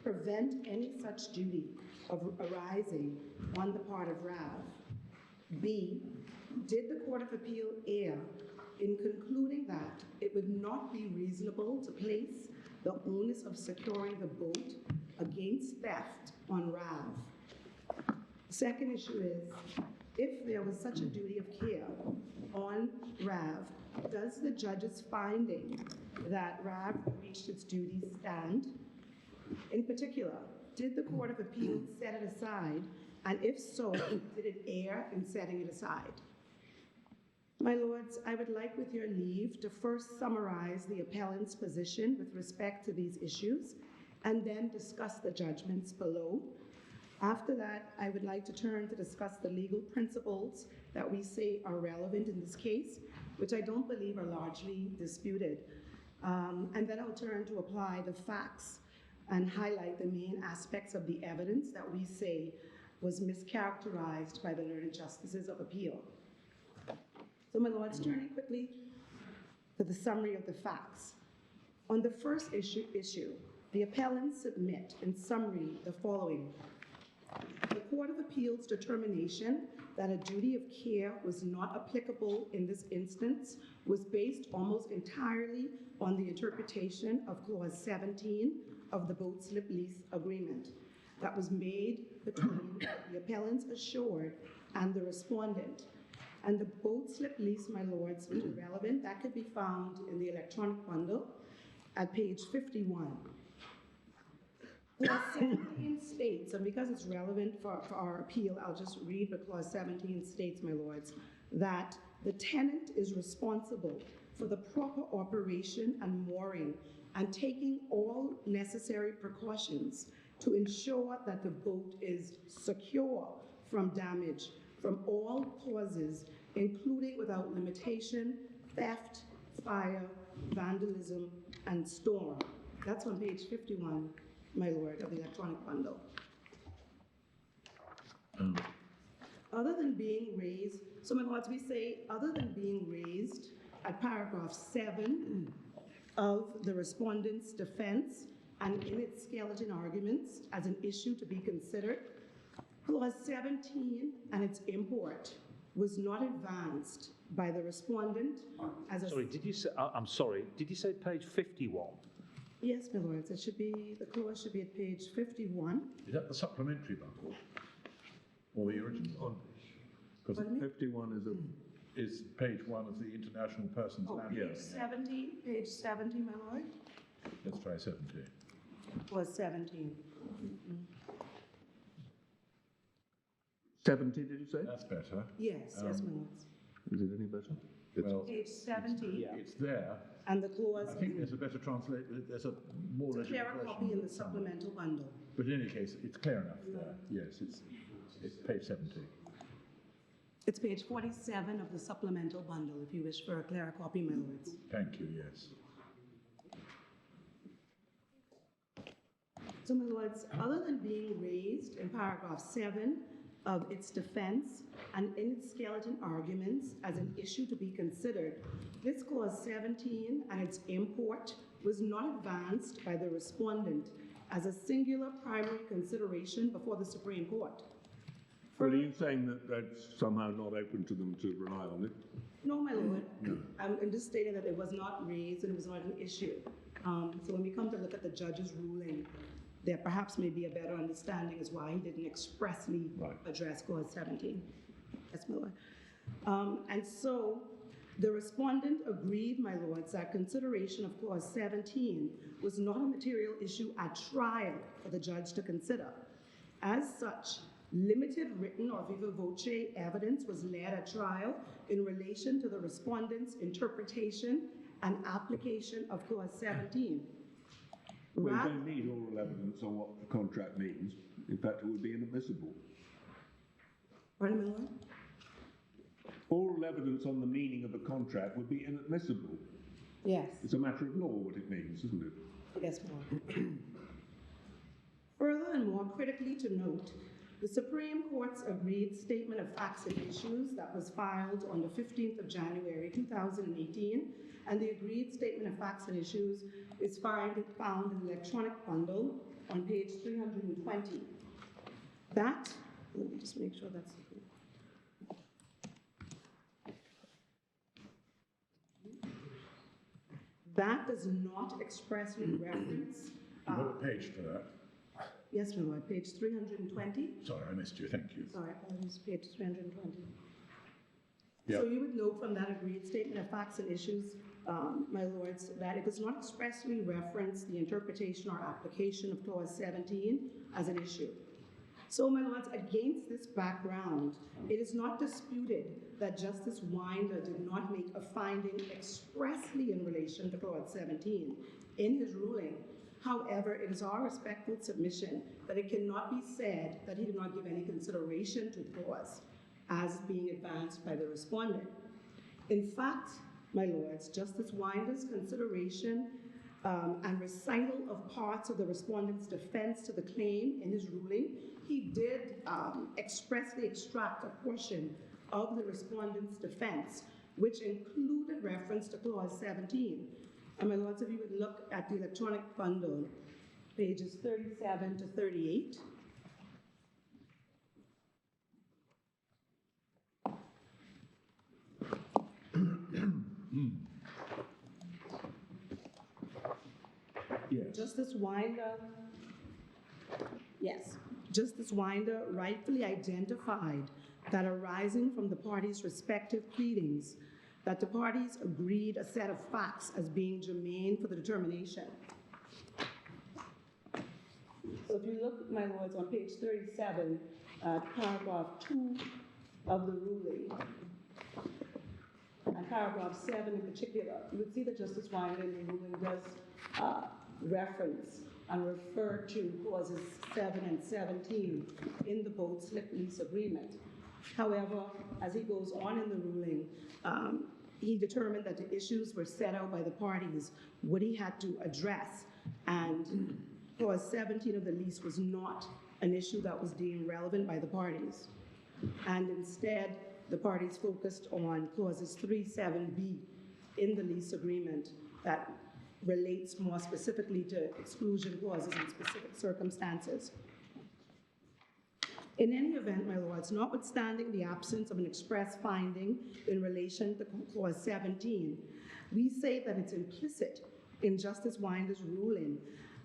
prevent any such duty of arising on the part of RAV? B, did the Court of Appeal err in concluding that it would not be reasonable to place the onus of securing the boat against theft on RAV? The second issue is, if there was such a duty of care on RAV, does the judge's finding that RAV reached its duty stand? In particular, did the Court of Appeal set it aside, and if so, did it err in setting it aside? My lords, I would like, with your leave, to first summarize the appellant's position with respect to these issues, and then discuss the judgments below. After that, I would like to turn to discuss the legal principles that we say are relevant in this case, which I don't believe are largely disputed. And then I'll turn to apply the facts and highlight the main aspects of the evidence that we say was mischaracterized by the learned justices of appeal. So, my lords, turning quickly to the summary of the facts. On the first issue, the appellants submit in summary the following. The Court of Appeal's determination that a duty of care was not applicable in this instance was based almost entirely on the interpretation of Clause 17 of the boat slip lease agreement that was made between the appellants assured and the respondent. And the boat slip lease, my lords, which is relevant, that could be found in the electronic bundle at page 51. Clause 17 states, and because it's relevant for our appeal, I'll just read what Clause 17 states, my lords, that the tenant is responsible for the proper operation and mooring and taking all necessary precautions to ensure that the boat is secure from damage from all causes, including without limitation, theft, fire, vandalism, and storm. That's on page 51, my lord, of the electronic bundle. Other than being raised, so my lords, we say, other than being raised at paragraph 7 of the respondent's defense and in its skeleton arguments as an issue to be considered, Clause 17 and its import was not advanced by the respondent as a... Sorry, did you say, I'm sorry, did you say page 51? Yes, my lords, it should be, the clause should be at page 51. Is that the supplementary bundle? Or the original? Because 51 is page 1 of the International Persons Land. Page 70, my lord. Let's try 70. Clause 17. 70, did you say? That's better. Yes, yes, my lords. Is it any better? Well, Page 70. it's there. And the clause... I think there's a better translation, there's a more It's a legible clearer version copy in the somewhere. supplemental bundle. But in any case, it's clear enough there. Yes, it's page 70. It's page 47 of the supplemental bundle, if you wish for a clearer copy, my lords. Thank you, yes. So, my lords, other than being raised in paragraph 7 of its defense and in its skeleton arguments as an issue to be considered, this clause 17 and its import was not advanced by the respondent as a singular primary consideration before the Supreme Court. Well, are you saying that that's somehow not open to them to rely on it? No, my lord. I'm just stating that it was not raised and it was not an issue. So when we come to look at the judge's ruling, there perhaps may be a better understanding as why he didn't expressly address clause 17. Yes, my lord. And so the respondent agreed, my lords, that consideration of clause 17 was not a material issue at trial for the judge to consider. As such, limited written or viva voce evidence was led at trial in relation to the respondent's interpretation and application of clause 17. Well, you don't need oral evidence on what the contract means. In fact, it would be inadmissible. Pardon me, Lord? Oral evidence on the meaning of a contract would be inadmissible. Yes. It's a matter of law what it means, isn't it? Yes, Lord. Further and more critically to note, the Supreme Court's agreed statement of facts and issues that was filed on the 15th of January 2018, and the agreed statement of facts and issues is found in the electronic bundle on page 320. That, let me just make sure that's... That does not expressly reference... You got a page for that? Yes, my lord, page 320. Sorry, I missed you, thank you. Sorry, apologies, page 320. Yeah. So you would note from that agreed statement of facts and issues, my lords, that it does not expressly reference the interpretation or application of clause 17 as an issue. So, my lords, against this background, it is not disputed that Justice Winder did not make a finding expressly in relation to clause 17 in his ruling. However, it is our respectful submission that it cannot be said that he did not give any consideration to the clause as being advanced by the respondent. In fact, my lords, Justice Winder's consideration and recital of parts of the respondent's defense to the claim in his ruling, he did expressly extract a portion of the respondent's defense, which included reference to clause 17. And my lords, if you would look at the electronic bundle, pages 37 to 38. Yes. Justice Winder rightfully identified that arising from the parties' respective pleadings, that the parties agreed a set of facts as being germane for the determination. So if you look, my lords, on page 37, paragraph 2 of the ruling, and paragraph 7 in particular, you would see that Justice Winder in the ruling does reference and refer to clauses 7 and 17 in the boat slip lease agreement. However, as he goes on in the ruling, he determined that the issues were set out by the parties, what he had to address, and clause 17 of the lease was not an issue that was deemed relevant by the parties. And instead, the parties focused on clauses 3, 7b in the lease agreement that relates more specifically to exclusion clauses in specific circumstances. In any event, my lords, notwithstanding the absence of an express finding in relation to clause 17, we say that it's implicit in Justice Winder's ruling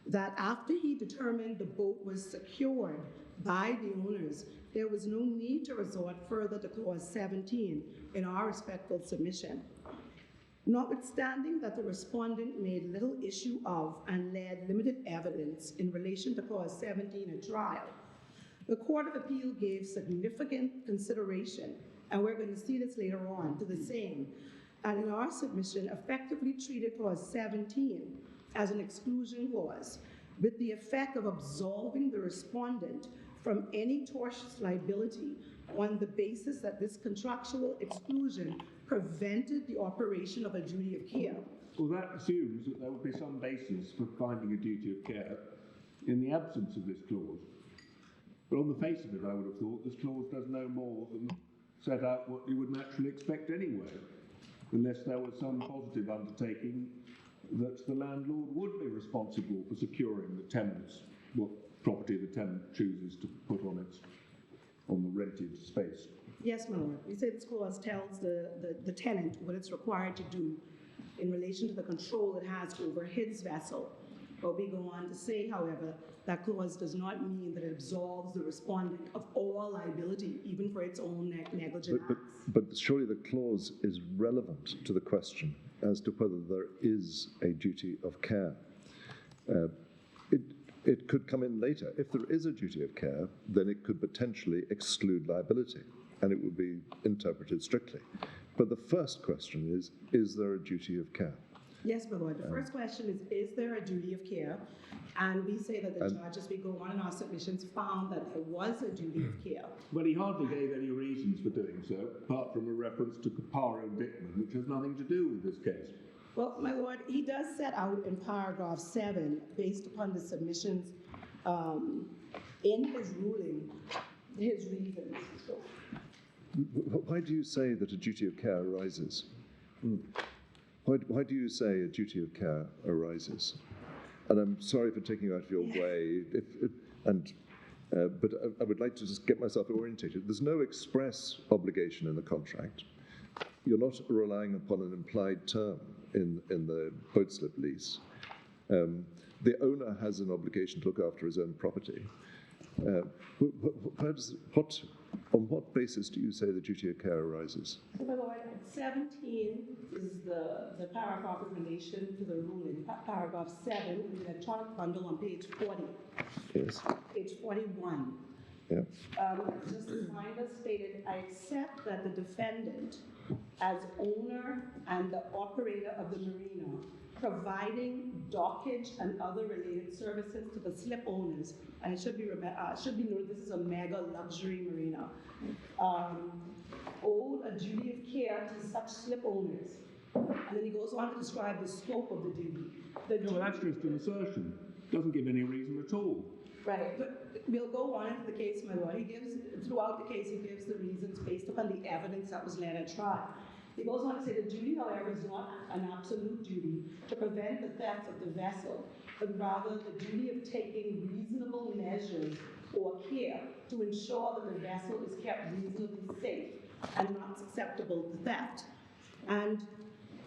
that after he determined the boat was secured by the owners, there was no need to resort further to clause 17 in our respectful submission. Notwithstanding that the respondent made little issue of and led limited evidence in relation to clause 17 at trial, the Court of Appeal gave significant consideration, and we're going to see this later on, to the same, and in our submission effectively treated clause 17 as an exclusion clause with the effect of absolving the respondent from any tortious liability on the basis that this contractual exclusion prevented the operation of a duty of care. Well, that assumes that there would be some basis for finding a duty of care in the absence of this clause. But on the face of it, I would have thought this clause does no more than set out what you would naturally expect anyway, unless there was some positive undertaking that the landlord would be responsible for securing the tenant's, what property the tenant chooses to put on the rented space. Yes, my lord. We say this clause tells the tenant what it's required to do in relation to the control it has over his vessel. But we go on to say, however, that clause does not mean that it absolves the respondent of all liability, even for its own negligent acts. But surely the clause is relevant to the question as to whether there is a duty of care. It could come in later. If there is a duty of care, then it could potentially exclude liability, and it would be interpreted strictly. But the first question is there a duty of care? Yes, my lord. The first question is there a duty of care? And we say that the judge, as we go on in our submissions, found that there was a duty of care. But he hardly gave any reasons for doing so, apart from a reference to Caparo Dickman, which has nothing to do with this case. Well, my lord, he does set out in paragraph 7, based upon the submissions in his ruling, his reasons. So. Why do you say that a duty of care arises? Why do you say a duty of care arises? and I'm sorry for taking you out of your way, but I would like to just get myself orientated. There's no express obligation in the contract. You're not relying upon an implied term in the boat slip lease. The owner has an obligation to look after his own property. On what basis do you say the duty of care arises? So, by the way, 17 is the paragraph in relation to the ruling. Paragraph 7 in the electronic bundle on page 40. Yes. Page 41. Yeah. Just as Minder stated, I accept that the defendant, as owner and the operator of the marina, providing dockage and other related services to the slip owners, and it should be noted this is a mega luxury marina, owed a duty of care to such slip owners. And then he goes on to describe the scope of the duty. No, that's just an assertion. Doesn't give any reason at all. Right, but we'll go on into the case, my lord. Throughout the case, he gives the reasons based upon the evidence that was led at trial. He goes on to say the duty, however, is not an absolute duty to prevent the theft of the vessel, but rather the duty of taking reasonable measures or care to ensure that the vessel is kept reasonably safe and not susceptible to theft. And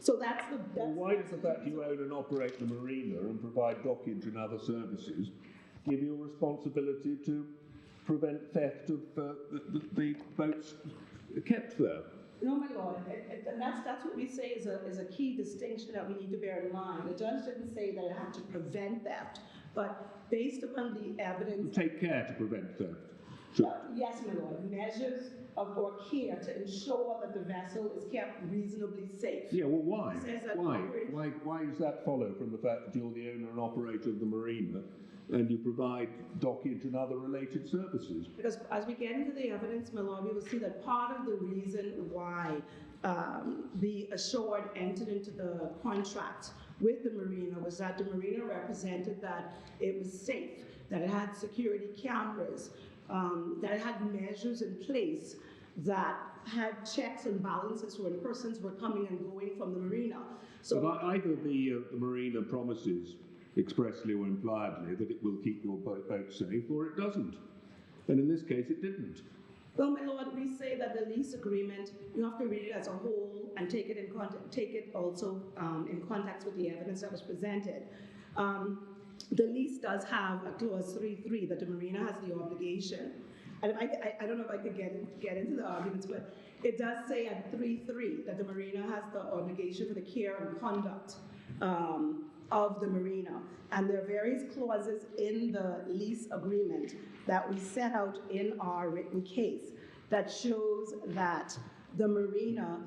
so that's the... Well, why does the fact you own and operate the marina and provide dockage and other services give you a responsibility to prevent theft of the boats kept there? No, my lord, and that's what we say is a key distinction that we need to bear in mind. The judge didn't say that it had to prevent theft, but based upon the evidence... Take care to prevent theft. Sure. Yes, my lord, measures or care to ensure that the vessel is kept reasonably safe. Yeah, well, why? It says that Why does that follow from the fact that you're the owner and operator of the marina and you provide dockage and other related services? Because as we get into the evidence, my lord, we will see that part of the reason why the assured entered into the contract with the marina was that the marina represented that it was safe, that it had security cameras, that it had measures in place that had checks and balances when persons were coming and going from the marina. So but either the marina promises expressly or impliedly that it will keep your boat safe, or it doesn't. And in this case, it didn't. Well, my lord, we say that the lease agreement, you have to read it as a whole and take it also in context with the evidence that was presented. The lease does have a clause 3.3 that the marina has the obligation. And I don't know if I could get into the arguments, but it does say at 3.3 that the marina has the obligation for the care and conduct of the marina. And there are various clauses in the lease agreement that we set out in our written case that shows that the marina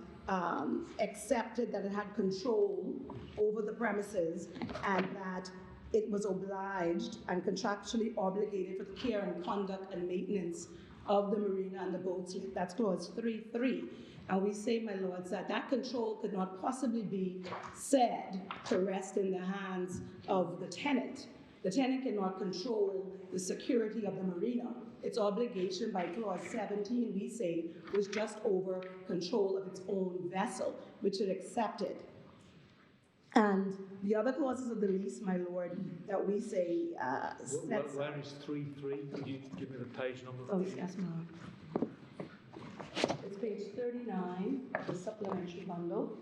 accepted that it had control over the premises and that it was obliged and contractually obligated for the care and conduct and maintenance of the marina and the boats. That's clause 3.3. And we say, my lords, that that control could not possibly be said to rest in the hands of the tenant. The tenant cannot control the security of the marina. Its obligation by clause 17, we say, was just over control of its own vessel, which it accepted. And the other clauses of the lease, my lord, that we say sets... Where is 3.3? Could you give me the page number? Oh, yes, my lord. It's page 39 of the supplementary bundle.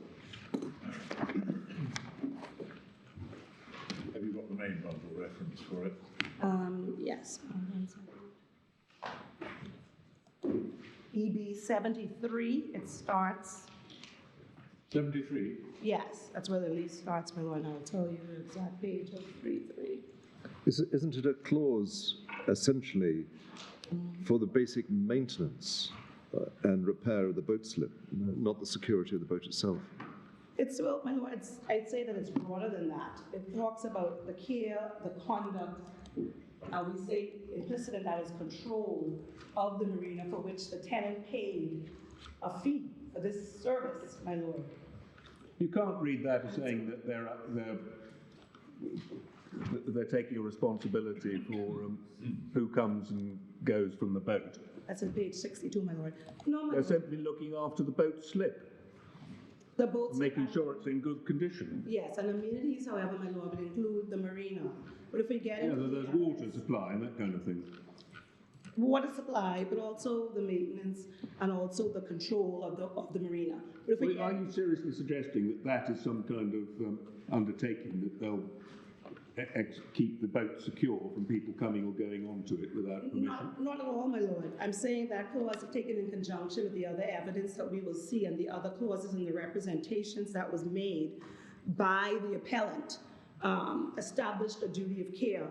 Have you got the main bundle reference for it? Yes. EB 73, it starts... 73? Yes, that's where the lease starts, my lord, and I'll tell you the exact page of 3.3. Isn't it a clause, essentially, for the basic maintenance and repair of the boat slip, not the security of the boat itself? It's, well, my lord, I'd say that it's broader than that. It talks about the care, the conduct, and we say implicit in that is control of the marina for which the tenant paid a fee for this service, my lord. You can't read that as saying that they're taking a responsibility for who comes and goes from the boat. That's in page 62, my lord. No, my They're lord. simply looking after the boat slip. The boats. making sure it's in good condition. Yes, and amenities, however, my lord, would include the marina. But if we get Yeah, into there's water supply and that kind of thing. water supply, but also the maintenance and also the control of the marina. But if we Are get, you seriously suggesting that that is some kind of undertaking that they'll keep the boat secure from people coming or going onto it without permission? not at all, my lord. I'm saying that clause is taken in conjunction with the other evidence that we will see and the other clauses in the representations that was made by the appellant, established a duty of care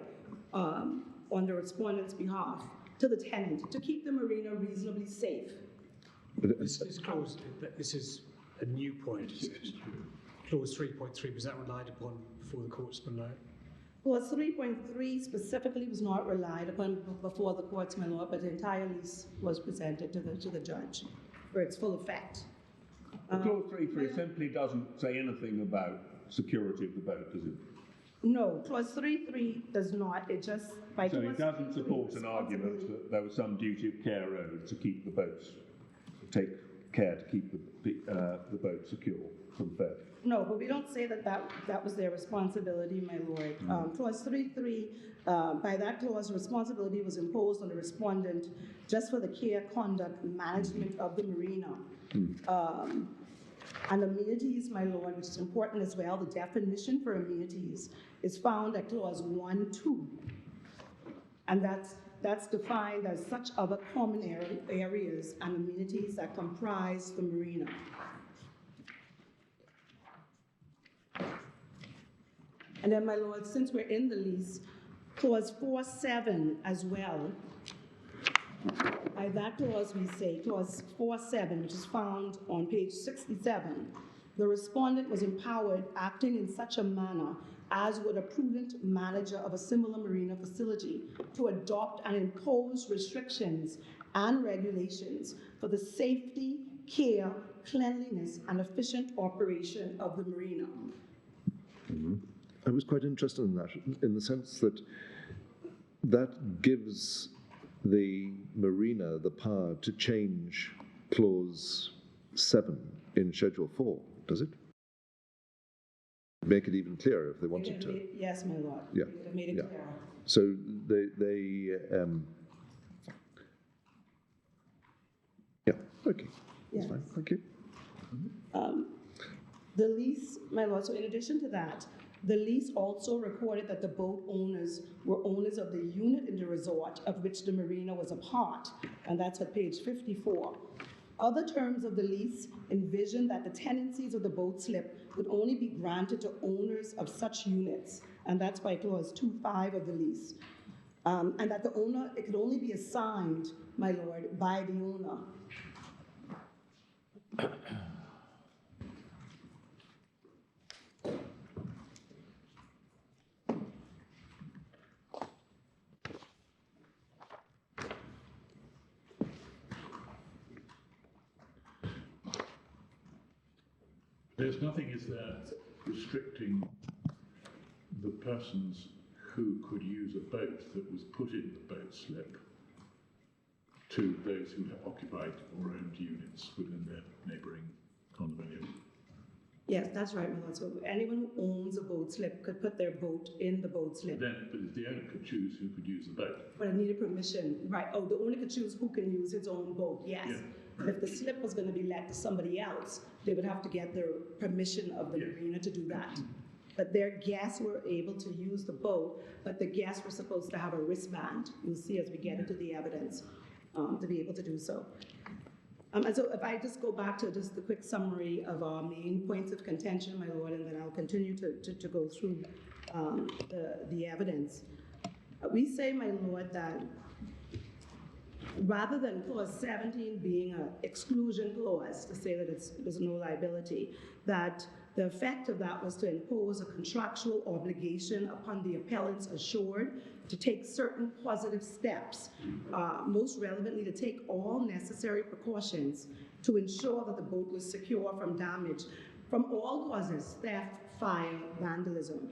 on the respondent's behalf to the tenant to keep the marina reasonably safe. This clause, this is a new point. Clause 3.3, was that relied upon before the courts below? Clause 3.3 specifically was not relied upon before the courts, my lord, but the entire lease was presented to the judge for its full effect. Clause 3.3 simply doesn't say anything about security of the boat, does it? No, clause 3.3 does not. It just by So clause it doesn't 3.3 support an argument that there was some duty of care owed to keep the boats, take care to keep the boat secure from theft. No, but we don't say that was their responsibility, my lord. Clause 3.3, by that clause, responsibility was imposed on the respondent just for the care, conduct, management of the marina. And amenities, my lord, which is important as well, the definition for amenities is found at clause 1.2. And that's defined as such other common areas and amenities that comprise the marina. And then, my lord, since we're in the lease, clause 4.7 as well. By that clause, we say, clause 4.7, which is found on page 67, the respondent was empowered acting in such a manner as would a prudent manager of a similar marina facility to adopt and impose restrictions and regulations for the safety, care, cleanliness, and efficient operation of the marina. I was quite interested in that, in the sense that that gives the marina the power to change clause 7 in Schedule 4, does it? Make it even clearer if they wanted to. Yes, my lord. Yeah. It made it Yeah. clearer. So yeah, okay, that's Yes. fine, thank you. The lease, my lord, so in addition to that, the lease also recorded that the boat owners were owners of the unit in the resort of which the marina was a part, and that's at page 54. Other terms of the lease envision that the tenancies of the boat slip would only be granted to owners of such units, and that's by clause 2.5 of the lease. And that the owner, it could only be assigned, my lord, by the owner. There's nothing, is there, restricting the persons who could use a boat that was put in the boat slip to those who have occupied or owned units within their neighbouring condominium? Yes, that's right, my lord. So anyone who owns a boat slip could put their boat in the boat slip. But if the owner could choose who could use the boat. But it needed permission, right? Oh, the owner could choose who can use his own boat, yes. Yeah. But if the slip was going to be let to somebody else, they would have to get the permission of the marina to do that. But their guests were able to use the boat, but the guests were supposed to have a wristband. You'll see as we get into the evidence to be able to do so. And so if I just go back to just the quick summary of our main points of contention, my lord, and then I'll continue to go through the evidence. We say, my lord, that rather than clause 17 being an exclusion clause to say that there's no liability, that the effect of that was to impose a contractual obligation upon the appellants assured to take certain positive steps, most relevantly to take all necessary precautions to ensure that the boat was secure from damage from all causes, theft, fire, vandalism.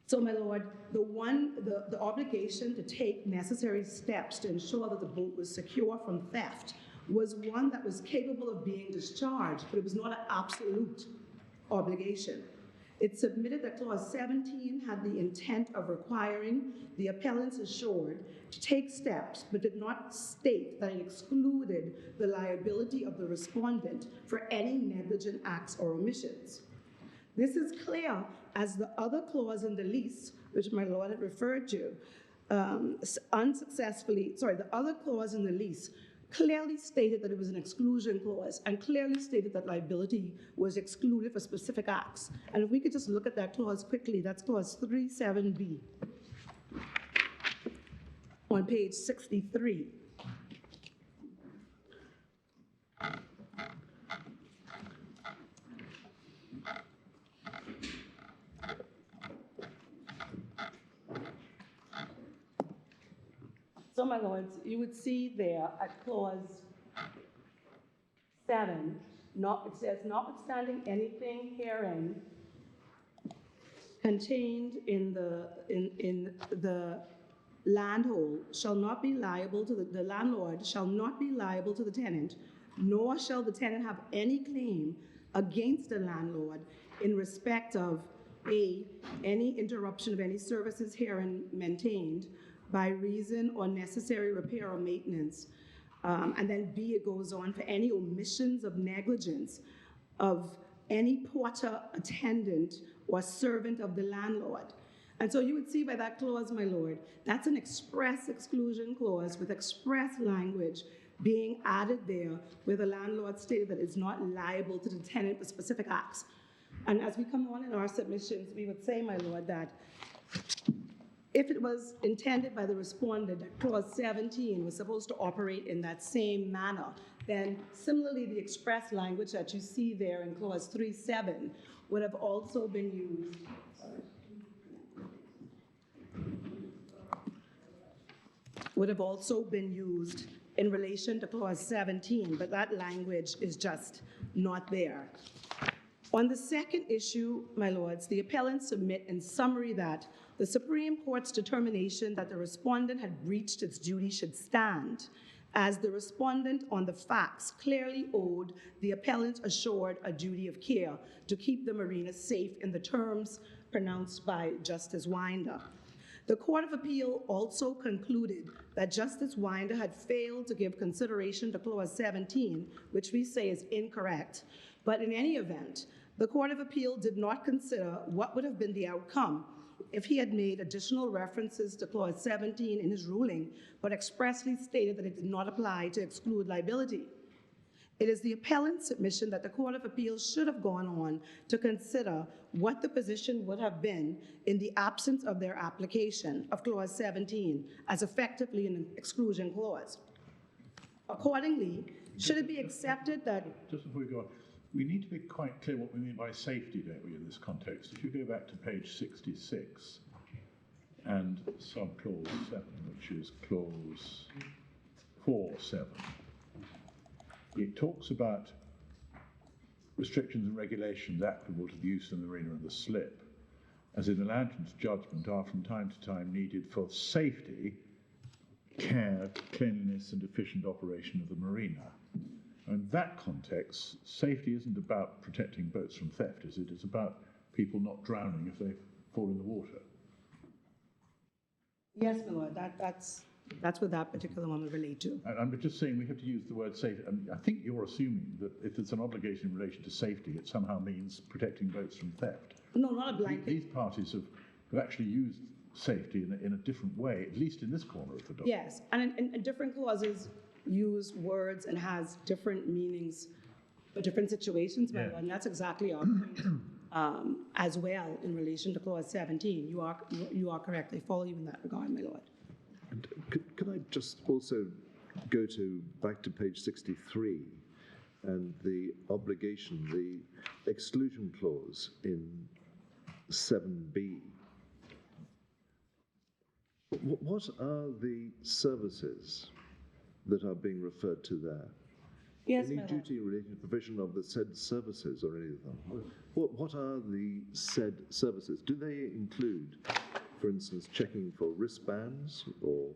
So, my lord, the obligation to take necessary steps to ensure that the boat was secure from theft was one that was capable of being discharged, but it was not an absolute obligation. It submitted that Clause 17 had the intent of requiring the appellants assured to take steps, but did not state that it excluded the liability of the respondent for any negligent acts or omissions. This is clear as the other clause in the lease, which my lord had referred to, the other clause in the lease clearly stated that it was an exclusion clause and clearly stated that liability was excluded for specific acts. And if we could just look at that clause quickly, that's clause 37B on page 63. So, my lords, you would see there at clause 7, it says, notwithstanding anything herein contained in the landhold shall not be liable to the landlord shall not be liable to the tenant, nor shall the tenant have any claim against the landlord in respect of A, any interruption of any services herein maintained by reason or necessary repair or maintenance. And then B, it goes on for any omissions of negligence of any porter, attendant, or servant of the landlord. And so you would see by that clause, my lord, that's an express exclusion clause with express language being added there where the landlord stated that it's not liable to the tenant for specific acts. And as we come on in our submissions, we would say, my lord, that if it was intended by the respondent that clause 17 was supposed to operate in that same manner, then similarly the express language that you see there in clause 3.7 would have also been used. Would have also been used in relation to clause 17, but that language is just not there. On the second issue, my lords, the appellants submit in summary that the Supreme Court's determination that the respondent had breached its duty should stand, as the respondent on the facts clearly owed the appellant assured a duty of care to keep the marina safe in the terms pronounced by Justice Winder. The Court of Appeal also concluded that Justice Winder had failed to give consideration to clause 17, which we say is incorrect. But in any event, the Court of Appeal did not consider what would have been the outcome if he had made additional references to clause 17 in his ruling, but expressly stated that it did not apply to exclude liability. It is the appellant's submission that the Court of Appeal should have gone on to consider what the position would have been in the absence of their application of clause 17 as effectively an exclusion clause. Accordingly, should it be accepted that... Just before we go on, we need to be quite clear what we mean by safety, don't we, in this context? If you go back to page 66 and sub-clause 7, which is clause 4.7, it talks about restrictions and regulations applicable to the use of the marina and the slip, as in the landlord's judgment are from time to time needed for safety, care, cleanliness and efficient operation of the marina. In that context, safety isn't about protecting boats from theft, is it? It's about people not drowning if they fall in the water. Yes, my lord, that's what that particular one would relate to. And I'm just saying we have to use the word safety. And I think you're assuming that if it's an obligation in relation to safety, it somehow means protecting boats from theft. No, not a blanket. These parties have actually used safety in a different way, at least in this corner of the document. Yes, and in different clauses use words and has different meanings for different situations, my lord, and that's exactly our point as well in relation to clause 17. You are correct. I follow you in that regard, my lord. And can I just also go back to page 63 and the obligation, the exclusion clause in 7B? What are the services that are being referred to there? Yes, any my lord. duty relating to provision of the said services or any of them? What are the said services? Do they include, for instance, checking for wristbands or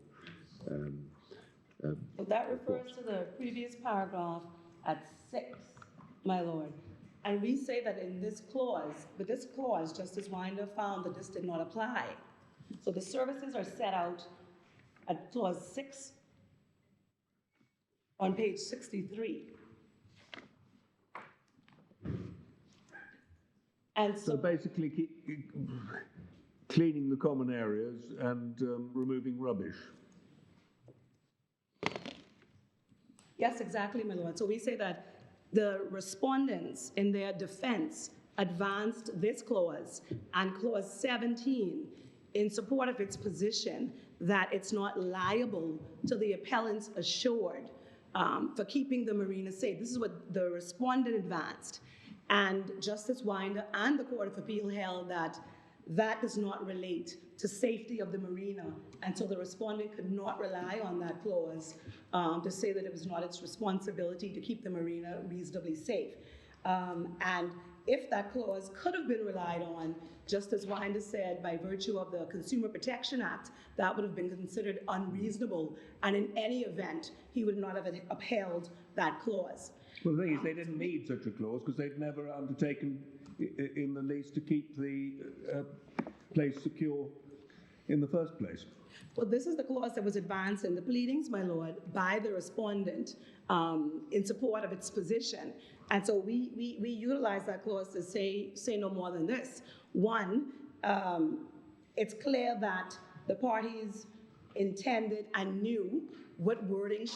So that refers to the previous paragraph at 6, my lord. And we say that in this clause, with this clause, Justice Winder found that this did not apply. So the services are set out at clause 6 on page 63. And So so, basically, cleaning the common areas and removing rubbish. yes, exactly, my lord. So we say that the respondents in their defense advanced this clause and clause 17 in support of its position that it's not liable to the appellants assured for keeping the marina safe. This is what the respondent advanced. And Justice Winder and the Court of Appeal held that that does not relate to safety of the marina, and so the respondent could not rely on that clause to say that it was not its responsibility to keep the marina reasonably safe. And if that clause could have been relied on, just as Winder said, by virtue of the Consumer Protection Act, that would have been considered unreasonable, and in any event, he would not have upheld that clause. Well, the thing is, they didn't need such a clause because they'd never undertaken in the least to keep the place secure in the first place. Well, this is the clause that was advanced in the pleadings, my lord, by the respondent in support of its position. And so we utilize that clause to say no more than this. One, it's clear that the parties intended and knew what wording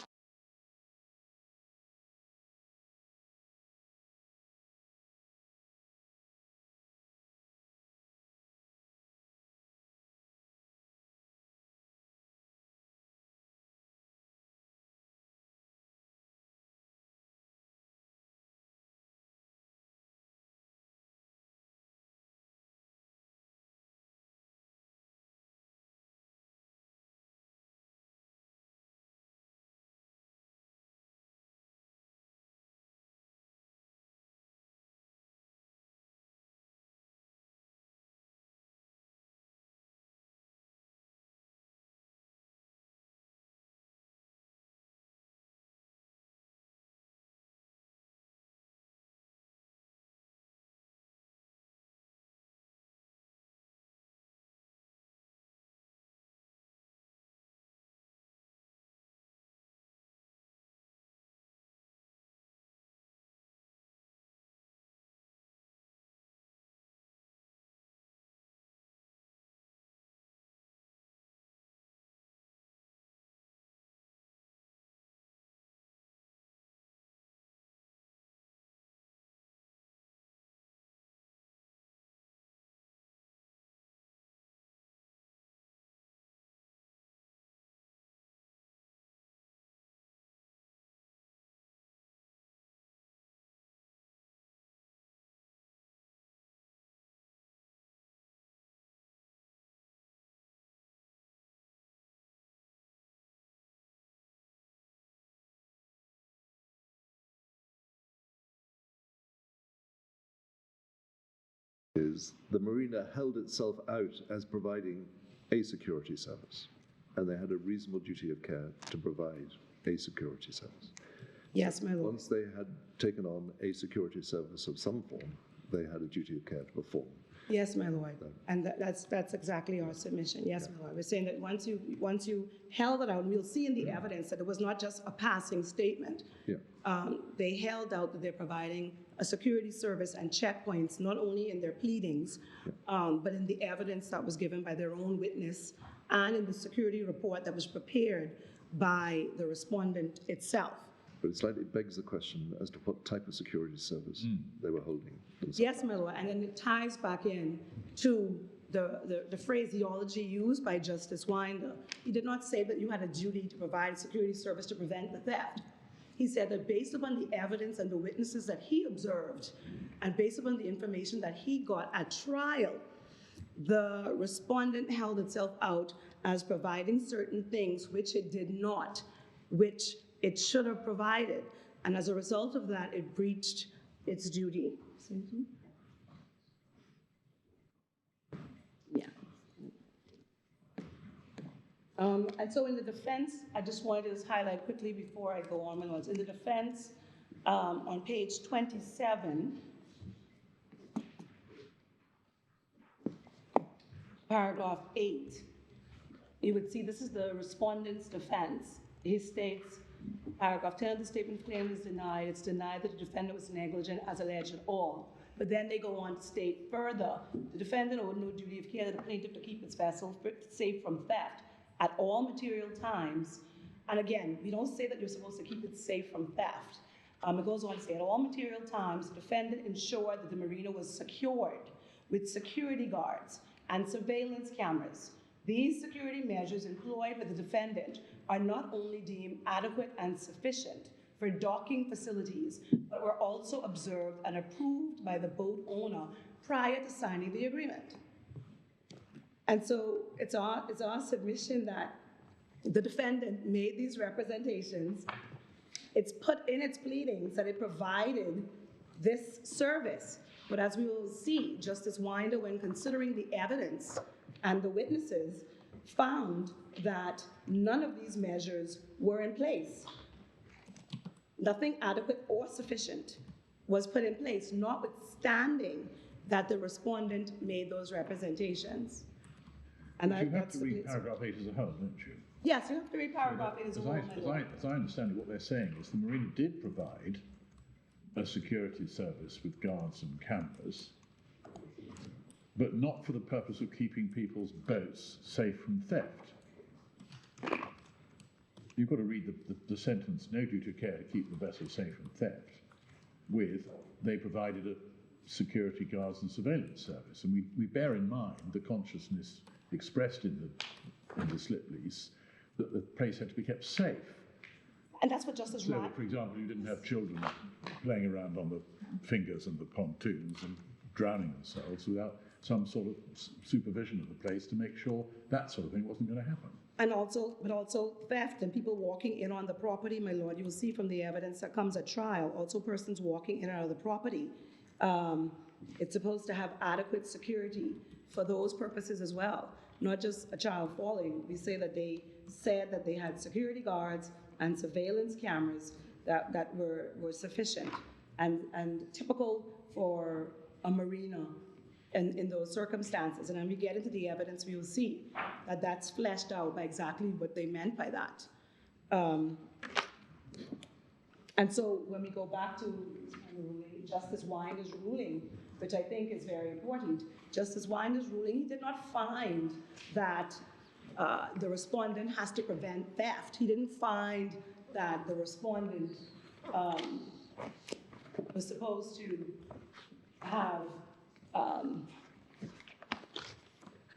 is the marina held itself out as providing a security service, and they had a reasonable duty of care to provide a security service. Yes, my lord. Once they had taken on a security service of some form, they had a duty of care to perform. Yes, my lord. And that's exactly our submission. Yes, my lord. We're saying that once you held it out, and we'll see in the evidence that it was not just a passing statement. Yeah. They held out that they're providing a security service and checkpoints, not only in their pleadings, but in the evidence that was given by their own witness and in the security report that was prepared by the respondent itself. But it slightly begs the question as to what type of security service they were holding themselves. Yes, my lord, and then it ties back in to the phraseology used by Justice Winder. He did not say that you had a duty to provide a security service to prevent the theft. He said that based upon the evidence and the witnesses that he observed, and based upon the information that he got at trial, the respondent held itself out as providing certain things which it did not, which it should have provided. And as a result of that, it breached its duty. Yeah. And so in the defense, I just wanted to just highlight quickly before I go on, in the defense, on page 27, paragraph 8, you would see this is the respondent's defense. He states, paragraph 10 of the statement of claim is denied. It's denied that the defendant was negligent as alleged at all. But then they go on to state further, the defendant owed no duty of care to the plaintiff to keep its vessel safe from theft at all material times. And again, we don't say that you're supposed to keep it safe from theft. It goes on to say, at all material times, the defendant ensured that the marina was secured with security guards and surveillance cameras. These security measures employed by the defendant are not only deemed adequate and sufficient for docking facilities, but were also observed and approved by the boat owner prior to signing the agreement. And so it's our submission that the defendant made these representations. It's put in its pleadings that it provided this service. But as we will see, Justice Winder, when considering the evidence and the witnesses, found that none of these measures were in place. Nothing adequate or sufficient was put in place, notwithstanding that the respondent made those representations. And You have to read paragraph 8 as a whole, don't you? Yes, you have to read paragraph 8 as a whole. As I understand it, what they're saying is the marina did provide a security service with guards and cameras, but not for the purpose of keeping people's boats safe from theft. You've got to read the sentence, no duty of care to keep the vessel safe from theft, with they provided a security guards and surveillance service. And we bear in mind the consciousness expressed in the slip lease that the place had to be kept safe. And that's what Justice So Ryan... that, for example, you didn't have children playing around on the fingers and the pontoons and drowning themselves without some sort of supervision of the place to make sure that sort of thing wasn't going to happen. But also theft and people walking in on the property, my lord. You will see from the evidence that comes at trial, also persons walking in and out of the property. It's supposed to have adequate security for those purposes as well, not just a child falling. We say that they said that they had security guards and surveillance cameras that were sufficient and typical for a marina in those circumstances. And when we get into the evidence, we will see that that's fleshed out by exactly what they meant by that. And so when we go back to Justice Winder's ruling, which I think is very important, Justice Winder's ruling, he did not find that the respondent has to prevent theft. He didn't find that the respondent was supposed to have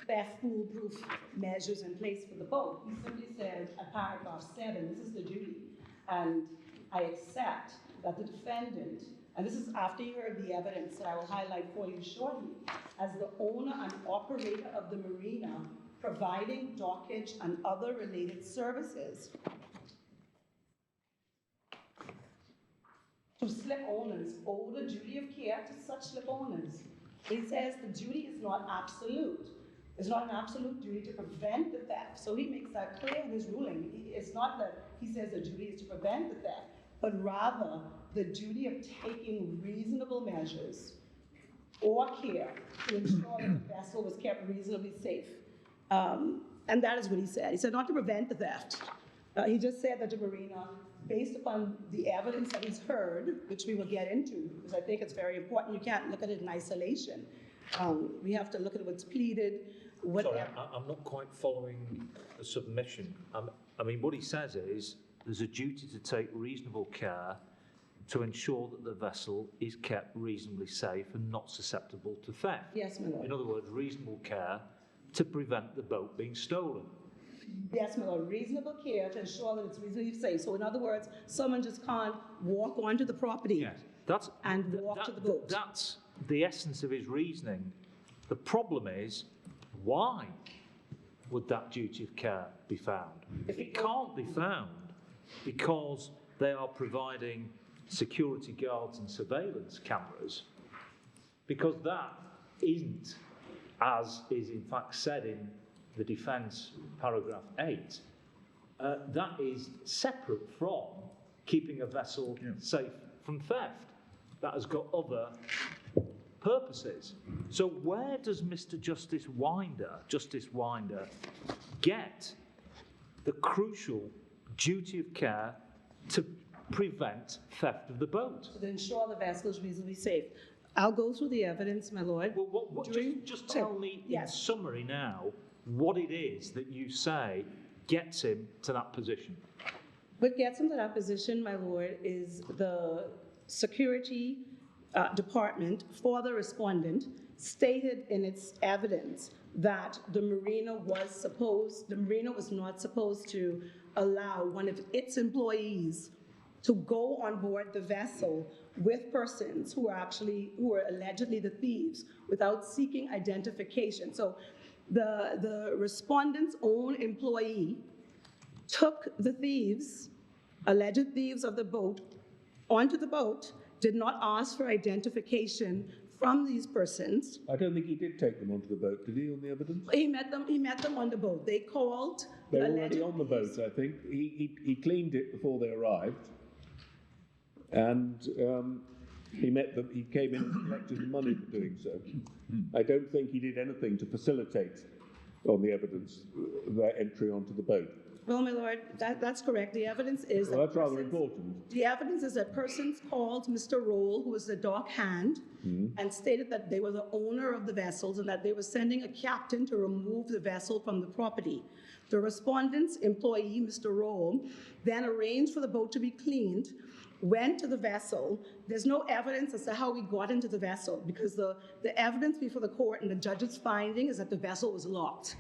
theft foolproof measures in place for the boat. He simply said at paragraph 7, this is the duty, and I accept that the defendant, and this is after you heard the evidence that I will highlight for you shortly, as the owner and operator of the marina, providing dockage and other related services to slip owners, owe the duty of care to such slip owners. He says the duty is not absolute. It's not an absolute duty to prevent the theft. So he makes that clear in his ruling. It's not that he says the duty is to prevent the theft, but rather the duty of taking reasonable measures or care to ensure that the vessel was kept reasonably safe. And that is what he said. He said not to prevent the theft. He just said that the marina, based upon the evidence that he's heard, which we will get into, because I think it's very important, you can't look at it in isolation. We have to look at what's pleaded. Sorry, I'm not quite following the submission. I mean, what he says is there's a duty to take reasonable care to ensure that the vessel is kept reasonably safe and not susceptible to theft. Yes, my lord. In other words, reasonable care to prevent the boat being stolen. Yes, my lord. Reasonable care to ensure that it's reasonably safe. So in other words, someone just can't walk onto the property and walk to the boat. That's the essence of his reasoning. The problem is, why would that duty of care be found? It can't be found because they are providing security guards and surveillance cameras, because that isn't, as is in fact said in the defence, paragraph 8, that is separate from keeping a vessel safe from theft. That has got other purposes. So where does Mr. Justice Winder get the crucial duty of care to prevent theft of the boat? To ensure the vessel is reasonably safe. I'll go through the evidence, my lord. Well, just tell me in summary now what it is that you say gets him to that position. What gets him to that position, my lord, is the security department for the respondent stated in its evidence that the marina was not supposed to allow one of its employees to go on board the vessel with persons who were allegedly the thieves without seeking identification. So the respondent's own employee took the thieves, alleged thieves of the boat, onto the boat, did not ask for identification from these persons. I don't think he did take them onto the boat, did he, on the evidence? He met them on the boat. They called They the were alleged already on the boat, thieves. I think. He cleaned it before they arrived. And he met them, he came in and collected the money for doing so. I don't think he did anything to facilitate, on the evidence, their entry onto the boat. Well, my lord, that's correct. The evidence is Well, that's rather important. The evidence is that persons called Mr. Roll, who was the dock hand, and stated that they were the owner of the vessels and that they were sending a captain to remove the vessel from the property. The respondent's employee, Mr. Roll, then arranged for the boat to be cleaned, went to the vessel. There's no evidence as to how he got into the vessel because the evidence before the court and the judge's finding is that the vessel was locked.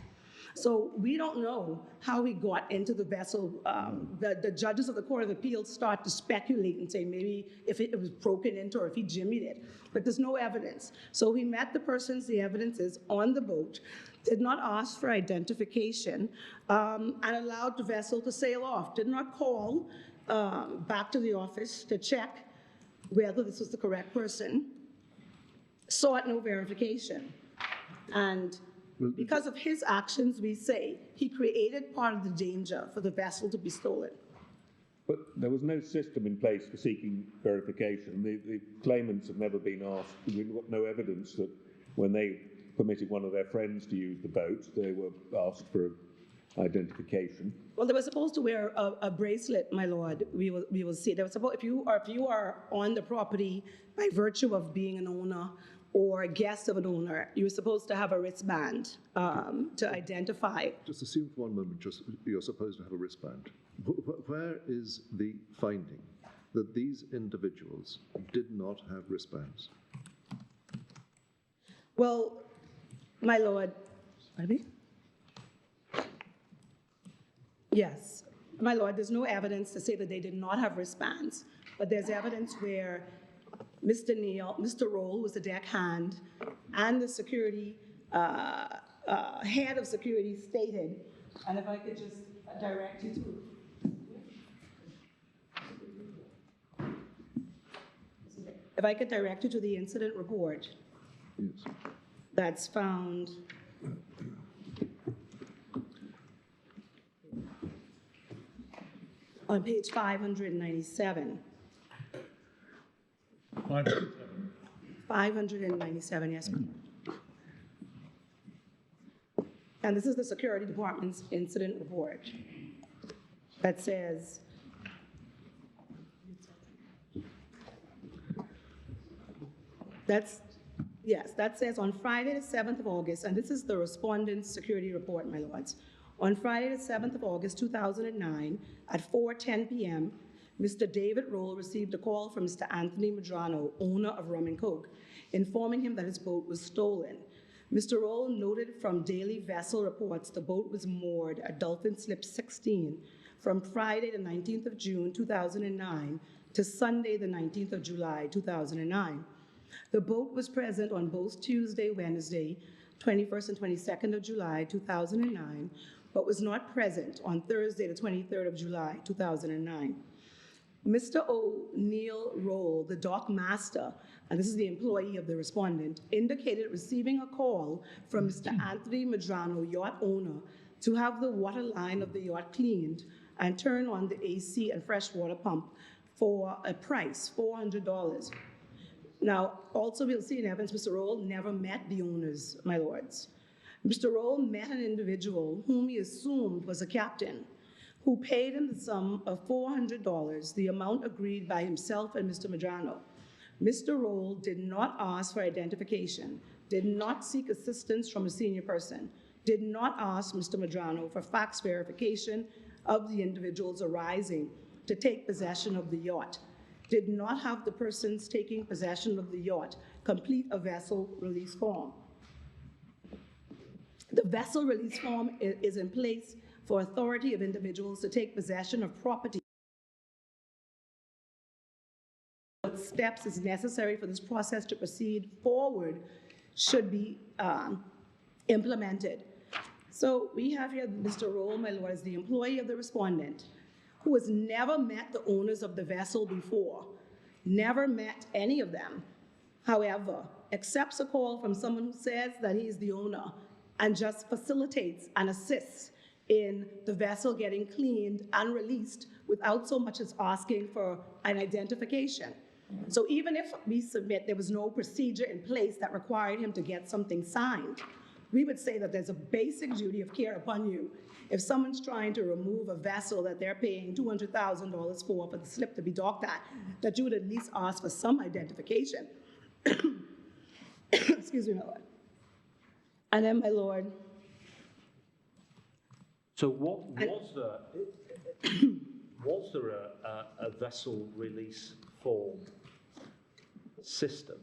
So we don't know how he got into the vessel. The judges of the Court of Appeals start to speculate and say maybe if it was broken into or if he jimmied it, but there's no evidence. So he met the persons, the evidence is on the boat, did not ask for identification, and allowed the vessel to sail off, did not call back to the office to check whether this was the correct person, sought no verification. And because of his actions, we say, he created part of the danger for the vessel to be stolen. But there was no system in place for seeking verification. The claimants have never been asked. We've got no evidence that when they permitted one of their friends to use the boat, they were asked for identification. Well, they were supposed to wear a bracelet, my lord. We will see. They were supposed, if you are on the property by virtue of being an owner or a guest of an owner, you're supposed to have a wristband to identify. Just assume for one moment you're supposed to have a wristband. Where is the finding that these individuals did not have wristbands? Well, my lord, pardon me? Yes, my lord, there's no evidence to say that they did not have wristbands, but there's evidence where Mr. Roll was the deck hand, and the security, head of security stated, and if I could just direct you to, the incident report. Yes. That's found on page 597. 597, yes. And this is the security department's incident report that says, that says on Friday the 7th of August, and this is the respondent's security report, my lords. On Friday the 7th of August, 2009, at 4:10 p.m., Mr. David Roll received a call from Mr. Anthony Modrono, owner of Rum and Coke, informing him that his boat was stolen. Mr. Roll noted from daily vessel reports the boat was moored at Dolphin Slip 16 from Friday the 19th of June, 2009 to Sunday the 19th of July, 2009. The boat was present on both Tuesday, Wednesday, 21st and 22nd of July, 2009, but was not present on Thursday the 23rd of July, 2009. Mr. O'Neill Roll, the dock master, and this is the employee of the respondent, indicated receiving a call from Mr. Anthony Modrono, yacht owner, to have the water line of the yacht cleaned and turn on the AC and freshwater pump for a price, $400. Now, also we'll see in evidence, Mr. Roll never met the owners, my lords. Mr. Roll met an individual whom he assumed was a captain, who paid him the sum of $400, the amount agreed by himself and Mr. Modrono. Mr. Roll did not ask for identification, did not seek assistance from a senior person, did not ask Mr. Modrono for fax verification of the individuals arising to take possession of the yacht, did not have the persons taking possession of the yacht complete a vessel release form. The vessel release form is in place for authority of individuals to take possession of property. What steps is necessary for this process to proceed forward should be implemented. So we have here Mr. Roll, my lord, as the employee of the respondent, who has never met the owners of the vessel before, never met any of them, however, accepts a call from someone who says that he is the owner and just facilitates and assists in the vessel getting cleaned and released without so much as asking for an identification. So even if we submit there was no procedure in place that required him to get something signed, we would say that there's a basic duty of care upon you. If someone's trying to remove a vessel that they're paying $200,000 for the slip to be docked at, that you would at least ask for some identification. Excuse me, my lord. And then, my lord. So what was there a vessel release form system?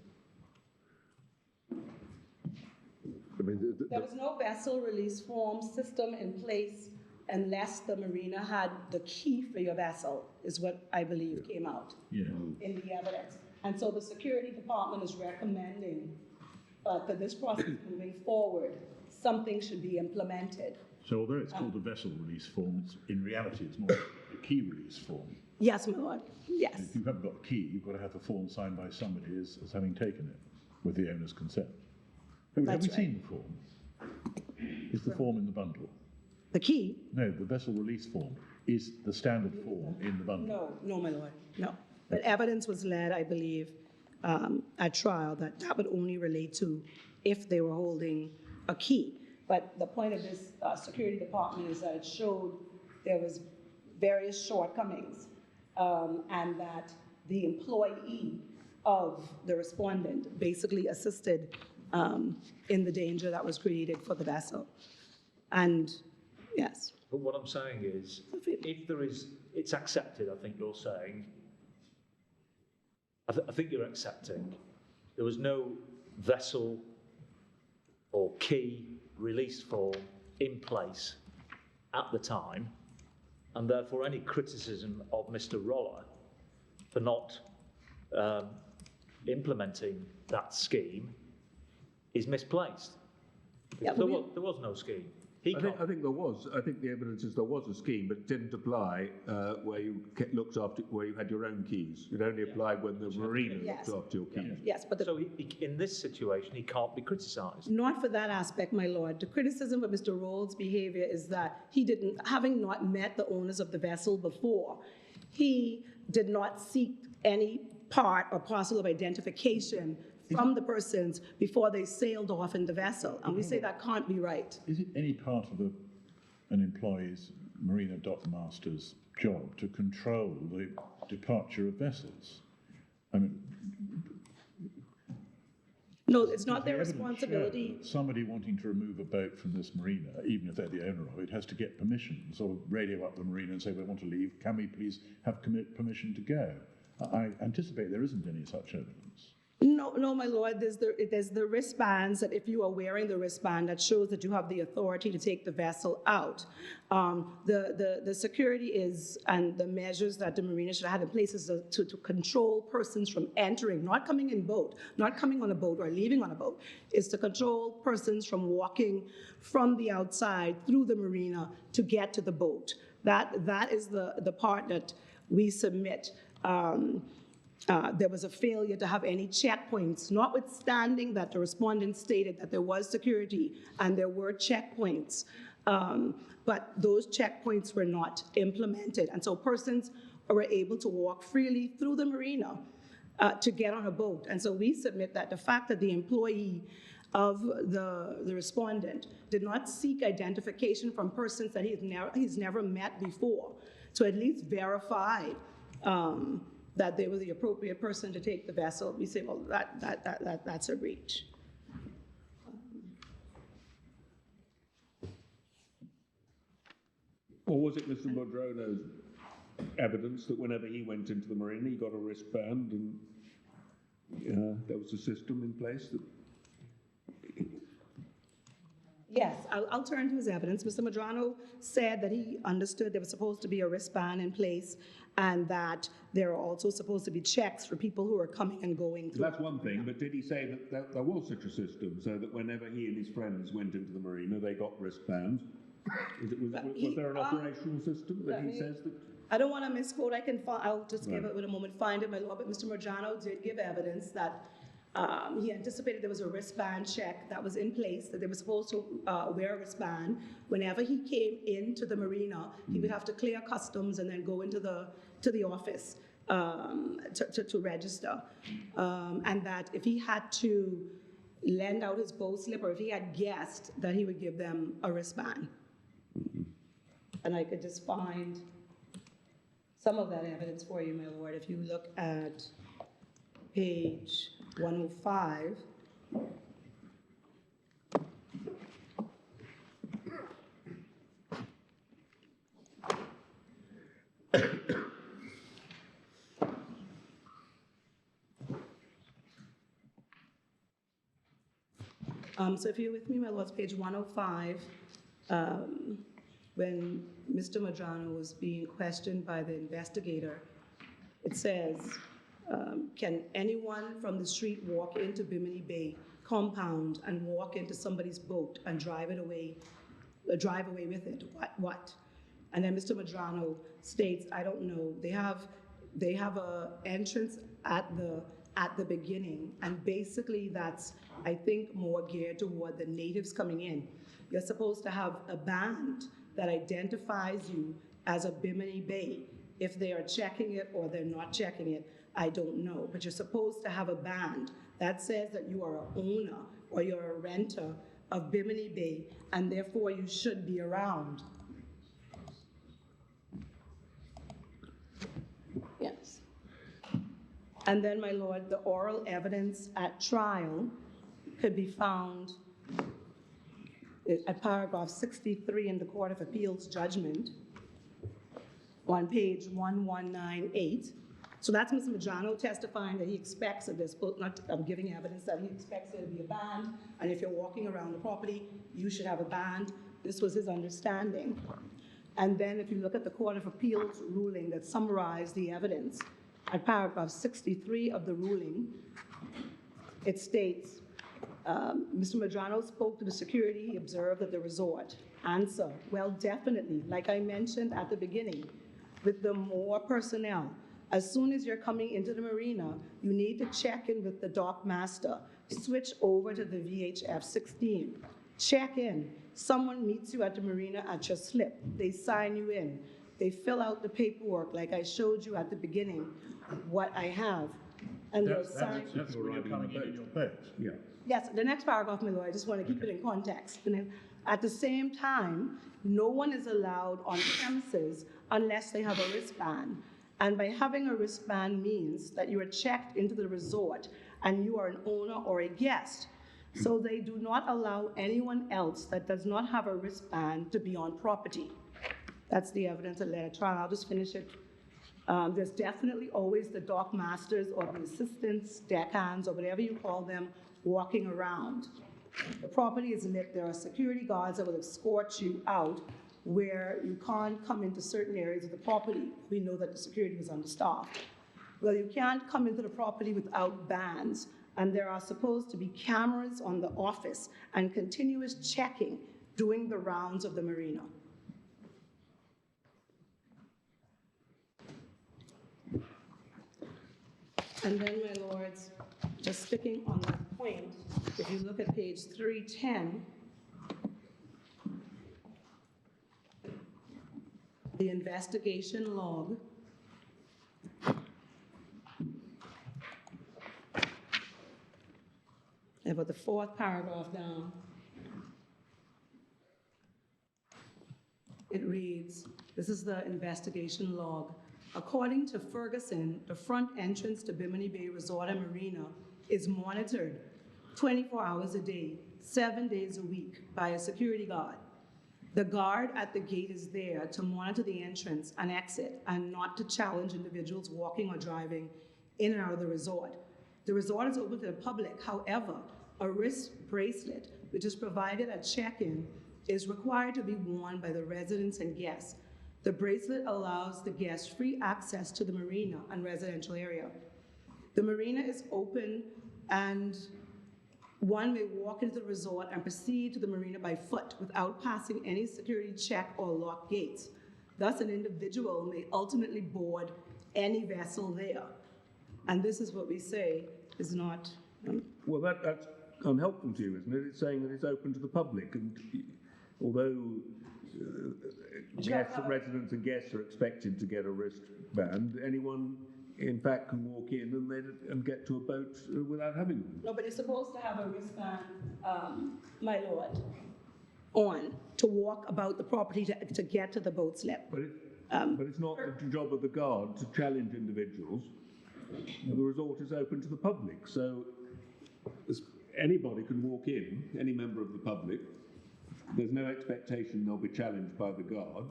I mean, There was no vessel release form system in place unless the marina had the key for your vessel, is what I believe came out in the evidence. And so the security department is recommending for this process moving forward, something should be implemented. So although it's called a vessel release form, in reality it's more a key release form. Yes, my lord, yes. If you haven't got a key, you've got to have a form signed by somebody as having taken it with the owner's consent. Have we seen the form? Is the form in the bundle? The key? No, the vessel release form is the standard form in the bundle. No, my lord, no. But evidence was led, I believe, at trial that would only relate to if they were holding a key. But the point of this security department is that it showed there was various shortcomings and that the employee of the respondent basically assisted in the danger that was created for the vessel. And yes. But what I'm saying is, if there is, it's accepted, I think you're saying, I think you're accepting, there was no vessel or key release form in place at the time, and therefore any criticism of Mr. Roller for not implementing that scheme is misplaced. Yeah, there was no scheme. I think there was. I think the evidence is there was a scheme, but it didn't apply where you looked after, where you had your own keys. It only applied when the marina looked after your keys. Yes, but so in this situation, he can't be criticised. Not for that aspect, my lord. The criticism of Mr. Roll's behavior is that he didn't, having not met the owners of the vessel before, he did not seek any part or parcel of identification from the persons before they sailed off in the vessel. And we say that can't be right. Is it any part of an employee's marina dock master's job to control the departure of vessels? I mean, no, it's not their responsibility. Somebody wanting to remove a boat from this marina, even if they're the owner of it, has to get permission, sort of radio up the marina and say, we want to leave, can we please have permission to go? I anticipate there isn't any such evidence. No, my lord, there's the wristbands that if you are wearing the wristband, that shows that you have the authority to take the vessel out. The security is, and the measures that the marina should have in place is to control persons from entering, not coming in boat, not coming on a boat or leaving on a boat, is to control persons from walking from the outside through the marina to get to the boat. That is the part that we submit there was a failure to have any checkpoints, notwithstanding that the respondent stated that there was security and there were checkpoints. But those checkpoints were not implemented. And so persons were able to walk freely through the marina to get on a boat. And so we submit that the fact that the employee of the respondent did not seek identification from persons that he's never met before to at least verify that they were the appropriate person to take the vessel, we say, well, that's a breach. Or was it Mr. Modrono's evidence that whenever he went into the marina, he got a wristband and there was a system in place that... Yes, I'll turn to his evidence. Mr. Modrono said that he understood there was supposed to be a wristband in place and that there are also supposed to be checks for people who are coming and going through. That's one thing, but did he say that there was such a system so that whenever he and his friends went into the marina, they got wristbands? Was there an operational system that he says that... I don't want to misquote. I'll just give it with a moment, find it, my lord. But Mr. Modrono did give evidence that he anticipated there was a wristband check that was in place, that they were supposed to wear a wristband. Whenever he came into the marina, he would have to clear customs and then go into the office to register. And that if he had to lend out his bow slip or if he had guessed, that he would give them a wristband. And I could just find some of that evidence for you, my lord. If you look at page 105, so if you're with me, my lord, it's page 105. When Mr. Modrono was being questioned by the investigator, it says, can anyone from the street walk into Bimini Bay compound and walk into somebody's boat and drive away with it? What? And then Mr. Modrono states, I don't know. They have a entrance at the beginning, and basically that's, I think, more geared toward the natives coming in. You're supposed to have a band that identifies you as a Bimini Bay. If they are checking it or they're not checking it, I don't know. But you're supposed to have a band that says that you are an owner or you're a renter of Bimini Bay, and therefore you should be around. Yes. And then, my lord, the oral evidence at trial could be found at paragraph 63 in the Court of Appeals judgment on page 1198. So that's Mr. Modrono testifying that he expects that there's, I'm giving evidence that he expects there to be a band, and if you're walking around the property, you should have a band. This was his understanding. And then if you look at the Court of Appeals ruling that summarized the evidence, at paragraph 63 of the ruling, it states, Mr. Modrono spoke to the security. He observed at the resort. Answer, well, definitely. Like I mentioned at the beginning, with the more personnel, as soon as you're coming into the marina, you need to check in with the dock master. Switch over to the VHF 16. Check in. Someone meets you at the marina at your slip. They sign you in. They fill out the paperwork like I showed you at the beginning, what I have. And they'll sign. That's when you're coming in your boat. Yeah. Yes, the next paragraph, my lord, I just want to keep it in context. And then at the same time, no one is allowed on premises unless they have a wristband. And by having a wristband means that you are checked into the resort and you are an owner or a guest. So they do not allow anyone else that does not have a wristband to be on property. That's the evidence that led to trial. I'll just finish it. There's definitely always the dock masters or the assistants, deckhands, or whatever you call them, walking around. The property is lit. There are security guards that will escort you out where you can't come into certain areas of the property. We know that the security was understaffed. Well, you can't come into the property without bands, and there are supposed to be cameras on the office and continuous checking doing the rounds of the marina. And then, my lords, just sticking on that point, if you look at page 310, the investigation log, about the fourth paragraph down, it reads, this is the investigation log. According to Ferguson, the front entrance to Bimini Bay Resort and Marina is monitored 24 hours a day, 7 days a week by a security guard. The guard at the gate is there to monitor the entrance and exit and not to challenge individuals walking or driving in and out of the resort. The resort is open to the public. However, a wrist bracelet, which is provided at check-in, is required to be worn by the residents and guests. The bracelet allows the guests free access to the marina and residential area. The marina is open and one may walk into the resort and proceed to the marina by foot without passing any security check or locked gates. Thus, an individual may ultimately board any vessel there. And this is what we say is not... Well, that's unhelpful to you, isn't it? It's saying that it's open to the public, and although residents and guests are expected to get a wristband, anyone, in fact, can walk in and get to a boat without having one. No, but you're supposed to have a wristband, my lord, on to walk about the property to get to the boat slip. But it's not the job of the guard to challenge individuals. The resort is open to the public, so anybody can walk in, any member of the public. There's no expectation they'll be challenged by the guard.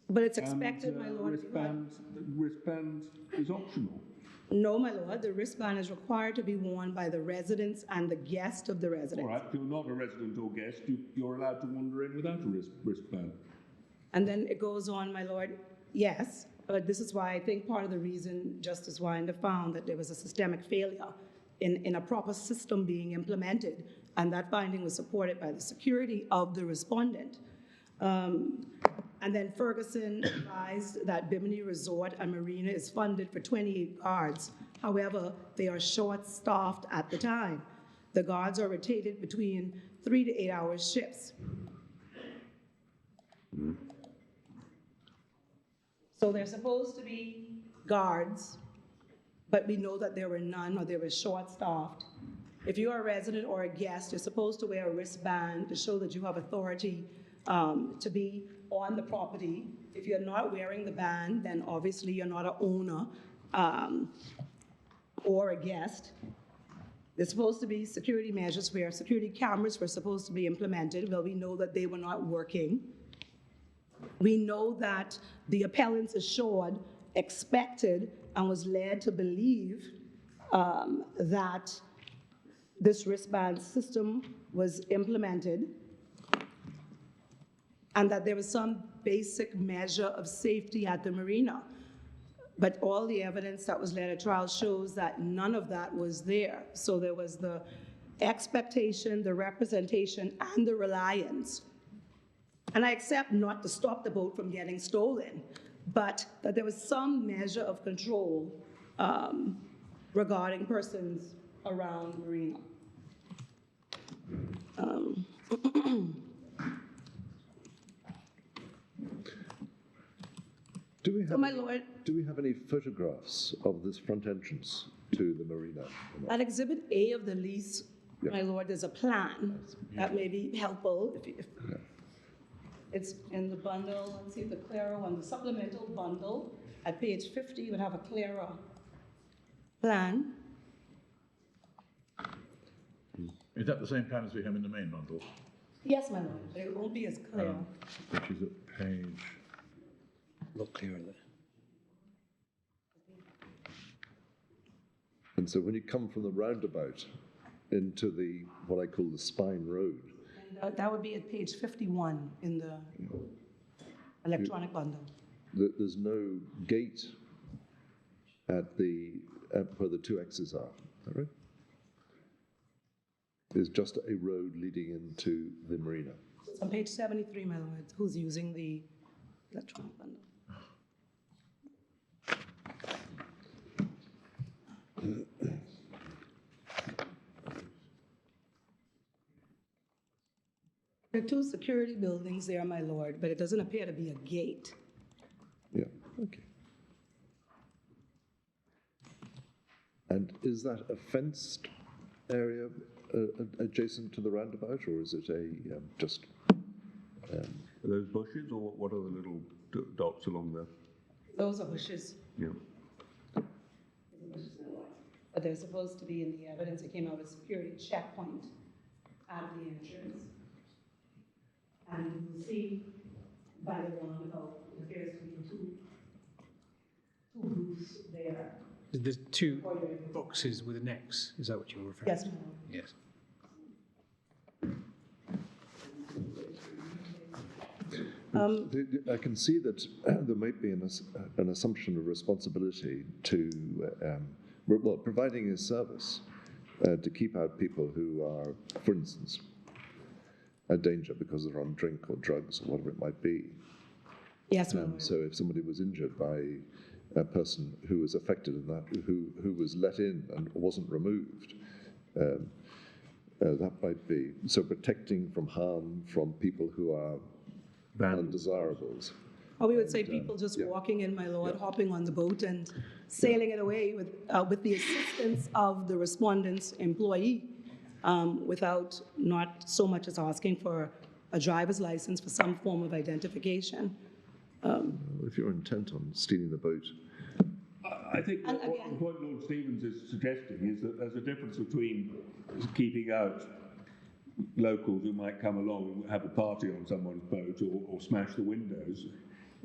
But it's expected, my lord. Wristband is optional. No, my lord, the wristband is required to be worn by the residents and the guest of the residence. All right, if you're not a resident or guest, you're allowed to wander in without a wristband. And then it goes on, my lord, yes, but this is why I think part of the reason Justice Winder found that there was a systemic failure in a proper system being implemented, and that finding was supported by the security of the respondent. And then Ferguson advised that Bimini Resort and Marina is funded for 28 guards. However, they are short-staffed at the time. The guards are rotated between 3 to 8 hour shifts. So they're supposed to be guards, but we know that there were none or they were short-staffed. If you're a resident or a guest, you're supposed to wear a wristband to show that you have authority to be on the property. If you're not wearing the band, then obviously you're not an owner or a guest. There's supposed to be security measures where security cameras were supposed to be implemented. Well, we know that they were not working. We know that the appellant assured, expected, and was led to believe that this wristband system was implemented and that there was some basic measure of safety at the marina. But all the evidence that was led at trial shows that none of that was there. So there was the expectation, the representation, and the reliance. And I accept not to stop the boat from getting stolen, but that there was some measure of control regarding persons around the marina. Do we have any photographs of this front entrance to the marina? At Exhibit A of the lease, Yeah. my lord, there's a plan that may be helpful. Yeah. It's in the bundle, let's see the clearer one, the supplemental bundle. At page 50, you would have a clearer plan. Is that the same plan as we have in the main bundle? Yes, my lord, but it won't be as clear. Which is at page... Look clearer there. And so when you come from the roundabout into the, what I call the spine road, And that would be at page 51 in the electronic bundle. there's no gate at where the two X's are, is that right? There's just a road leading into the marina. It's on page 73, my lord, who's using the electronic bundle. There are two security buildings there, my lord, but it doesn't appear to be a gate. Yeah, okay. And is that a fenced area adjacent to the roundabout, or is it a just? Are those bushes, or what are the little dots along there? Those are bushes. Yeah. But they're supposed to be in the evidence. It came out as security checkpoint at the entrance. And you will see by the roundabout, it appears to be two booths there. There's two boxes with an X, is that what you're referring Yes, to? ma'am. Yes. I can see that there might be an assumption of responsibility to, well, providing a service to keep out people who are, for instance, a danger because they're on drink or drugs or whatever it might be. Yes, ma'am. So if somebody was injured by a person who was affected in that, who was let in and wasn't removed, that might be, so protecting from harm from people who are undesirables. Or we would say people just walking in, my lord, hopping on the boat and sailing it away with the assistance of the respondent's employee, without not so much as asking for a driver's license for some form of identification. If you're intent on stealing the boat. I think And what again- the point Lord Stevens is suggesting is that there's a difference between keeping out locals who might come along and have a party on someone's boat or smash the windows,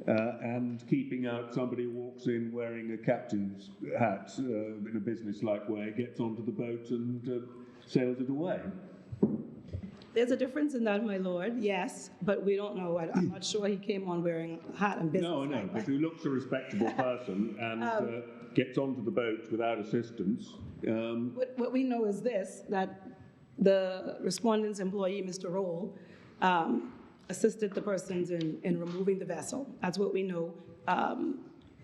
and keeping out somebody who walks in wearing a captain's hat in a business-like way, gets onto the boat and sails it away. There's a difference in that, my lord, yes, but we don't know. I'm not sure he came on wearing a hat and business. No, I know, but who looks a respectable person and gets onto the boat without assistance. What we know is this, that the respondent's employee, Mr. Roll, assisted the persons in removing the vessel. That's what we know,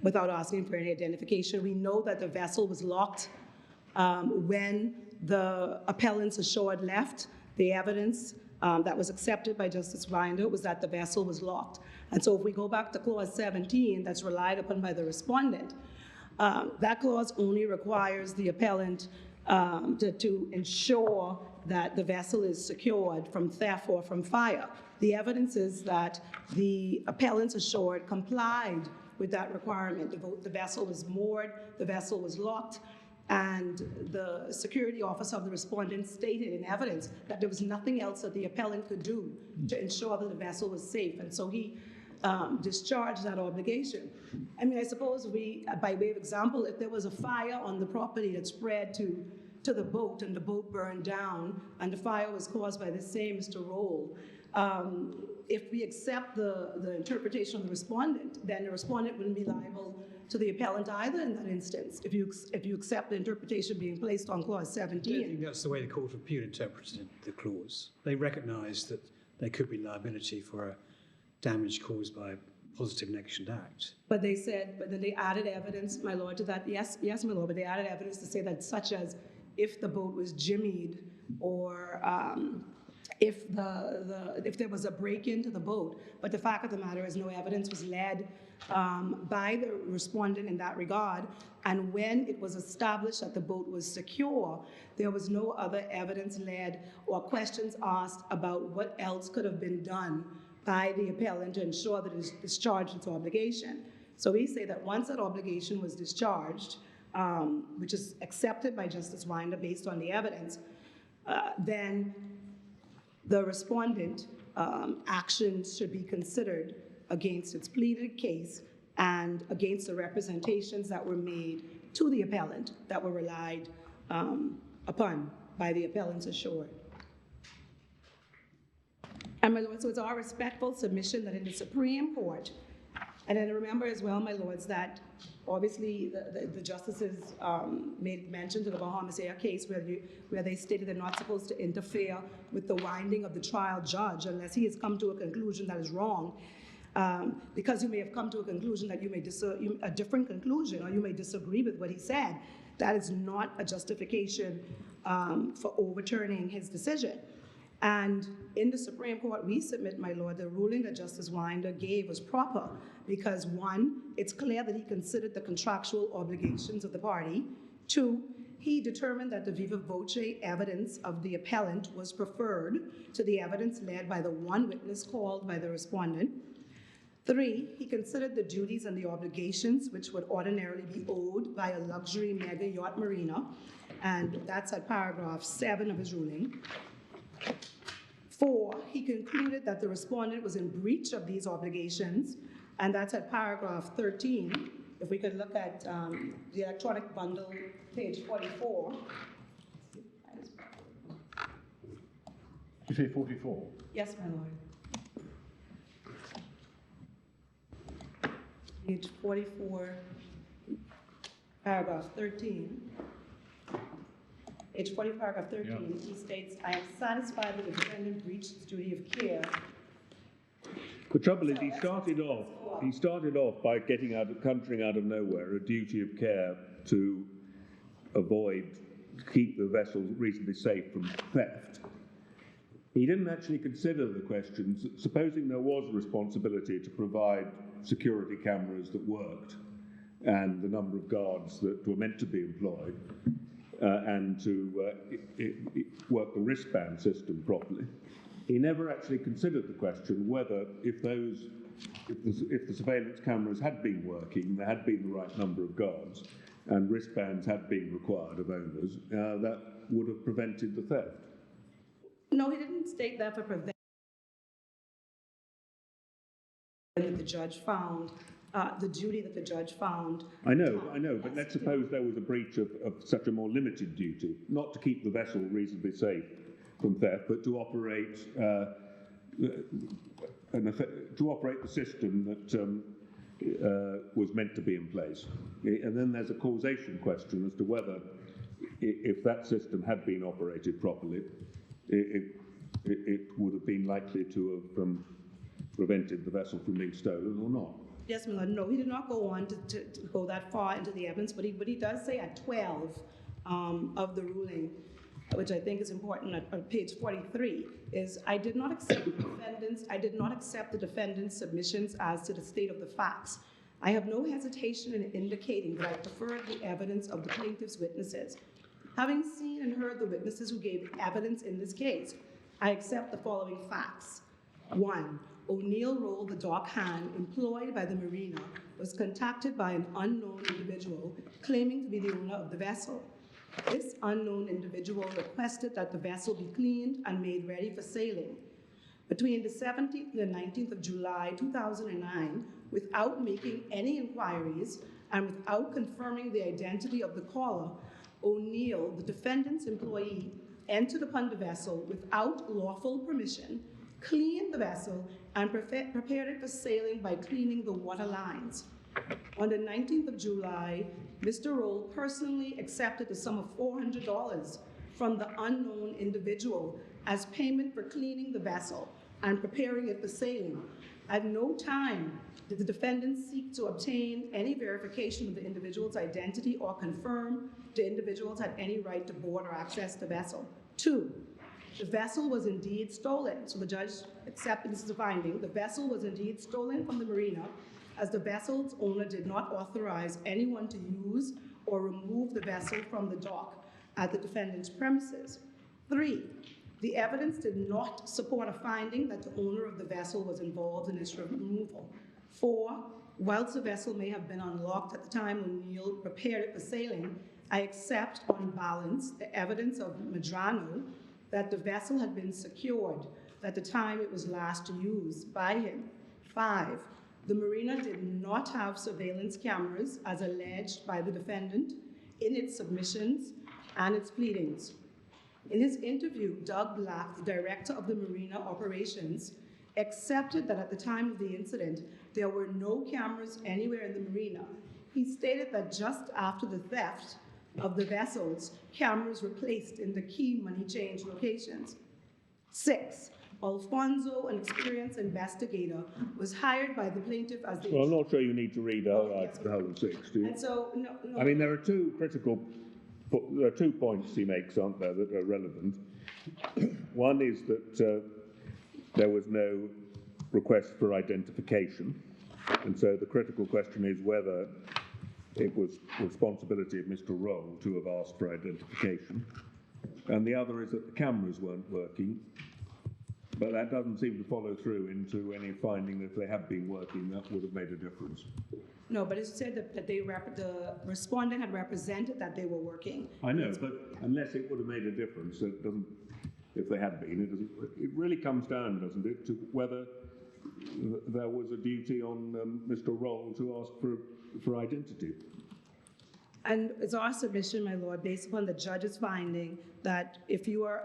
without asking for any identification. We know that the vessel was locked when the appellants assured left. The evidence that was accepted by Justice Rinder was that the vessel was locked. And so if we go back to clause 17, that's relied upon by the respondent, that clause only requires the appellant to ensure that the vessel is secured from theft or from fire. The evidence is that the appellants assured complied with that requirement. The vessel was moored, the vessel was locked, and the security officer of the respondent stated in evidence that there was nothing else that the appellant could do to ensure that the vessel was safe, and so he discharged that obligation. I mean, I suppose by way of example, if there was a fire on the property that spread to the boat and the boat burned down and the fire was caused by the same Mr. Roll, if we accept the interpretation of the respondent, then the respondent wouldn't be liable to the appellant either in that instance, if you accept the interpretation being placed on clause I don't 17. think that's the way the Court of Appeal interpreted the clause. They recognised that there could be liability for a damage caused by a positive negligent act. But they said, but then they added evidence, my lord, to that. Yes, my lord, but they added evidence to say that such as if the boat was jimmied or if there was a break into the boat. But the fact of the matter is no evidence was led by the respondent in that regard. And when it was established that the boat was secure, there was no other evidence led or questions asked about what else could have been done by the appellant to ensure that it discharged its obligation. So we say that once that obligation was discharged, which is accepted by Justice Rinder based on the evidence, then the respondent actions should be considered against its pleaded case and against the representations that were made to the appellant that were relied upon by the appellant's assured. And my lord, so it's our respectful submission that in the Supreme Court, and then remember as well, my lords, that obviously the justices made mention to the Bahamas Air case where they stated they're not supposed to interfere with the winding of the trial judge unless he has come to a conclusion that is wrong. Because you may have come to a conclusion that you may a different conclusion, or you may disagree with what he said. That is not a justification for overturning his decision. And in the Supreme Court, we submit, my lord, the ruling that Justice Winder gave was proper because, one, it's clear that he considered the contractual obligations of the party. Two, he determined that the viva voce evidence of the appellant was preferred to the evidence led by the one witness called by the respondent. Three, he considered the duties and the obligations which would ordinarily be owed by a luxury mega yacht marina, and that's at paragraph 7 of his ruling. Four, he concluded that the respondent was in breach of these obligations, and that's at paragraph 13. If we could look at the electronic bundle, page 44. You say 44? Yes, my lord. Page 44, paragraph 13. Page 40, paragraph 13, he states, I am satisfied that the defendant breached his duty of care. The trouble is, he started off by conjuring out of nowhere a duty of care to keep the vessel reasonably safe from theft. He didn't actually consider the questions. Supposing there was a responsibility to provide security cameras that worked and the number of guards that were meant to be employed, and to work the wristband system properly. He never actually considered the question whether, if the surveillance cameras had been working, there had been the right number of guards, and wristbands had been required of owners, that would have prevented the theft. No, he didn't state that for prevention. The judge found, the duty that the judge found. I know, but let's suppose there was a breach of such a more limited duty, not to keep the vessel reasonably safe from theft, but to operate the system that was meant to be in place. And then there's a causation question as to whether, if that system had been operated properly, it would have been likely to have prevented the vessel from being stolen or not. Yes, my lord. No, he did not go on to go that far into the evidence, but he does say at 12 of the ruling, which I think is important at page 43, is I did not accept the defendant's submissions as to the state of the facts. I have no hesitation in indicating that I prefer the evidence of the plaintiff's witnesses. Having seen and heard the witnesses who gave evidence in this case, I accept the following facts. 1. O'Neill Roll, the dock hand employed by the marina, was contacted by an unknown individual claiming to be the owner of the vessel. This unknown individual requested that the vessel be cleaned and made ready for sailing. Between the 17th and the 19th of July 2009, without making any inquiries and without confirming the identity of the caller, O'Neill, the defendant's employee, entered upon the vessel without lawful permission, cleaned the vessel, and prepared it for sailing by cleaning the water lines. On the 19th of July, Mr. Roll personally accepted the sum of $400 from the unknown individual as payment for cleaning the vessel and preparing it for sailing. At no time did the defendant seek to obtain any verification of the individual's identity or confirm the individuals had any right to board or access the vessel. 2, the vessel was indeed stolen. So the judge accepted this as a finding. The vessel was indeed stolen from the marina, as the vessel's owner did not authorize anyone to use or remove the vessel from the dock at the defendant's premises. 3, the evidence did not support a finding that the owner of the vessel was involved in its removal. 4, whilst the vessel may have been unlocked at the time O'Neill prepared it for sailing, I accept on balance the evidence of Modrono that the vessel had been secured at the time it was last used by him. 5, the marina did not have surveillance cameras as alleged by the defendant in its submissions and its pleadings. In his interview, Doug Black, the director of the marina operations, accepted that at the time of the incident, there were no cameras anywhere in the marina. He stated that just after the theft of the vessels, cameras were placed in the key money change locations. 6, Alfonso, an experienced investigator, was hired by the plaintiff as the... Well, I'm not sure you need to read the whole of 6, do you? And so, no. I mean, there are two critical there are 2 points he makes, aren't there, that are relevant. One is that there was no request for identification, and so the critical question is whether it was the responsibility of Mr. Roll to have asked for identification. And the other is that the cameras weren't working, but that doesn't seem to follow through into any finding that if they had been working, that would have made a difference. No, but it said that the respondent had represented that they were working. I know, but unless it would have made a difference, it doesn't, if they had been, it really comes down, doesn't it, to whether there was a duty on Mr. Roll to ask for identity. And it's our submission, my lord, based upon the judge's finding that if you are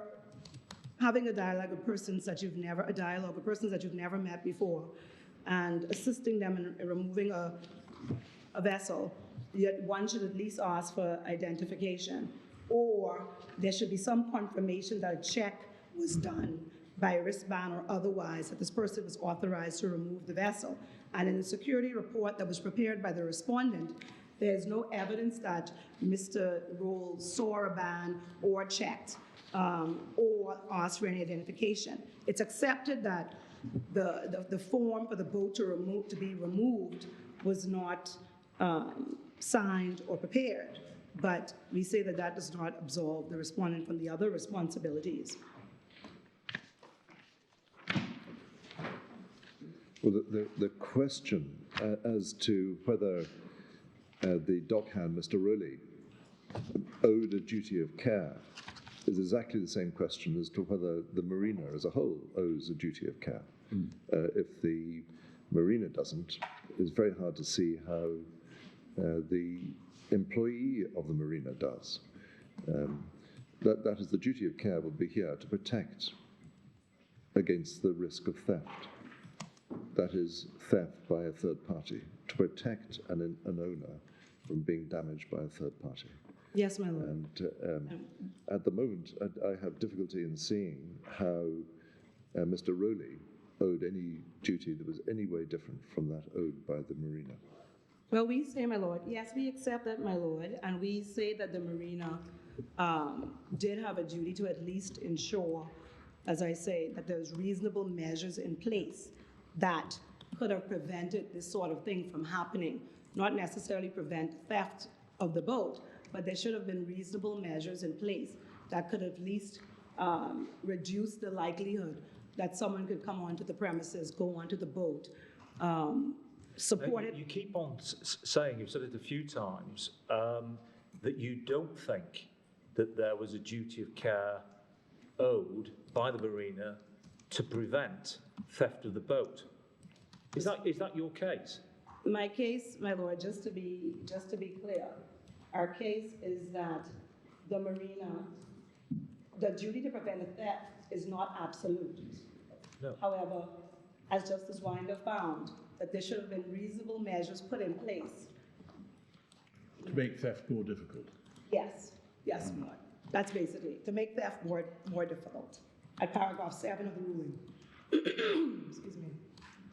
having a dialogue with persons that you've never met before, and assisting them in removing a vessel, yet one should at least ask for identification, or there should be some confirmation that a check was done by a wristband or otherwise that this person was authorized to remove the vessel. And in the security report that was prepared by the respondent, there's no evidence that Mr. Roll saw a ban or checked or asked for any identification. It's accepted that the form for the boat to be removed was not signed or prepared, but we say that that does not absolve the respondent from the other responsibilities. Well, the question as to whether the dockhand, Mr. Rowley, owed a duty of care is exactly the same question as to whether the marina as a whole owes a duty of care. If the marina doesn't, it's very hard to see how the employee of the marina does. That is, the duty of care will be here to protect against the risk of theft. That is, theft by a third party, to protect an owner from being damaged by a third party. Yes, my lord. And at the moment, I have difficulty in seeing how Mr. Rowley owed any duty that was any way different from that owed by the marina. Well, we say, my lord, yes, we accept that, my lord, and we say that the marina did have a duty to at least ensure, as I say, that there's reasonable measures in place that could have prevented this sort of thing from happening. Not necessarily prevent theft of the boat, but there should have been reasonable measures in place that could at least reduce the likelihood that someone could come onto the premises, go onto the boat, support it. You keep on saying, you've said it a few times, that you don't think that there was a duty of care owed by the marina to prevent theft of the boat. Is that your case? My case, my lord, just to be clear, our case is that the marina, the duty to prevent a theft is not absolute. No. However, as Justice Winder found, that there should have been reasonable measures put in place. To make theft more difficult. Yes, yes, my lord. That's basically, to make theft more difficult. At paragraph 7 of the ruling. Excuse me.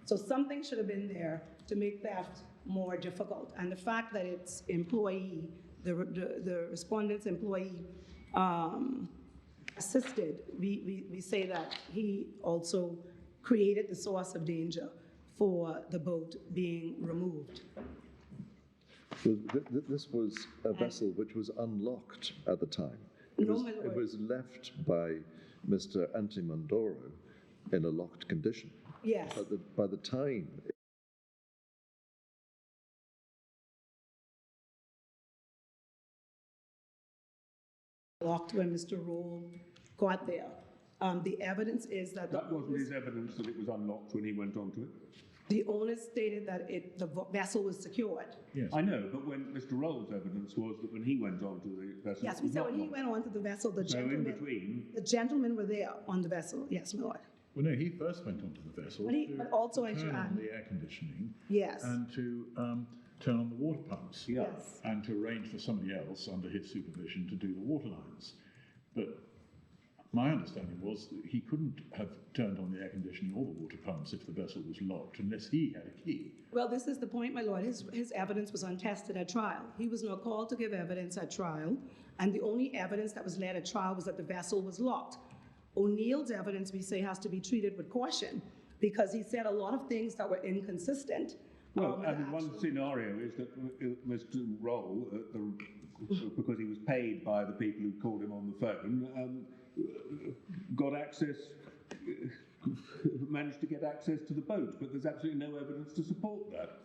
So something should have been there to make theft more difficult. And the fact that its employee, the respondent's employee assisted, we say that he also created the source of danger for the boat being removed. So this was a vessel which was unlocked at the time. It was left by Mr. Antimandoro in a locked condition. Yes. By the time Locked when Mr. Roll got there. The evidence is that That wasn't his evidence that it was unlocked when he went onto it. the owner stated that the vessel was secured. Yes. I know, but when Mr. Roll's evidence was that when he went onto the vessel, Yes, it we was said not when he locked. went onto the vessel, So in between, the gentlemen were there on the vessel. Yes, my lord. Well, no, he first went onto the vessel But also I to should turn on add- the air conditioning Yes. and to turn on the water pumps. yeah. Yes. And to arrange for somebody else under his supervision to do the water lines. But my understanding was that he couldn't have turned on the air conditioning or the water pumps if the vessel was locked unless he had a key. Well, this is the point, my lord. His evidence was untested at trial. He was not called to give evidence at trial, and the only evidence that was led at trial was that the vessel was locked. O'Neill's evidence, we say, has to be treated with caution, because he said a lot of things that were inconsistent. Well, with I mean, one actual- scenario is that Mr. Roll, because he was paid by the people who called him on the phone, got access, managed to get access to the boat, but there's absolutely no evidence to support that.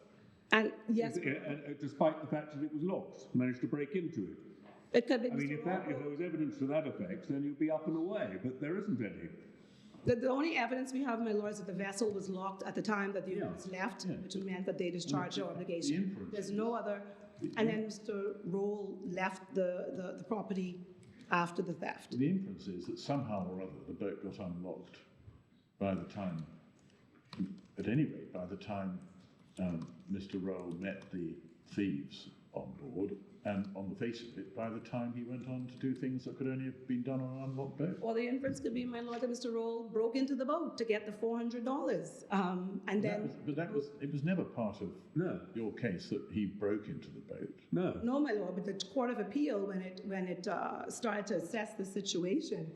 And yes, And despite the fact that it was locked, managed to break into it. it could be. I mean, Mr. if there Roll- was evidence to that effect, then you'd be up and away, but there isn't any. The only evidence we have, my lord, is that the vessel was locked at the time that the Yeah, owners left, yeah. which meant that they discharged their obligation. inference There's is- no other, and then Mr. Roll left the property after the theft. The inference is that somehow or other the boat got unlocked by the time, at any rate, by the time Mr. Rowe met the thieves on board, and on the face of it, by the time he went on to do things that could only have been done on an unlocked boat. Or the inference could be, my lord, that Mr. Roll broke into the boat to get the $400, and then. It was never part of No. your case that he broke into the boat. No. No, my lord, but the Court of Appeal, when it started to assess the situation.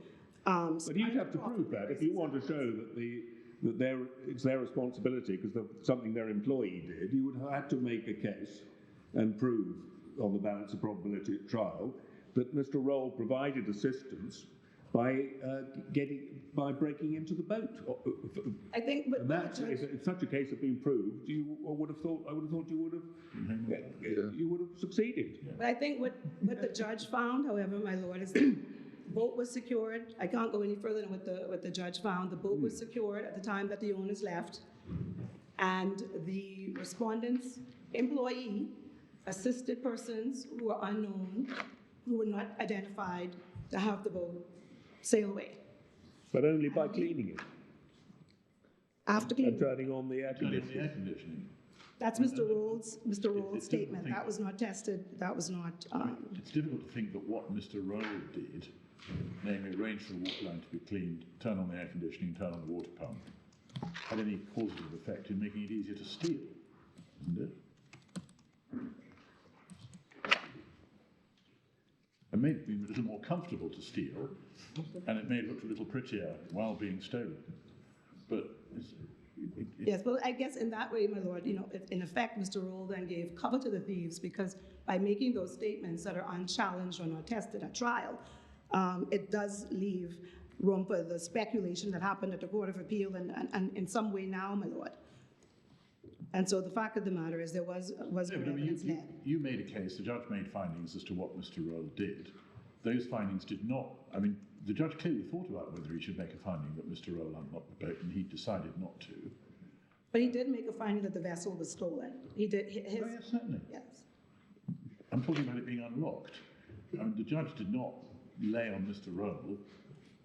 But you'd have to prove that if you want to show that it's their responsibility because of something their employee did. You would have had to make a case and prove on the balance of probability at trial that Mr. Roll provided assistance by breaking into the boat. I think, but And that, if such a case had been proved, I would have thought you would have succeeded. But I think what the judge found, however, my lord, is the boat was secured. I can't go any further than what the judge found. The boat was secured at the time that the owners left, and the respondent's employee assisted persons who were unknown, who were not identified, to have the boat sail away. But only by cleaning it After and cleaning. turning on the air Turning on the conditioning. air conditioning. That's Mr. Roll's difficult statement. to That think- was not tested. That was not. It's difficult to think that what Mr. Rowe did, namely arrange for the water line to be cleaned, turn on the air conditioning, turn on the water pump, had any causative effect in making it easier to steal, isn't it? It made it be a little more comfortable to steal, and it may have looked a little prettier while being stolen. But Yes, well, I guess in that way, my lord, in effect, Mr. Roll then gave cover to the thieves, because by making those statements that are unchallenged or not tested at trial, it does leave room for the speculation that happened at the Court of Appeal and in some way now, my lord. And so the fact of the matter is there was No, but I mean, evidence led. you made a case, the judge made findings as to what Mr. Rowe did. Those findings did not, I mean, the judge clearly thought about whether he should make a finding that Mr. Rowe unlocked the boat, and he decided not to. But he did make a finding that the vessel was stolen. He did, Oh, yes, certainly. yes. I'm talking about it being unlocked. I mean, the judge did not lay on Mr. Rowe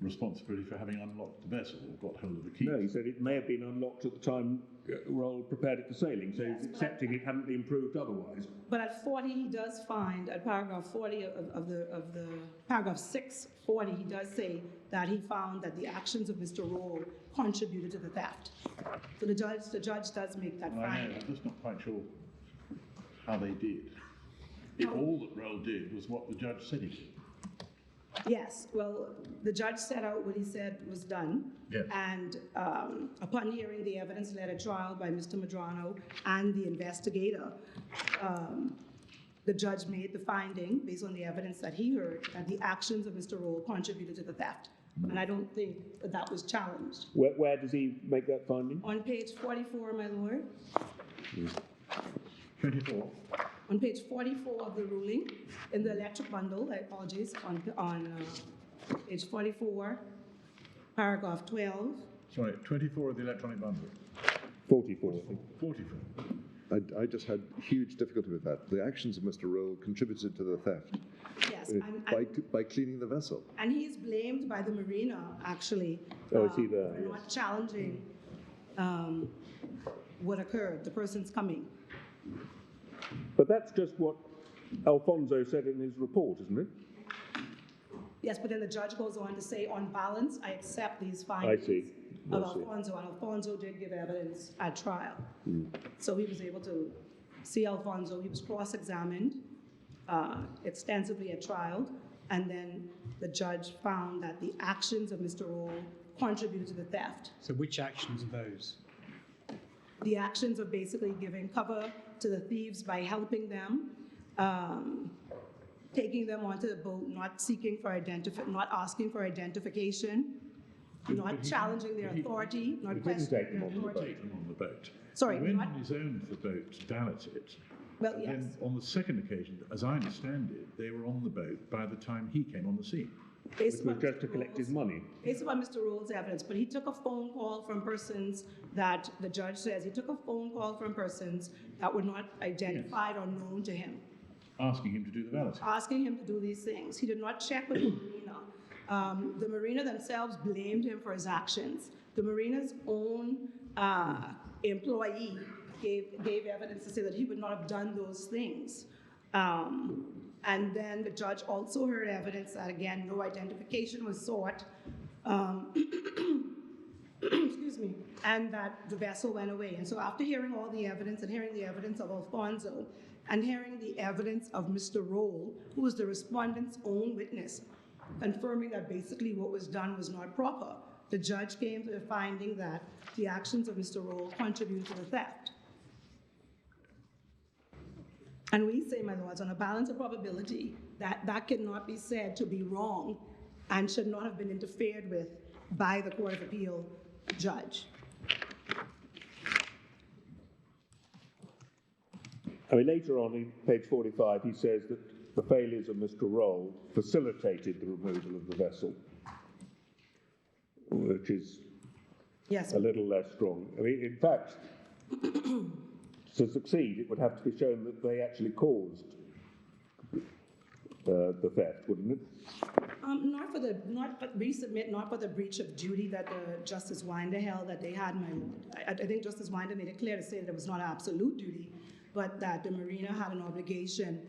responsibility for having unlocked the vessel or got hold of the keys. No, he said it may have been unlocked at the time Roll prepared it for sailing, so he's accepting it hadn't been proved otherwise. But at 40, he does find, at paragraph 40 of the paragraph 640, he does say that he found that the actions of Mr. Roll contributed to the theft. So the judge does make that Well, I know, finding. I'm just not quite sure how they did. If all that Rowe did was what the judge said he did. Yes, well, the judge set out what he said was done. Yes. And upon hearing the evidence led at trial by Mr. Modrono and the investigator, the judge made the finding, based on the evidence that he heard, that the actions of Mr. Roll contributed to the theft. And I don't think that that was challenged. Where does he make that finding? On page 44, my lord, 24. on page 44 of the ruling, in the electric bundle, I apologize, on page 44, paragraph 12, Sorry, 24 of the electronic bundle. 44, I think. 44. I just had huge difficulty with that. The actions of Mr. Rowe contributed to the theft yes. by cleaning the vessel. And he is blamed by the marina, actually. Oh, I see that, For yes. not challenging what occurred, the person's coming. But that's just what Alfonso said in his report, isn't it? Yes, but then the judge goes on to say, on balance, I accept these findings I see. of Alfonso, and Alfonso did give evidence at trial. So he was able to see Alfonso. He was cross-examined extensively at trial, and then the judge found that the actions of Mr. Roll contributed to the theft. So which actions are those? The actions of basically giving cover to the thieves by helping them, taking them onto the boat, not asking for identification, not challenging their authority, not questioning their authority. Take them on the boat. Sorry, He went not- on his own to the boat to ballot it. Well, And yes. then on the second occasion, as I understand it, they were on the boat by the time he came on the scene. Based Which was upon just to Mr. collect his Roll's- money. Based upon Mr. Roll's evidence, but he took a phone call from persons that, the judge says, he took a phone call from persons that were not identified or known to him, Asking him to do the balloting. asking him to do these things. He did not check with the marina. The marina themselves blamed him for his actions. The marina's own employee gave evidence to say that he would not have done those things. And then the judge also heard evidence that, again, no identification was sought, excuse me, and that the vessel went away. And so after hearing all the evidence and hearing the evidence of Alfonso and hearing the evidence of Mr. Roll, who was the respondent's own witness, confirming that basically what was done was not proper, the judge came to the finding that the actions of Mr. Roll contributed to the theft. And we say, my lords, on a balance of probability, that that cannot be said to be wrong and should not have been interfered with by the Court of Appeal judge. I mean, later on in page 45, he says that the failures of Mr. Roll facilitated the removal of the vessel, which is Yes, a little less strong. I mean, in fact, to succeed, it would have to be shown that they actually caused the theft, wouldn't it? we submit not for the breach of duty that Justice Winder held that they had, my lord. I think Justice Winder made it clear to say that it was not an absolute duty, but that the marina had an obligation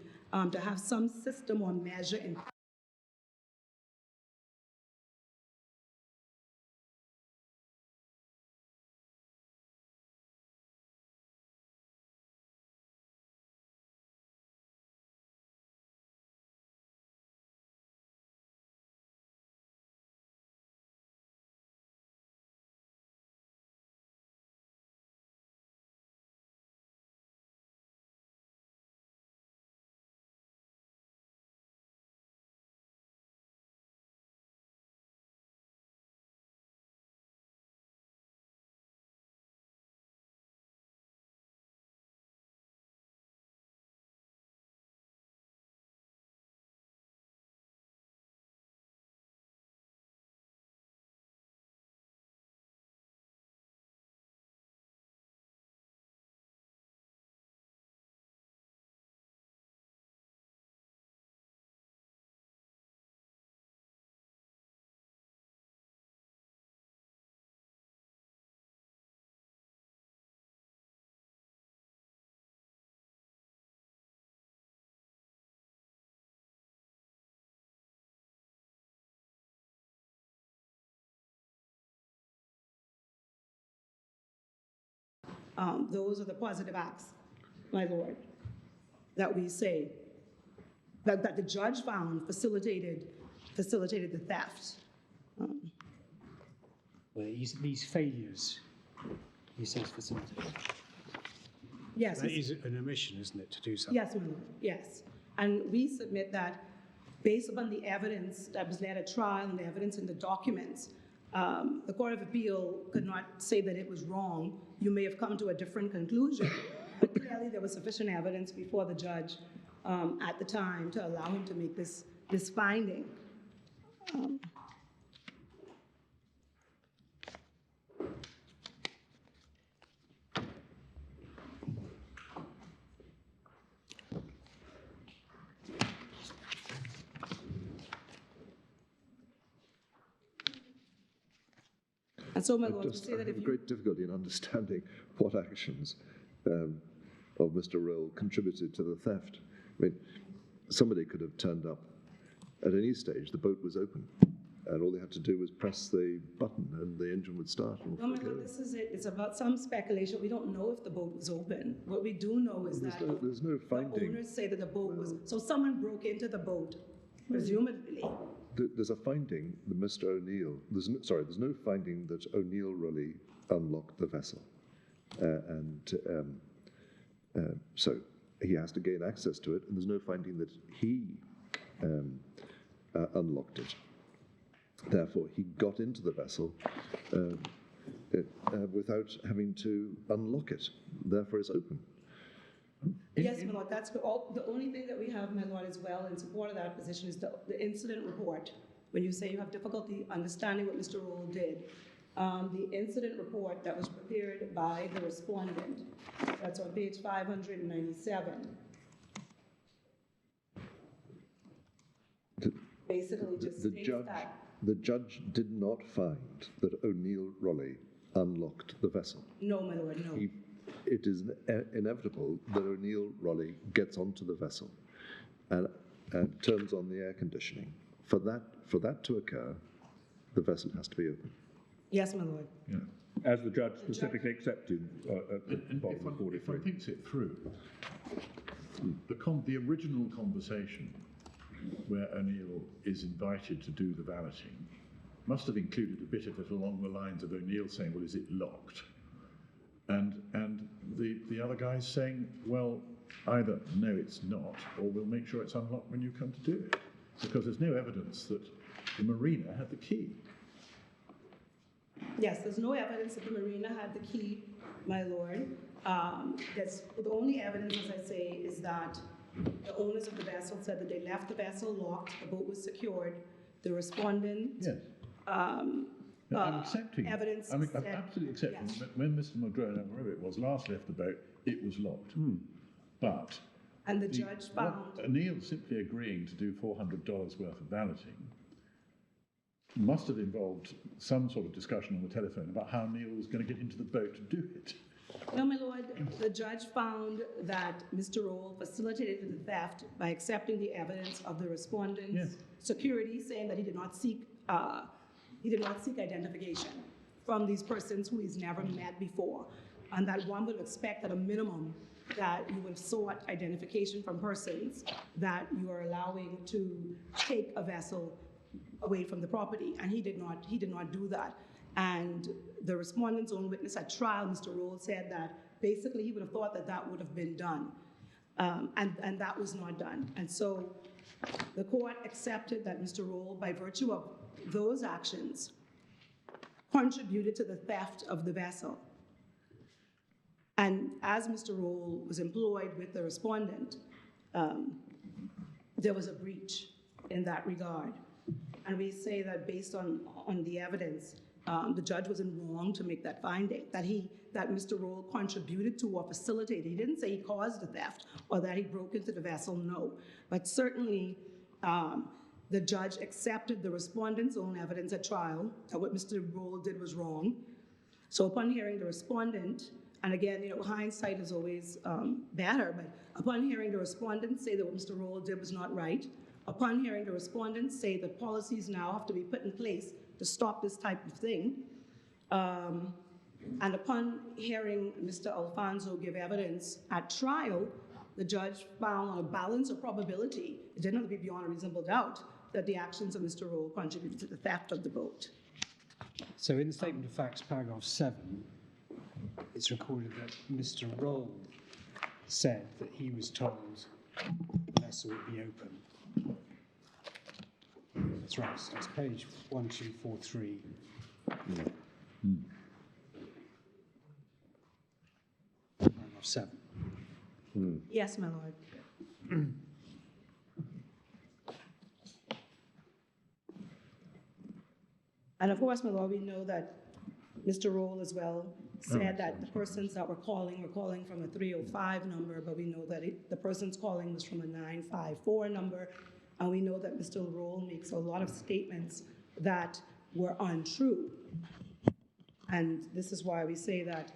to have some system or measure in those are the positive acts, my lord, that we say, that the judge found facilitated the theft. Well, these failures, he says facilitate. Yes, That is an omission, isn't it, to do something? yes, my lord, yes. And we submit that based upon the evidence that was led at trial and the evidence in the documents, the Court of Appeal could not say that it was wrong. You may have come to a different conclusion, but clearly there was sufficient evidence before the judge at the time to allow him to make this finding. And so, my lord, we say I that have if you... great difficulty in understanding what actions of Mr. Roll contributed to the theft. I mean, somebody could have turned up at any stage. The boat was open, and all they had to do was press the button, and the engine would start. And No, my lord, this is it. It's about some speculation. We don't know if the boat was open. What we do know is that there's no the finding. owners say that the boat was... So someone broke into the boat presumably. There's a finding that Mr. O'Neill, there's no finding that O'Neill Raleigh unlocked the vessel. So he has to gain access to it, and there's no finding that he unlocked it. Therefore, he got into the vessel without having to unlock it. Therefore, it's open. Yes, my lord, that's all. The only thing that we have, my lord, as well, in support of that position is the incident report. When you say you have difficulty understanding what Mr. Roll did, the incident report that was prepared by the respondent, that's on page 597. Basically just states that. The judge did not find that O'Neill Raleigh unlocked the vessel. No, my lord, no. It is inevitable that O'Neill Raleigh gets onto the vessel and turns on the air conditioning. For that to occur, the vessel has to be open. Yes, my lord. Yeah. As the judge specifically accepted at the bottom of 43. If one thinks it through, the original conversation where O'Neill is invited to do the balloting must have included a bit of it along the lines of O'Neill saying, well, is it locked? And the other guy's saying, well, either no, it's not, or we'll make sure it's unlocked when you come to do it. Because there's no evidence that the marina had the key. Yes, there's no evidence that the marina had the key, my lord. The only evidence, as I say, is that the owners of the vessel said that they left the vessel locked, the boat was secured, the respondent. Yes. I'm accepting. Evidence I'm said, absolutely accepting. yes. When Mr. Modrono, wherever it was, last left the boat, it was locked. But and the judge found. O'Neill simply agreeing to do $400 worth of balloting must have involved some sort of discussion on the telephone about how Neil was going to get into the boat to do it. No, my lord, the judge found that Mr. Roll facilitated the theft by accepting the evidence of the respondent's security, saying that he did not seek identification from these persons who he's never met before, and that one would expect at a minimum that you would have sought identification from persons that you are allowing to take a vessel away from the property, and he did not do that. And the respondent's own witness at trial, Mr. Roll, said that basically he would have thought that that would have been done, and that was not done. And so the court accepted that Mr. Roll, by virtue of those actions, contributed to the theft of the vessel. And as Mr. Roll was employed with the respondent, there was a breach in that regard. And we say that based on the evidence, the judge wasn't wrong to make that finding, that Mr. Roll contributed to or facilitated. He didn't say he caused the theft or that he broke into the vessel, no. But certainly, the judge accepted the respondent's own evidence at trial that what Mr. Roll did was wrong. So upon hearing the respondent, and again, hindsight is always better, but upon hearing the respondent say that what Mr. Roll did was not right, upon hearing the respondent say that policies now have to be put in place to stop this type of thing, and upon hearing Mr. Alfonso give evidence at trial, the judge found on a balance of probability, it didn't have to be beyond a reasonable doubt, that the actions of Mr. Roll contributed to the theft of the boat. So in the statement of facts, paragraph 7, it's recorded that Mr. Roll said that he was told the vessel would be open. That's right, so it's page 1243. Paragraph 7. Yes, my lord. And of course, my lord, we know that Mr. Roll as well said that the persons that were calling from a 305 number, but we know that the person's calling was from a 954 number, and we know that Mr. Roll makes a lot of statements that were untrue. And this is why we say that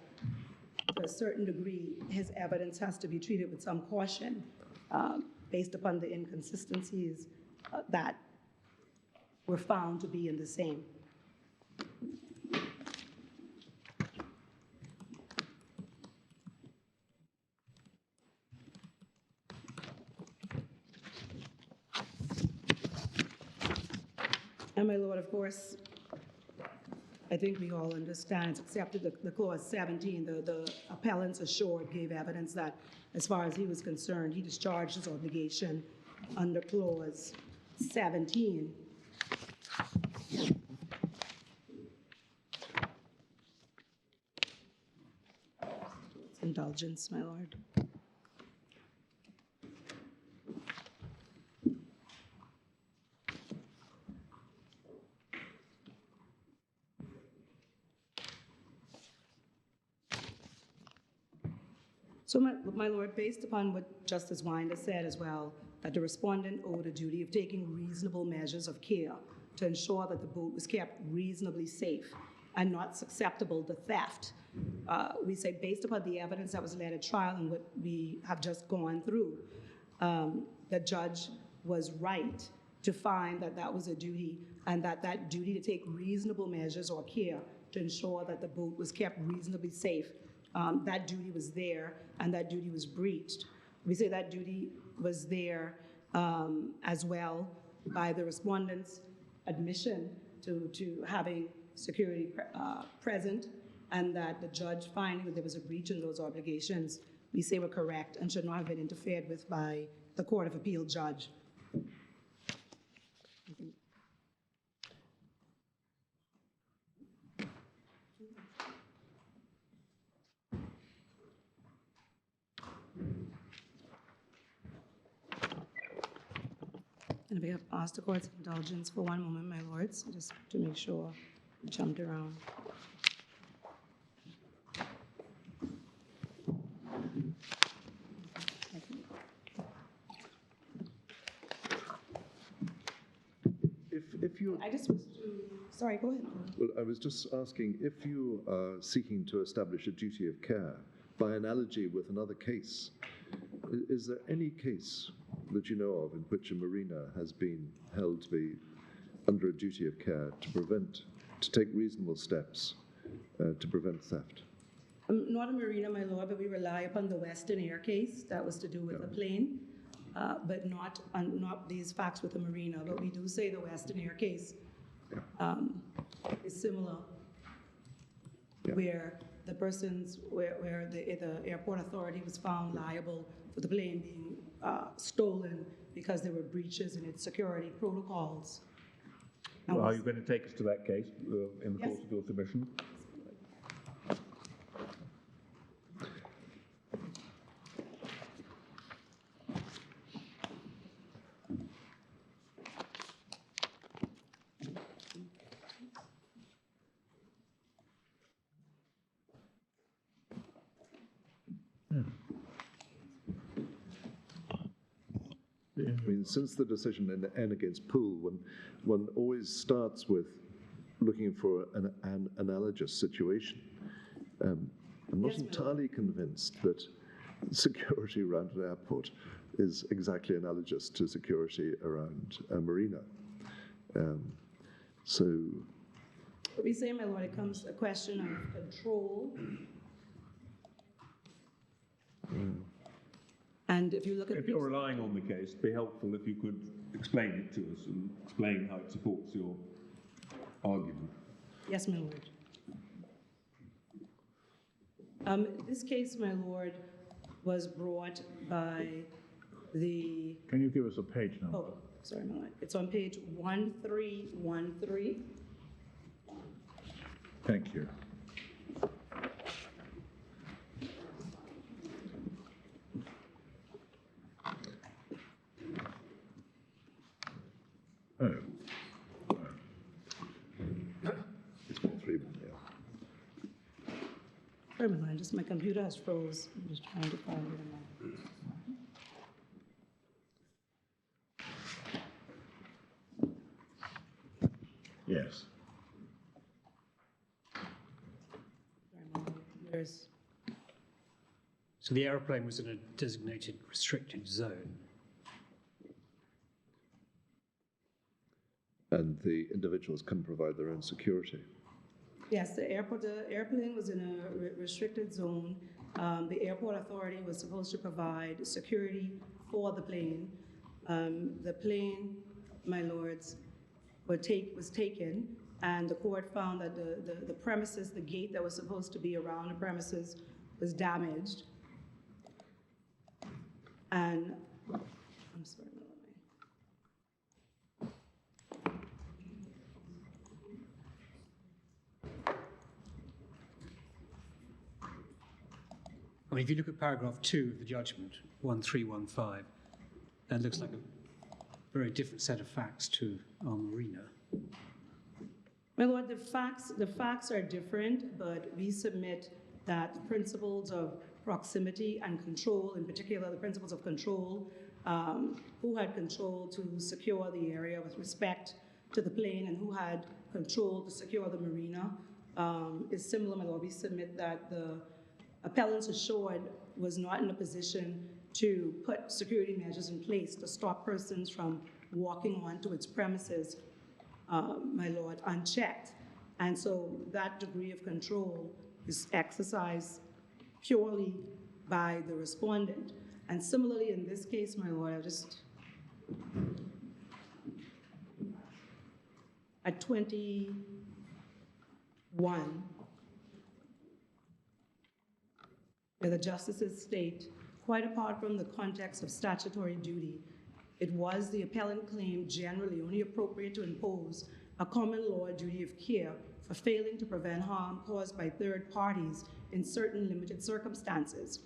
to a certain degree, his evidence has to be treated with some caution based upon the inconsistencies that were found to be in the same. And my lord, of course, I think we all understand, it's accepted the clause 17, the appellant's assured gave evidence that, as far as he was concerned, he discharged his obligation under clause 17. Indulgence, my lord. So, my lord, based upon what Justice Winder said as well, that the respondent owed a duty of taking reasonable measures of care to ensure that the boat was kept reasonably safe and not susceptible to theft. We say, based upon the evidence that was led at trial and what we have just gone through, the judge was right to find that that was a duty, and that that duty to take reasonable measures or care to ensure that the boat was kept reasonably safe, that duty was there and that duty was breached. We say that duty was there as well by the respondent's admission to having security present, and that the judge finding that there was a breach in those obligations, we say were correct and should not have been interfered with by the Court of Appeal judge. And if we have asked the court's indulgence for one moment, my lords, just to make sure I jumped around. If you, I just was sorry, go ahead. well, I was just asking, if you are seeking to establish a duty of care by analogy with another case, is there any case that you know of in which a marina has been held to be under a duty of care to take reasonable steps to prevent theft? Not a marina, my lord, but we rely upon the Western Air case that was to do with the plane, but not these facts with the marina. But we do say the Western Air case is similar, where the persons, where the airport authority was found liable for the plane being stolen because there were breaches in its security protocols. Are you going to take us to that case in the course of your submission? I mean, since the decision in N against Poole, one always starts with looking for an analogous situation. I'm not entirely convinced that security around an airport is exactly analogous to security around a marina. So, We say, my lord, it comes a question of control. And if you look at... If you're relying on the case, it'd be helpful if you could explain it to us and explain how it supports your argument. Yes, my lord. This case, my lord, was brought by the... Can you give us a page number? Oh, sorry, my lord. It's on page 1313. Thank you. Oh. it's been 3 months, Sorry, my lord, just my computer has froze. I'm just trying to find it in my... Yes. Sorry, my lord. There's... So the aeroplane was in a designated restricted zone. And the individuals can provide their own security. Yes, the airplane was in a restricted zone. The airport authority was supposed to provide security for the plane. The plane, my lords, was taken, and the court found that the premises, the gate that was supposed to be around the premises was damaged. And, I'm sorry, I mean, if you look at paragraph 2 of the judgment, 1315, that looks like a very different set of facts to our marina. my lord, the facts are different, but we submit that the principles of proximity and control, in particular the principles of control, who had control to secure the area with respect to the plane and who had control to secure the marina, is similar, my lord. We submit that the appellants assured was not in a position to put security measures in place to stop persons from walking onto its premises, my lord, unchecked. And so that degree of control is exercised purely by the respondent. And similarly in this case, my lord, at 21, where the justices state, quite apart from the context of statutory duty, it was the appellant claim generally only appropriate to impose a common law duty of care for failing to prevent harm caused by third parties in certain limited circumstances.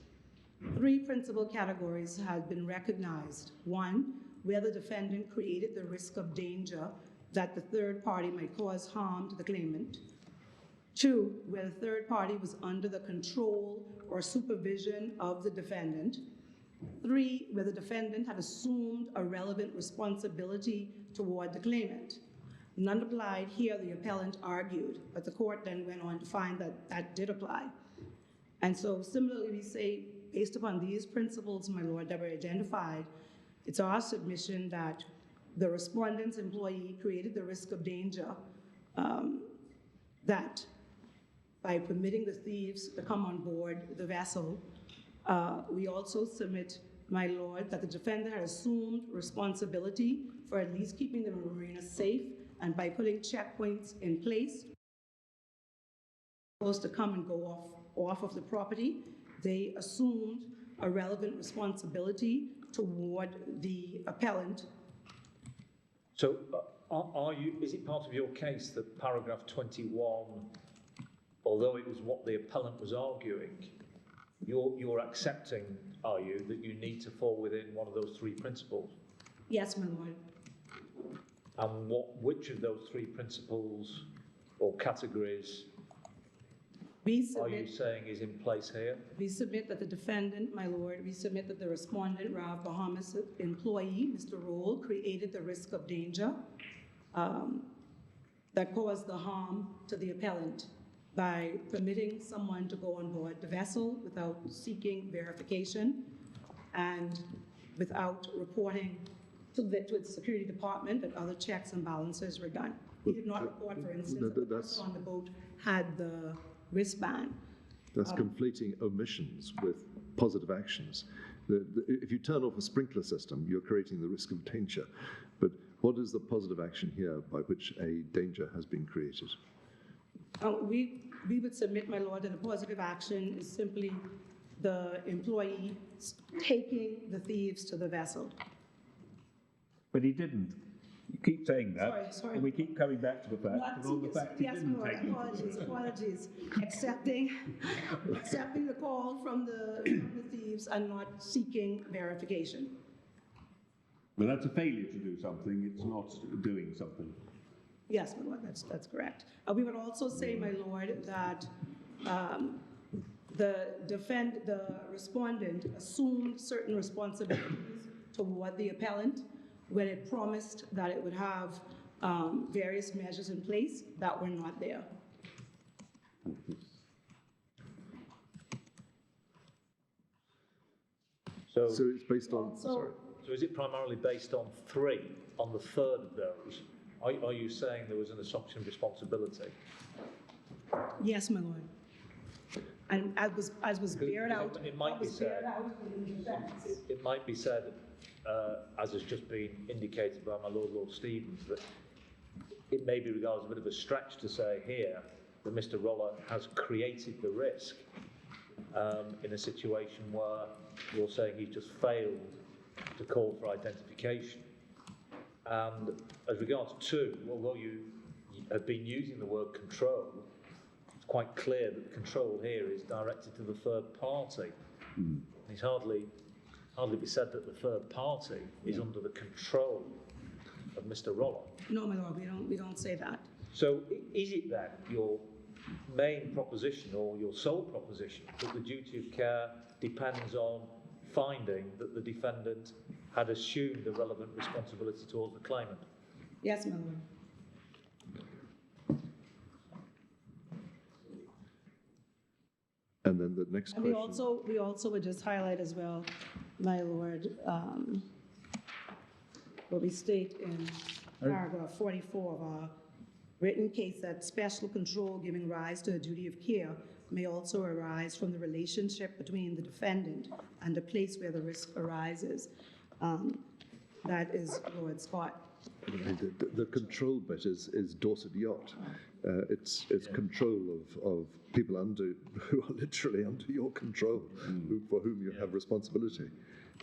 3 principal categories had been recognized. 1, where the defendant created the risk of danger that the third party might cause harm to the claimant. 2, where the third party was under the control or supervision of the defendant. 3, where the defendant had assumed a relevant responsibility toward the claimant. None applied here, the appellant argued, but the court then went on to find that that did apply. And so similarly, we say, based upon these principles, my lord, that were identified, it's our submission that the respondent's employee created the risk of danger that by permitting the thieves to come on board the vessel. We also submit, my lord, that the defendant had assumed responsibility for at least keeping the marina safe, and by putting checkpoints in place, supposed to come and go off of the property, they assumed a relevant responsibility toward the appellant. So is it part of your case that paragraph 21, although it was what the appellant was arguing, you're accepting, are you, that you need to fall within one of those 3 principles? Yes, my lord. And which of those 3 principles or categories are you saying is in place here? We submit that the defendant, my lord, we submit that the respondent, RAV Bahamas employee, Mr. Roll, created the risk of danger that caused the harm to the appellant by permitting someone to go on board the vessel without seeking verification and without reporting to its security department that other checks and balances were done. He did not report, for instance, that the person on the boat had the wristband. That's conflating omissions with positive actions. If you turn off a sprinkler system, you're creating the risk of danger. But what is the positive action here by which a danger has been created? We would submit, my lord, that a positive action is simply the employee taking the thieves to the vessel. But he didn't. You keep saying that, Sorry. and we keep coming back to the fact, and on the fact he yes, didn't my take lord, them. apologies. Accepting the call from the thieves and not seeking verification. But that's a failure to do something, it's not doing something. Yes, my lord, that's correct. We would also say, my lord, that the respondent assumed certain responsibilities toward the appellant when it promised that it would have various measures in place that were not there. So it's based on, sorry. So is it primarily based on 3, on the third of those? Are you saying there was an assumption of responsibility? Yes, my lord. And as was bared out. It might be said, it might be said, as has just been indicated by my Lord Stevens, that it may be regarded as a bit of a stretch to say here that Mr. Roller has created the risk in a situation where you're saying he's just failed to call for identification. And as regards two, although you have been using the word control, it's quite clear that the control here is directed to the third party. It's hardly be said that the third party is under the control of Mr. Roller. No, my lord, we don't say that. So is it then your main proposition or your sole proposition that the duty of care depends on finding that the defendant had assumed the relevant responsibility towards the claimant? Yes, my lord. And then the next And question. we also would just highlight as well, my lord, what we state in paragraph 44 of our written case, that special control giving rise to a duty of care may also arise from the relationship between the defendant and the place where the risk arises. That is Lord Scott. The control bit is Dorset Yacht. It's control of people who are literally under your control, for whom you have responsibility.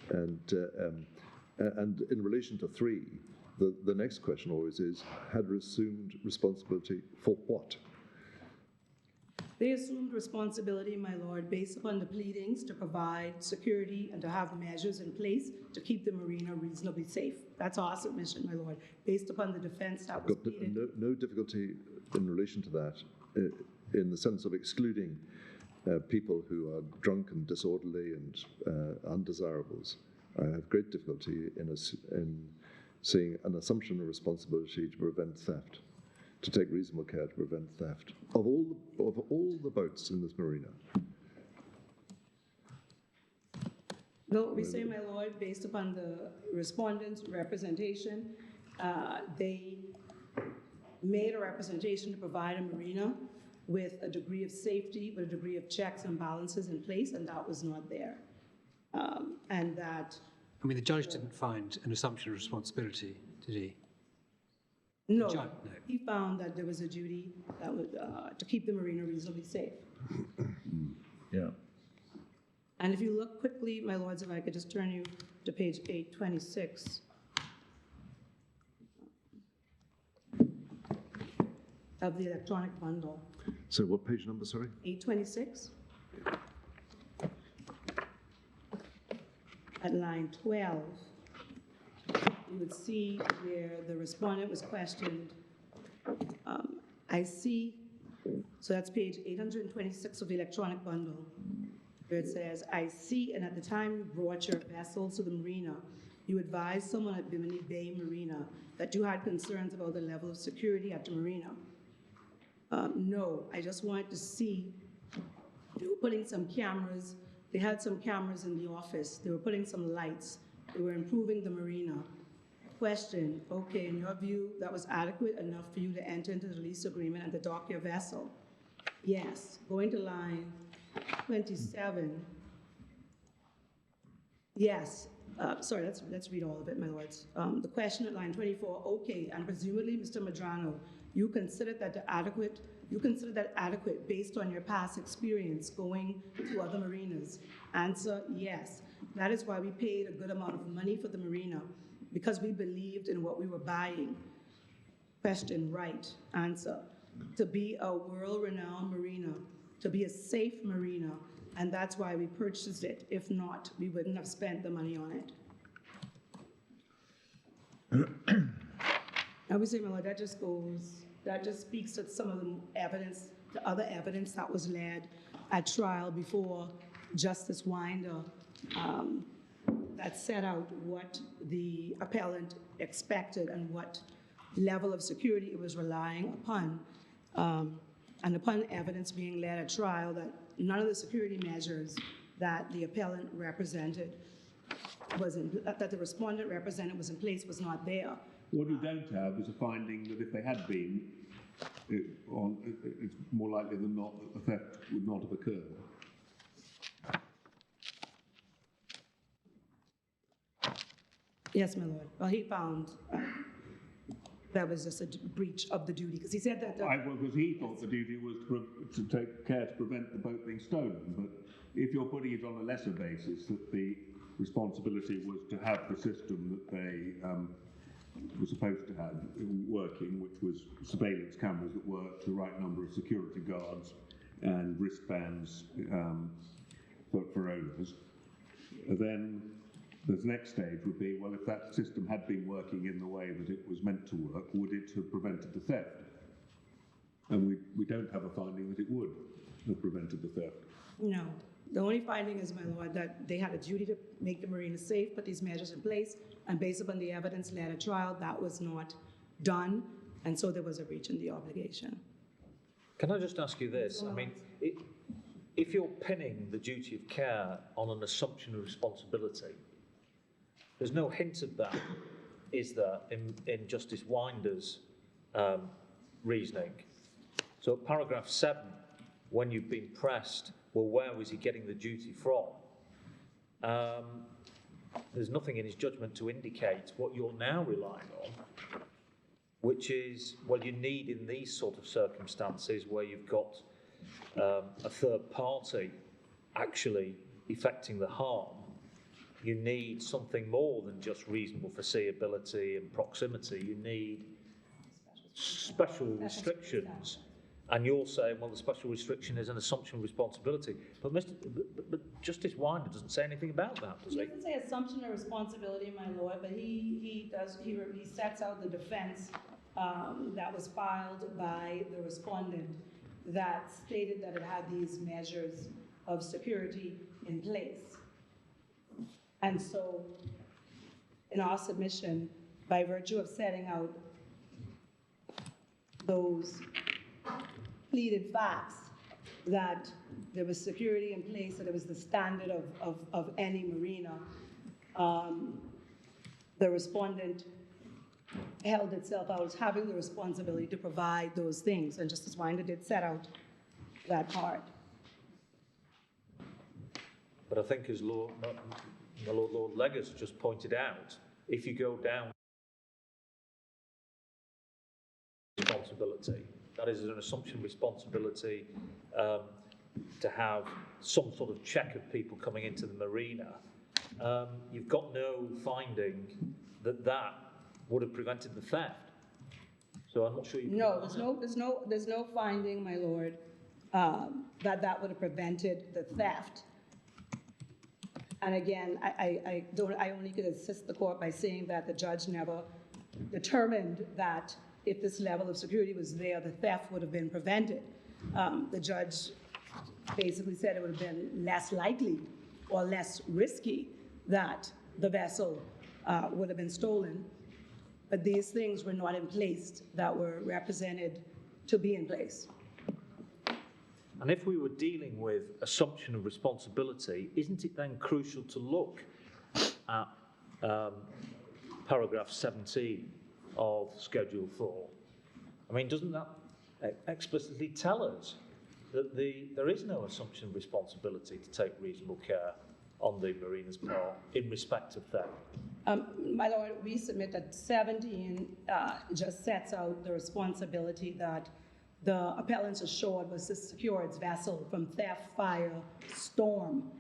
And in relation to 3, the next question always is, had assumed responsibility for what? They assumed responsibility, my lord, based upon the pleadings to provide security and to have measures in place to keep the marina reasonably safe. That's our submission, my lord, based upon the defense that was pleaded. No difficulty in relation to that, in the sense of excluding people who are drunk and disorderly and undesirables. I have great difficulty in seeing an assumption of responsibility to prevent theft, to take reasonable care to prevent theft of all the boats in this marina. No, we say, my lord, based upon the respondent's representation, they made a representation to provide a marina with a degree of safety, with a degree of checks and balances in place, and that was not there. And that... I mean, the judge didn't find an assumption of responsibility, did he? No, No. he found that there was a duty that would, to keep the marina reasonably safe. Yeah. And if you look quickly, my lords, if I could just turn you to page 826. Of the electronic bundle. So what page number, sorry? 826. At line 12, you would see where the respondent was questioned. I see, so that's page 826 of the electronic bundle, where it says, I see, and at the time you brought your vessels to the marina, you advised someone at Bimini Bay Marina that you had concerns about the level of security at the marina. No, I just wanted to see, they were putting some cameras, they had some cameras in the office, they were putting some lights, they were improving the marina. Question, okay, in your view, that was adequate enough for you to enter into the lease agreement and to dock your vessel? Yes. Going to line 27. Yes. Sorry, let's read all of it, my lords. The question at line 24, okay, and presumably, Mr. Modrono, you considered that adequate based on your past experience going to other marinas? Answer, yes. That is why we paid a good amount of money for the marina, because we believed in what we were buying. Question, right. Answer, to be a world-renowned marina, to be a safe marina, and that's why we purchased it. If not, we wouldn't have spent the money on it. I would say, my lord, that just speaks to some of the evidence, the other evidence that was led at trial before Justice Winder, that set out what the appellant expected and what level of security it was relying upon. And upon evidence being led at trial that none of the security measures that the appellant represented that the respondent represented was in place was not there. What we don't have is a finding that if they had been, it's more likely than not that the theft would not have occurred. Yes, my lord. Well, he found that was just a breach of the duty, because he said that. Because he thought the duty was to take care to prevent the boat being stolen, but if you're putting it on a lesser basis, that the responsibility was to have the system that they were supposed to have working, which was surveillance cameras that worked, the right number of security guards and wristbands for owners, then the next stage would be, well, if that system had been working in the way that it was meant to work, would it have prevented the theft? And we don't have a finding that it would have prevented the theft. No. The only finding is, my lord, that they had a duty to make the marina safe, put these measures in place, and based upon the evidence led at trial, that was not done, and so there was a breach in the obligation. Can I just ask you this? I mean, if you're pinning the duty of care on an assumption of responsibility, there's no hint of that, is there, in Justice Winder's reasoning? So paragraph 7, when you've been pressed, well, where was he getting the duty from? There's nothing in his judgment to indicate what you're now relying on, which is, well, you need in these sort of circumstances where you've got a third party actually effecting the harm, you need something more than just reasonable foreseeability and proximity. You need special restrictions. And you're saying, well, the special restriction is an assumption of responsibility. But Justice Winder doesn't say anything about that, does he? He doesn't say assumption of responsibility, my lord, but he sets out the defense that was filed by the respondent that stated that it had these measures of security in place. And so, in our submission, by virtue of setting out those pleaded facts, that there was security in place, that it was the standard of any marina, the respondent held itself out as having the responsibility to provide those things, and Justice Winder did set out that part. But I think as Lord Leggers just pointed out, if you go down responsibility, that is an assumption of responsibility to have some sort of check of people coming into the marina, you've got no finding that would have prevented the theft. So I'm not sure you can. No, there's no finding, my lord, that would have prevented the theft. And again, I only could assist the court by saying that the judge never determined that if this level of security was there, the theft would have been prevented. The judge basically said it would have been less likely or less risky that the vessel would have been stolen, but these things were not in place that were represented to be in place. And if we were dealing with assumption of responsibility, isn't it then crucial to look at paragraph 17 of Schedule 4? I mean, doesn't that explicitly tell us that there is no assumption of responsibility to take reasonable care on the marina's part in respect of theft? My lord, we submit that 17 just sets out the responsibility that the appellant assured was to secure its vessel from theft, fire, storm,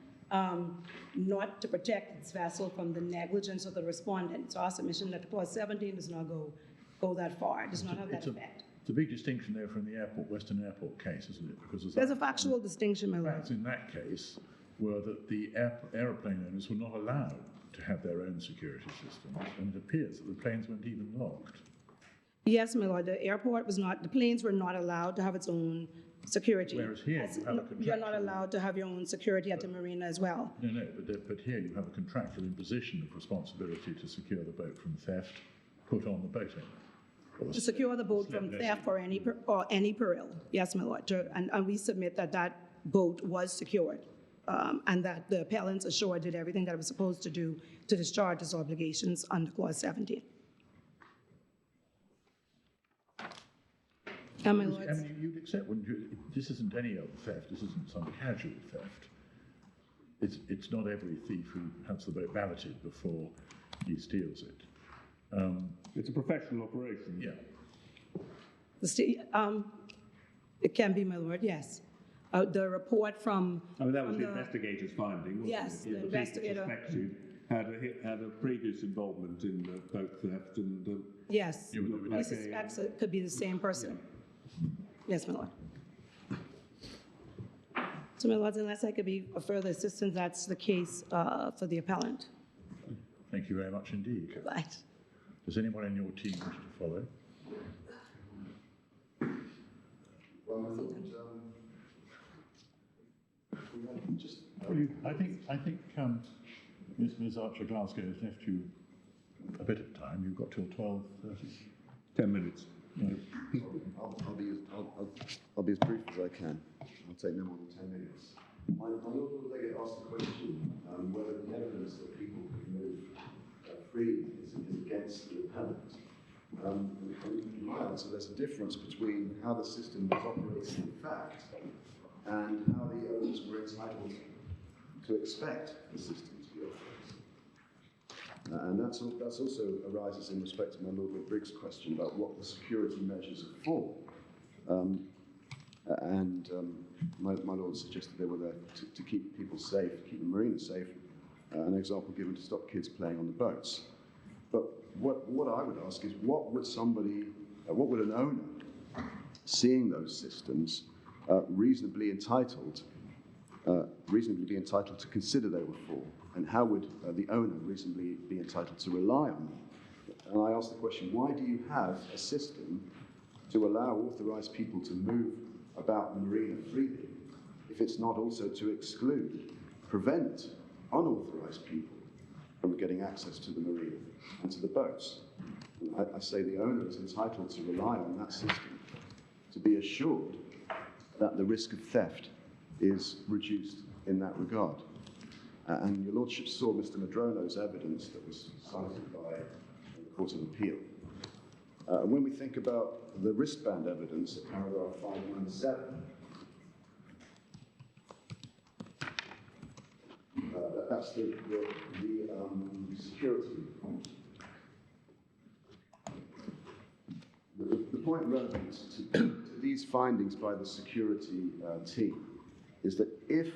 not to protect its vessel from the negligence of the respondent. It's our submission that Clause 17 does not go that far. It does not have that effect. It's a big distinction there from the Western Airport case, isn't it? Because there's a factual distinction, my lord. Facts in that case were that the aeroplane owners were not allowed to have their own security systems, and it appears that the planes weren't even locked. Yes, my lord, the planes were not allowed to have its own security. Whereas here, you have a contractual... You're not allowed to have your own security at the marina as well. No, but here you have a contractual imposition of responsibility to secure the boat from theft put on the boat owner. To secure the boat from theft or any peril. Yes, my lord. And we submit that boat was secured, and that the appellants assured did everything that it was supposed to do to discharge its obligations under Clause 17. And my lords. I mean, you'd accept, wouldn't you? This isn't any old theft. This isn't some casual theft. It's not every thief who has the boat balloted before he steals it. It's a professional operation. Yeah. It can be, my lord, yes. The report from. I mean, that was from the investigator's finding, wasn't Yes, it? the If investigator. people suspected had a previous involvement in boat theft and Yes, You would- he suspects it could be the same person. Yes, my lord. So, my lords, unless I could be of further assistance, that's the case for the appellant. Thank you very much indeed. Right. Does anyone in your team wish to follow? Well, I thought, we had just, Well, I think Ms. Archer Glasgow has left you a bit of time. You've got till 12:30. 10 minutes. Yeah. I'll be as brief as I can. I'll take no more than 10 minutes. My Lord Delegate asked the question whether the evidence that people can move freely is against the appellant. In my answer, there's a difference between how the system was operating in fact and how the owners were entitled to expect the system to be operating. And that's also arises in respect to my Lord Briggs' question about what the security measures are for. My Lord suggested they were there to keep people safe, keep the marina safe, an example given to stop kids playing on the boats. But what I would ask is, what would an owner, seeing those systems, reasonably be entitled to consider they were for, and how would the owner reasonably be entitled to rely on them? And I ask the question, why do you have a system to allow authorised people to move about the marina freely if it's not also to prevent unauthorised people from getting access to the marina and to the boats? And I say the owner is entitled to rely on that system to be assured that the risk of theft is reduced in that regard. And your Lordship saw Mr. Modrono's evidence that was cited by the Court of Appeal. And when we think about the wristband evidence at paragraph 597, that's the security point. The point relevant to these findings by the security team is that if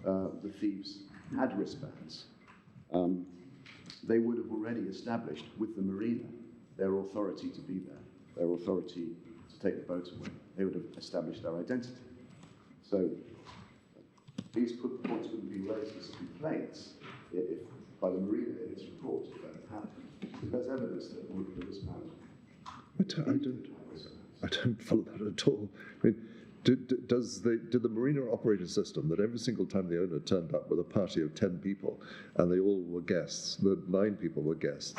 the thieves had wristbands, they would have already established with the marina their authority to be there, their authority to take the boat away. They would have established their identity. So these points wouldn't be raised as complaints if by the marina in its report if that had happened. There's evidence that the wristband. I don't follow that at all. I mean, did the marina operate a system that every single time the owner turned up with a party of 10 people and they all were guests, that 9 people were guests,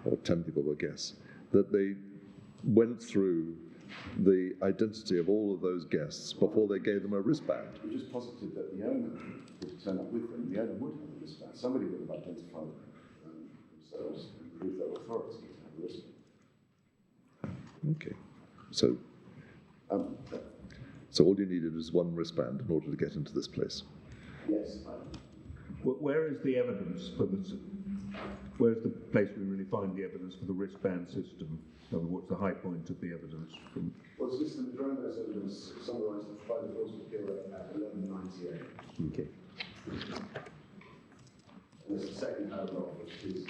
or 10 people were guests, that they went through the identity of all of those guests before they gave them a wristband? We just posited that the owner would turn up with them. The owner would have a wristband. Somebody would have identified themselves and proved their authority to have a wristband. Okay. So all you needed was one wristband in order to get into this place? Yes. Where is the evidence for this? Where's the place we really find the evidence for the wristband system? So what's the high point of the evidence from? Well, it's Mr. Modrono's evidence summarised by the Court of Appeal at 1198. Okay. And there's a second paragraph, which is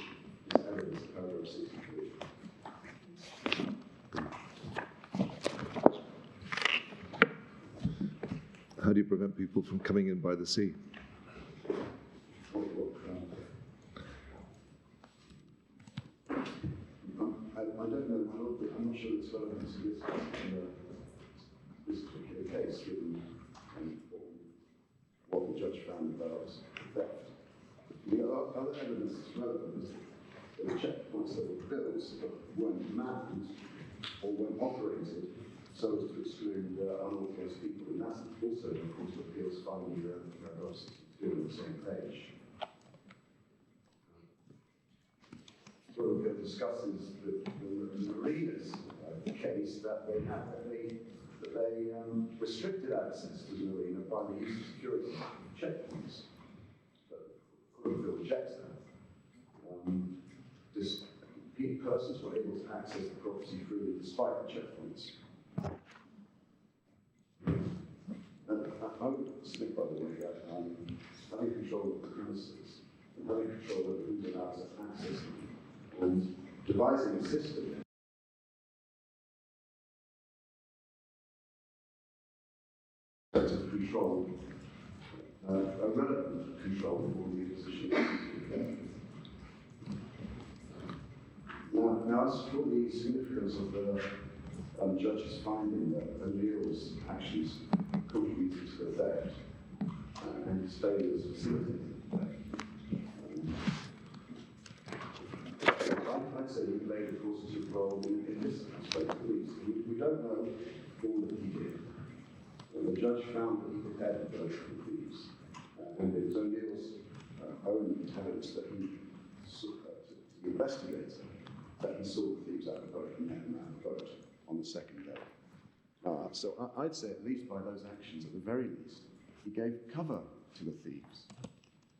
evidence, paragraph 63. How do you prevent people from coming in by the sea? I don't know, my Lord, but I'm not sure it's relevant to this particular case, given what the judge found about theft. The other evidence that's relevant is that the checkpoints that were built weren't manned or weren't operated so as to exclude unauthorised people, and that's also the Court of Appeal's finding paragraph 62 on the same page. Court of Appeal discusses the marinas case that they restricted access to the marina by the use of security checkpoints. But Court of Appeal rejects that. persons were able to access the property freely despite the checkpoints. And I would submit, by the way, that having control of the premises, and having control over who's allowed to access them, and devising a system to control, a relevant control for the imposition. Now, as for the significance of the judge's finding that O'Neill's actions contributed to the theft and his failures facilitated the theft, I'd say he played a positive role in this aspect at least. We don't know all that he did. The judge found that he prepared the vote for the thieves, and it was O'Neill's own intelligence that he, the investigator, that he saw the thieves at the vote and met them at the vote on the second day. So I'd say at least by those actions, at the very least, he gave cover to the thieves.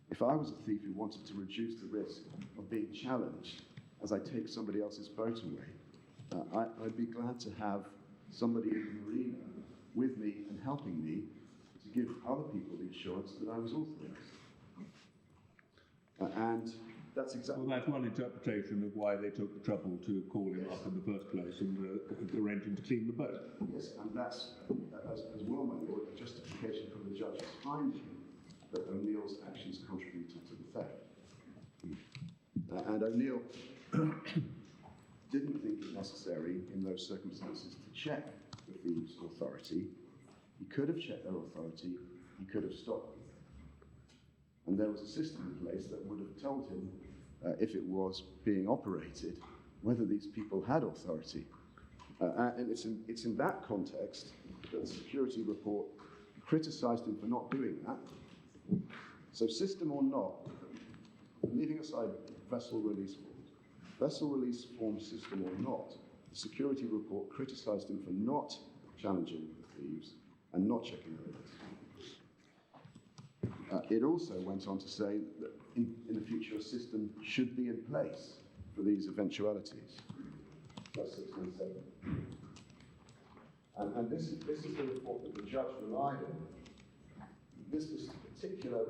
If I was a thief who wanted to reduce the risk of being challenged as I take somebody else's boat away, I'd be glad to have somebody in the marina with me and helping me to give other people the assurance that I was authorised. And that's exactly... Well, that's one interpretation of why they took the trouble to call him up in the first place and arrange him to clean the boat. Yes, and that's, as well, my lord, a justification for the judge's finding that O'Neill's actions contributed to the theft. And O'Neill didn't think it necessary in those circumstances to check the thieves' authority. He could have checked their authority, he could have stopped them. And there was a system in place that would have told him, if it was being operated, whether these people had authority. And it's in that context that the security report criticised him for not doing that. So system or not, leaving aside vessel release form system or not, the security report criticised him for not challenging the thieves and not checking their identity. It also went on to say that in the future a system should be in place for these eventualities. That's 697. And this is the report that the judge relied on. This particular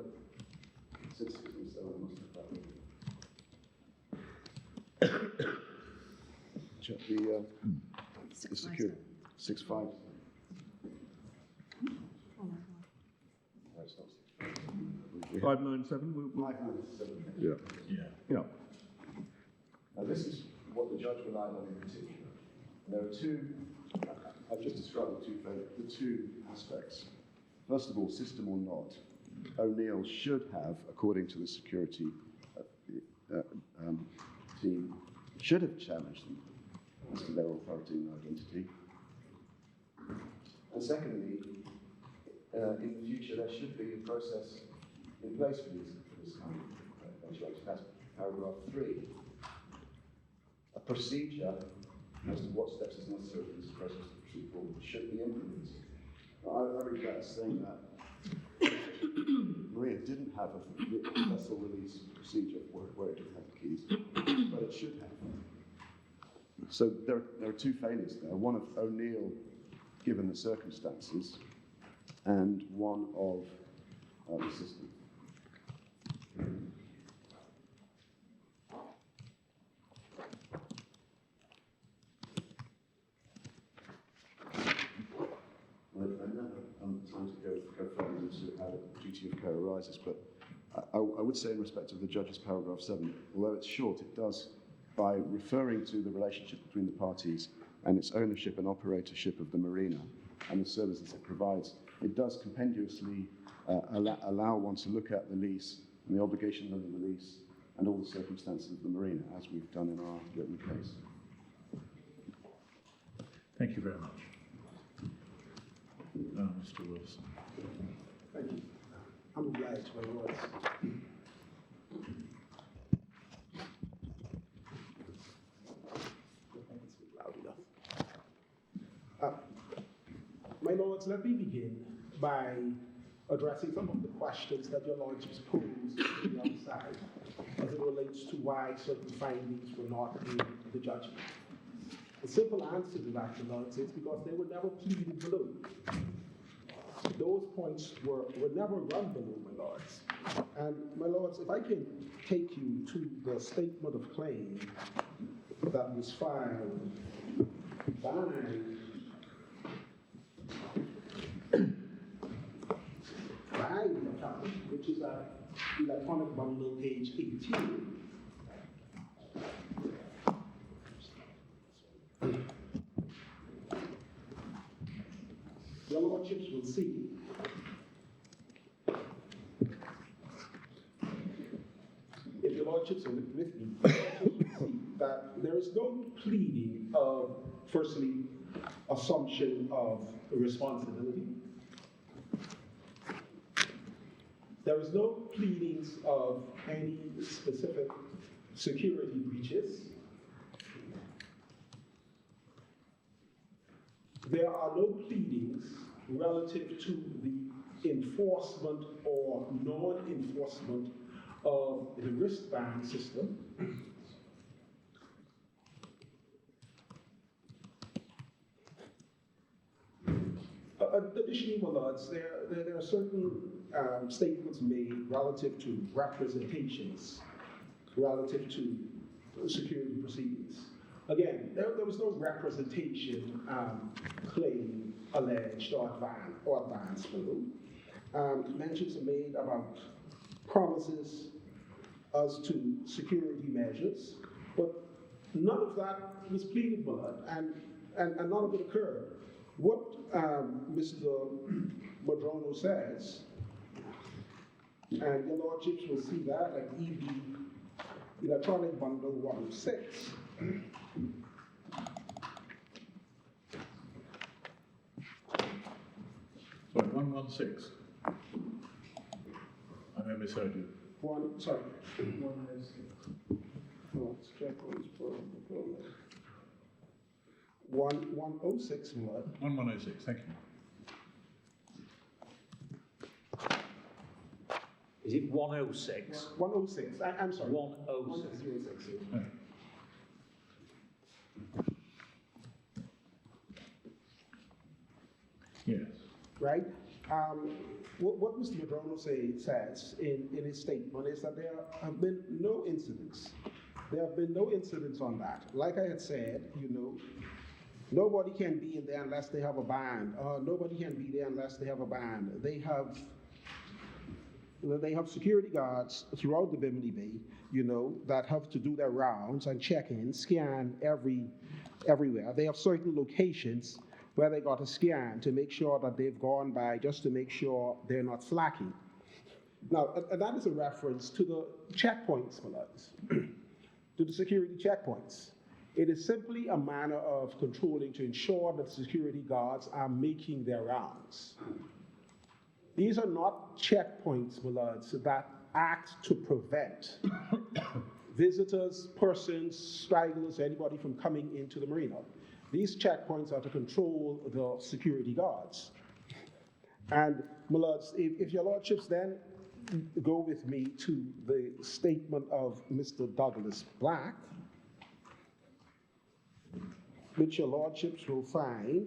667 must have that. Check the security 65. No, it's not 597. 597. Yeah. Now this is what the judge relied on in particular. There are two. I've just described the two aspects. First of all, system or not, O'Neill should have, according to the security team, should have challenged them as to their authority and identity. And secondly, in the future there should be a process in place for this kind of eventuality. That's paragraph 3. A procedure as to what steps is necessary for this process to proceed forward should be implemented. I read that as saying that Maria didn't have a vessel release procedure where it didn't have the keys, but it should have. So there are two failures there, one of O'Neill, given the circumstances, and one of the system. I don't have time to go further into how the duty of care arises, but I would say in respect of the judge's paragraph 7, although it's short, it does, by referring to the relationship between the parties and its ownership and operatorship of the marina and the services it provides, it does compendiously allow one to look at the lease and the obligations under the lease and all the circumstances of the marina, as we've done in our written case. Thank you very much. Mr. Wilson. Thank you. I'm obliged, my lords. My lords, let me begin by addressing some of the questions that your lordships posed to the outside as it relates to why certain findings were not made the judgment? The simple answer to that, my lords, is because they were never pleaded below. Those points were never run below, my lords. And my lords, if I can take you to the statement of claim that was filed by the account, which is at electronic bundle page 18. Your lordships will see if your lordships are with me, your lordships will see that there is no pleading of, firstly, assumption of responsibility. There is no pleadings of any specific security breaches. There are no pleadings relative to the enforcement or non-enforcement of the wristband system. Additionally, my lords, there are certain statements made relative to representations, relative to security proceedings. Again, there was no representation claim alleged or advanced below. Mentions are made about promises as to security measures, but none of that was pleaded below, and none of it occurred. What Mr. Modrono says, and your lordships will see that at EB Electronic Bundle 106. Sorry, 116. I misheard you. 106. No, it's checkpoints for 106 what? 1106, thank you. Is it 106? 106. I'm sorry. 106. 106. Oh. Yes. Right? What Mr. Modrono says in his statement is that there have been no incidents. There have been no incidents on that. Like I had said, nobody can be in there unless they have a band. Nobody can be there unless they have a band. They have security guards throughout the Bimini Bay, that have to do their rounds and check in, scan everywhere. They have certain locations where they got to scan to make sure that they've gone by, just to make sure they're not slacking. Now, and that is a reference to the checkpoints, my lords, to the security checkpoints. It is simply a manner of controlling to ensure that security guards are making their rounds. These are not checkpoints, my lords, that act to prevent visitors, persons, stragglers, anybody from coming into the marina. These checkpoints are to control the security guards. And, my lords, if your lordships then go with me to the statement of Mr. Douglas Black, which your lordships will find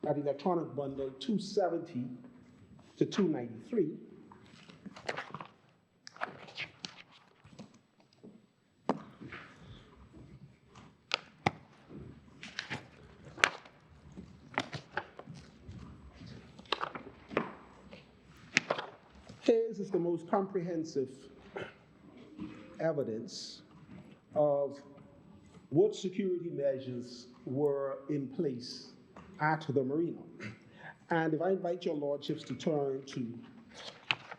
at electronic bundle 270 to 293. His is the most comprehensive evidence of what security measures were in place at the marina. And if I invite your lordships to turn to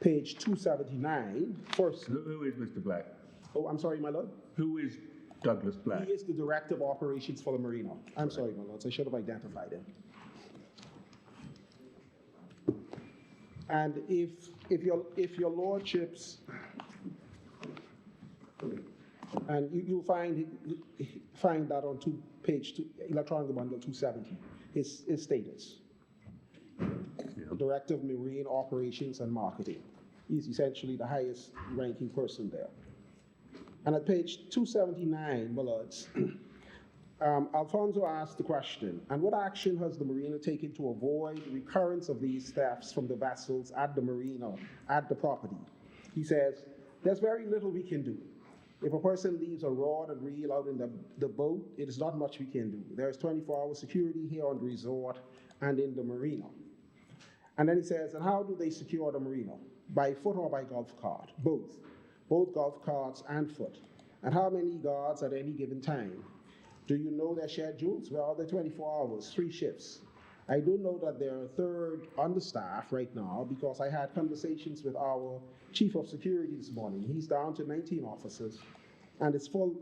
page 279, first. Who is Mr. Black? Oh, I'm sorry, my lord? Who is Douglas Black? He is the Director of Operations for the marina. I'm sorry, my lords, I should have identified him. And if your lordships, and you'll find that on page 2, electronic bundle 270, his status. Yeah. Director of Marine Operations and Marketing. He's essentially the highest ranking person there. And at page 279, my lords, Alfonso asked the question, and what action has the marina taken to avoid recurrence of these thefts from the vessels at the marina, at the property? He says, there's very little we can do. If a person leaves a rod and reel out in the boat, it is not much we can do. There's 24-hour security here on the resort and in the marina. And then he says, and how do they secure the marina? By foot or by golf cart? Both golf carts and foot. And how many guards at any given time? Do you know their schedules? Well, they're 24 hours, 3 shifts. I do know that they're a third understaffed right now because I had conversations with our chief of security this morning. He's down to 19 officers, and his full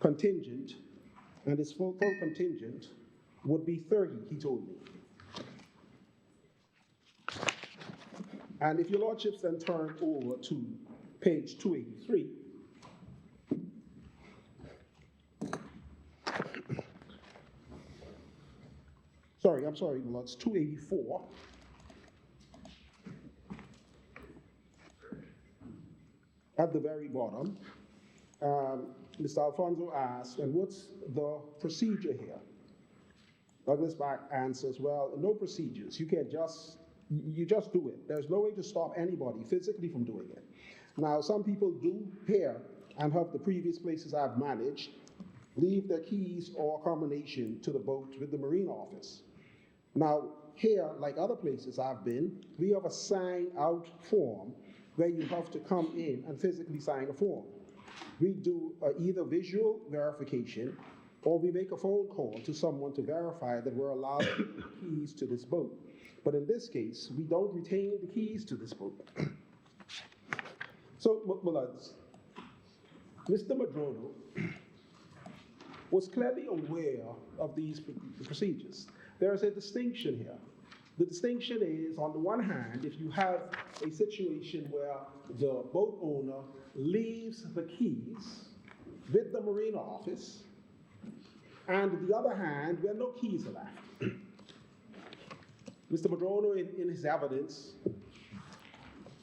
contingent, would be 30, he told me. And if your lordships then turn over to page 283, I'm sorry, my lords, 284. At the very bottom, Mr. Alfonso asks, and what's the procedure here? Douglas Back answers, well, no procedures. You just do it. There's no way to stop anybody physically from doing it. Now, some people do here and have the previous places I've managed leave their keys or combination to the boat with the marine office. Now, here, like other places I've been, we have a sign-out form where you have to come in and physically sign a form. We do either visual verification or we make a phone call to someone to verify that we're allowed the keys to this boat. But in this case, we don't retain the keys to this boat. So, my lads, Mr. Modrono was clearly aware of these procedures. There is a distinction here. The distinction is, on the one hand, if you have a situation where the boat owner leaves the keys with the marina office, and on the other hand, where no keys are left. Mr. Modrono, in his evidence,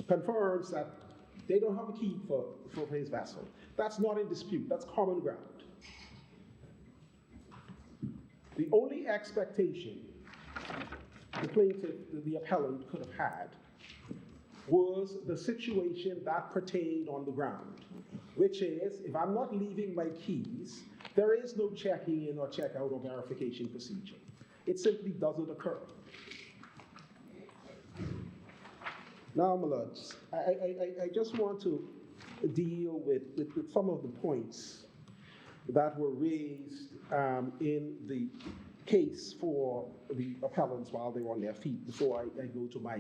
confirms that they don't have a key for his vessel. That's not in dispute, that's common ground. The only expectation the plaintiff, the appellant, could have had was the situation that pertained on the ground, which is, if I'm not leaving my keys, there is no checking in or check out or verification procedure. It simply doesn't occur. Now, my lords, I just want to deal with some of the points that were raised in the case for the appellants while they were on their feet before I go to my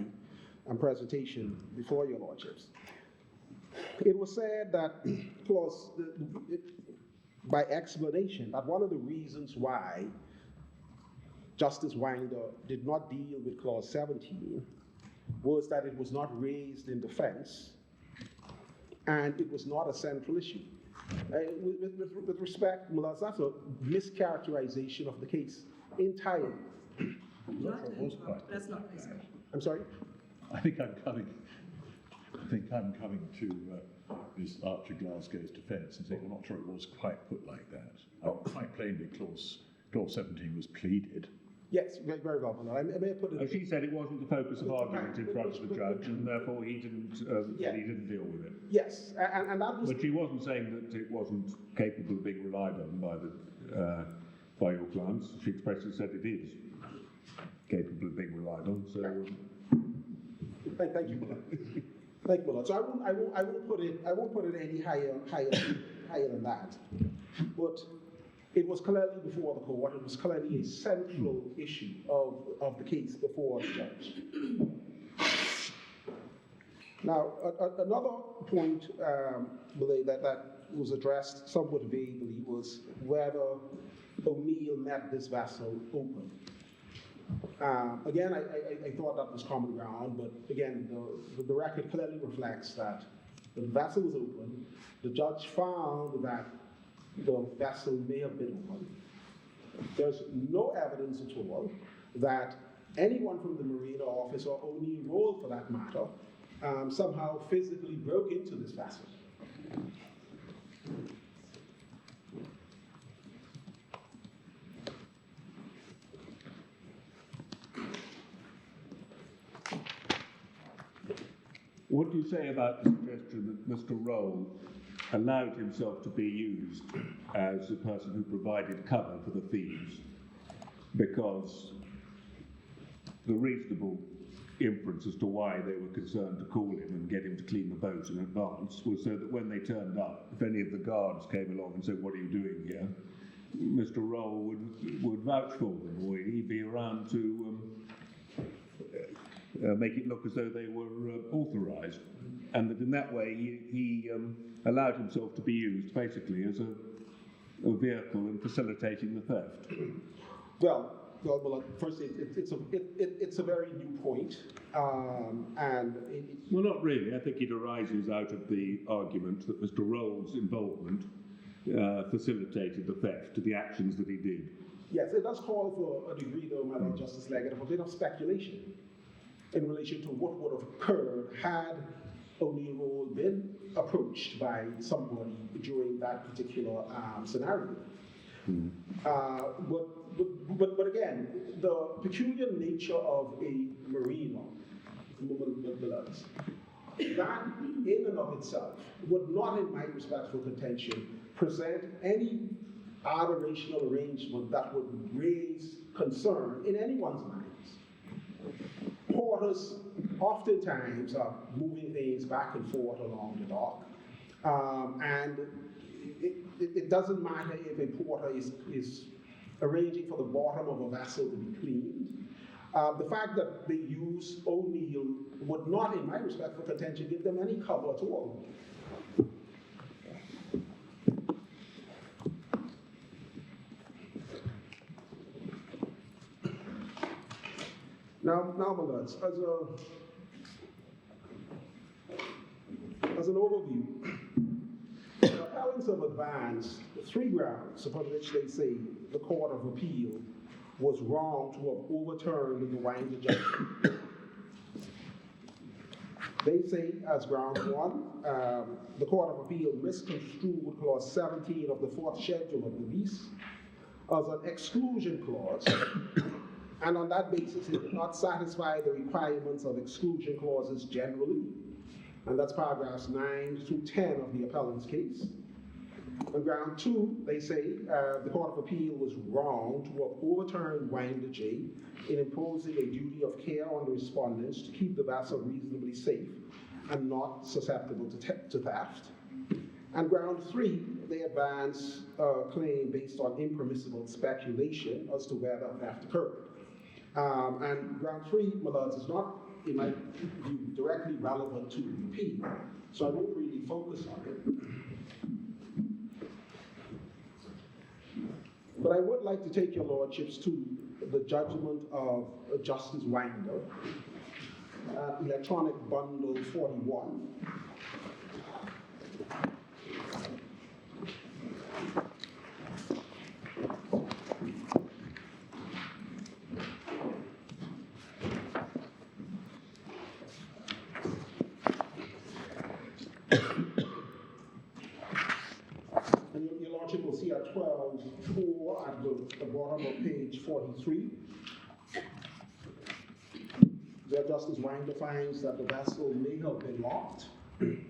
presentation before your lordships. It was said that, by explanation, that one of the reasons why Justice Winder did not deal with clause 17 was that it was not raised in defense and it was not a central issue. With respect, Mullahs, that's a mischaracterization of the case entirely. That's not nice. I'm sorry? I think I'm coming to Ms. Archer Glasgow's defence and saying, I'm not sure it was quite put like that. Quite plainly, clause 17 was pleaded. Yes, very, very well. I may have put it. She said it wasn't the focus of argument in front of the judge, and therefore he didn't deal with it. Yes, and that was. But she wasn't saying that it wasn't capable of being relied on by your clients. She expressly said it is capable of being relied on. So. Thank you, thank you, Lord. So I won't put it any higher than that. But it was clearly before the court. It was clearly a central issue of the case before the judge. Now, another point that was addressed somewhat vaguely was whether O'Neill met this vessel open. Again, I thought that was common ground, but again, the record clearly reflects that the vessel was open. The judge found that the vessel may have been open. There's no evidence at all that anyone from the Marina office or O'Neill Road, for that matter, somehow physically broke into this vessel. What do you say about the suggestion that Mr. Roll allowed himself to be used as the person who provided cover for the thieves because the reasonable inference as to why they were concerned to call him and get him to clean the boat in advance was so that when they turned up, if any of the guards came along and said, "What are you doing here?" Mr. Roll would vouch for them, or he'd be around to make it look as though they were authorised, and that in that way he allowed himself to be used basically as a vehicle in facilitating the theft. Well, first, it's a very new point, and well, not really. I think it arises out of the argument that Mr. Roll's involvement facilitated the theft, the actions that he did. yes, it does call for a degree, though, Madam Justice Leggett, of a bit of speculation in relation to what would have occurred had O'Neill Roll been approached by somebody during that particular scenario. But again, the peculiar nature of a marina, that in and of itself would not, in my respectful contention, present any aberrational arrangement that would raise concern in anyone's minds. Porters oftentimes are moving things back and forth along the dock, and it doesn't matter if a porter is arranging for the bottom of a vessel to be cleaned. The fact that they use O'Neill would not, in my respectful contention, give them any cover at all. Now, my lords, as an overview, the appellants have advanced 3 grounds upon which they say the Court of Appeal was wrong to have overturned the Winder judgment. They say, as ground 1, the Court of Appeal misconstrued Clause 17 of the 4th Schedule of the lease as an exclusion clause, and on that basis it did not satisfy the requirements of exclusion clauses generally, and that's paragraphs 9 through 10 of the appellant's case. On ground 2, they say the Court of Appeal was wrong to have overturned Winder J in imposing a duty of care on the respondents to keep the vessel reasonably safe and not susceptible to theft. And ground 3, they advance a claim based on impermissible speculation as to whether theft occurred. And ground 3, my lords, is not, in my view, directly relevant to the appeal, so I won't really focus on it. But I would like to take your lordships to the judgment of Justice Winder, Electronic Bundle 41. Will see at 12.4 at the bottom of page 43, where Justice Winder finds that the vessel may have been locked. And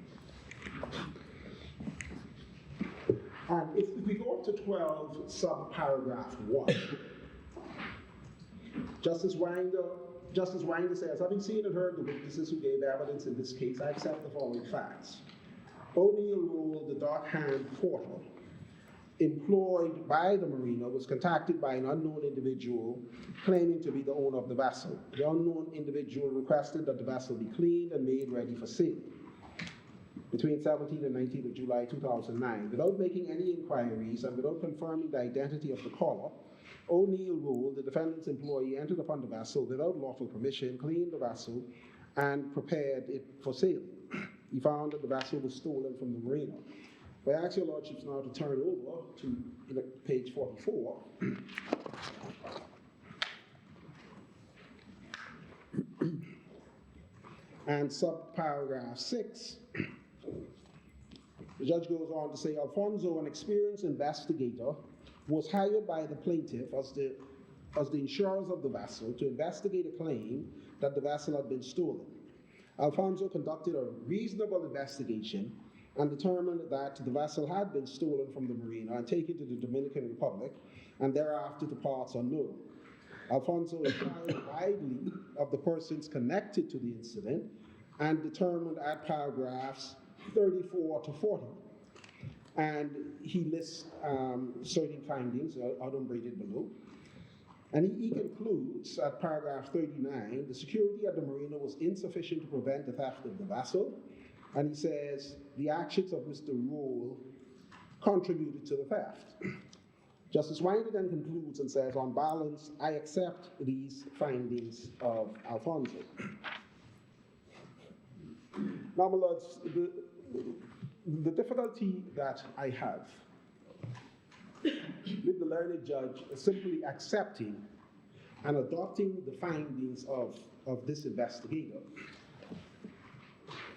if we go up to 12, subparagraph 1, Justice Winder says, having seen and heard the witnesses who gave evidence in this case, I accept the following facts. O'Neill Roll, the dock-hand porter, employed by the marina, was contacted by an unknown individual claiming to be the owner of the vessel. The unknown individual requested that the vessel be cleaned and made ready for sale between 17th and 19th of July 2009. Without making any inquiries and without confirming the identity of the caller, O'Neill Roll, the defendant's employee, entered upon the vessel without lawful permission, cleaned the vessel, and prepared it for sale. He found that the vessel was stolen from the marina. I ask your lordships now to turn over to page 44. And subparagraph 6, the judge goes on to say, Alfonso, an experienced investigator, was hired by the plaintiff as the insurers of the vessel to investigate a claim that the vessel had been stolen. Alfonso conducted a reasonable investigation and determined that the vessel had been stolen from the marina and taken to the Dominican Republic, and thereafter to parts unknown. Alfonso inquired widely of the persons connected to the incident and determined at paragraphs 34 to 40. And he lists certain findings enumerated below. And he concludes at paragraph 39, the security at the marina was insufficient to prevent the theft of the vessel. And he says the actions of Mr. Rule contributed to the theft. Justice Winder then concludes and says, on balance, I accept these findings of Alfonso. Now, my lords, the difficulty that I have with the learned judge is simply accepting and adopting the findings of this investigator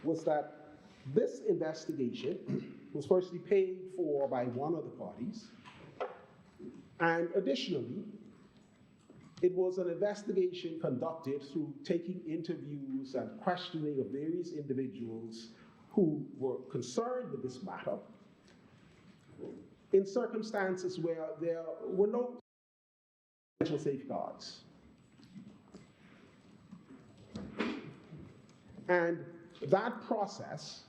was that this investigation was firstly paid for by one of the parties, and additionally, it was an investigation conducted through taking interviews and questioning of various individuals who were concerned with this matter in circumstances where there were no potential safeguards. And that process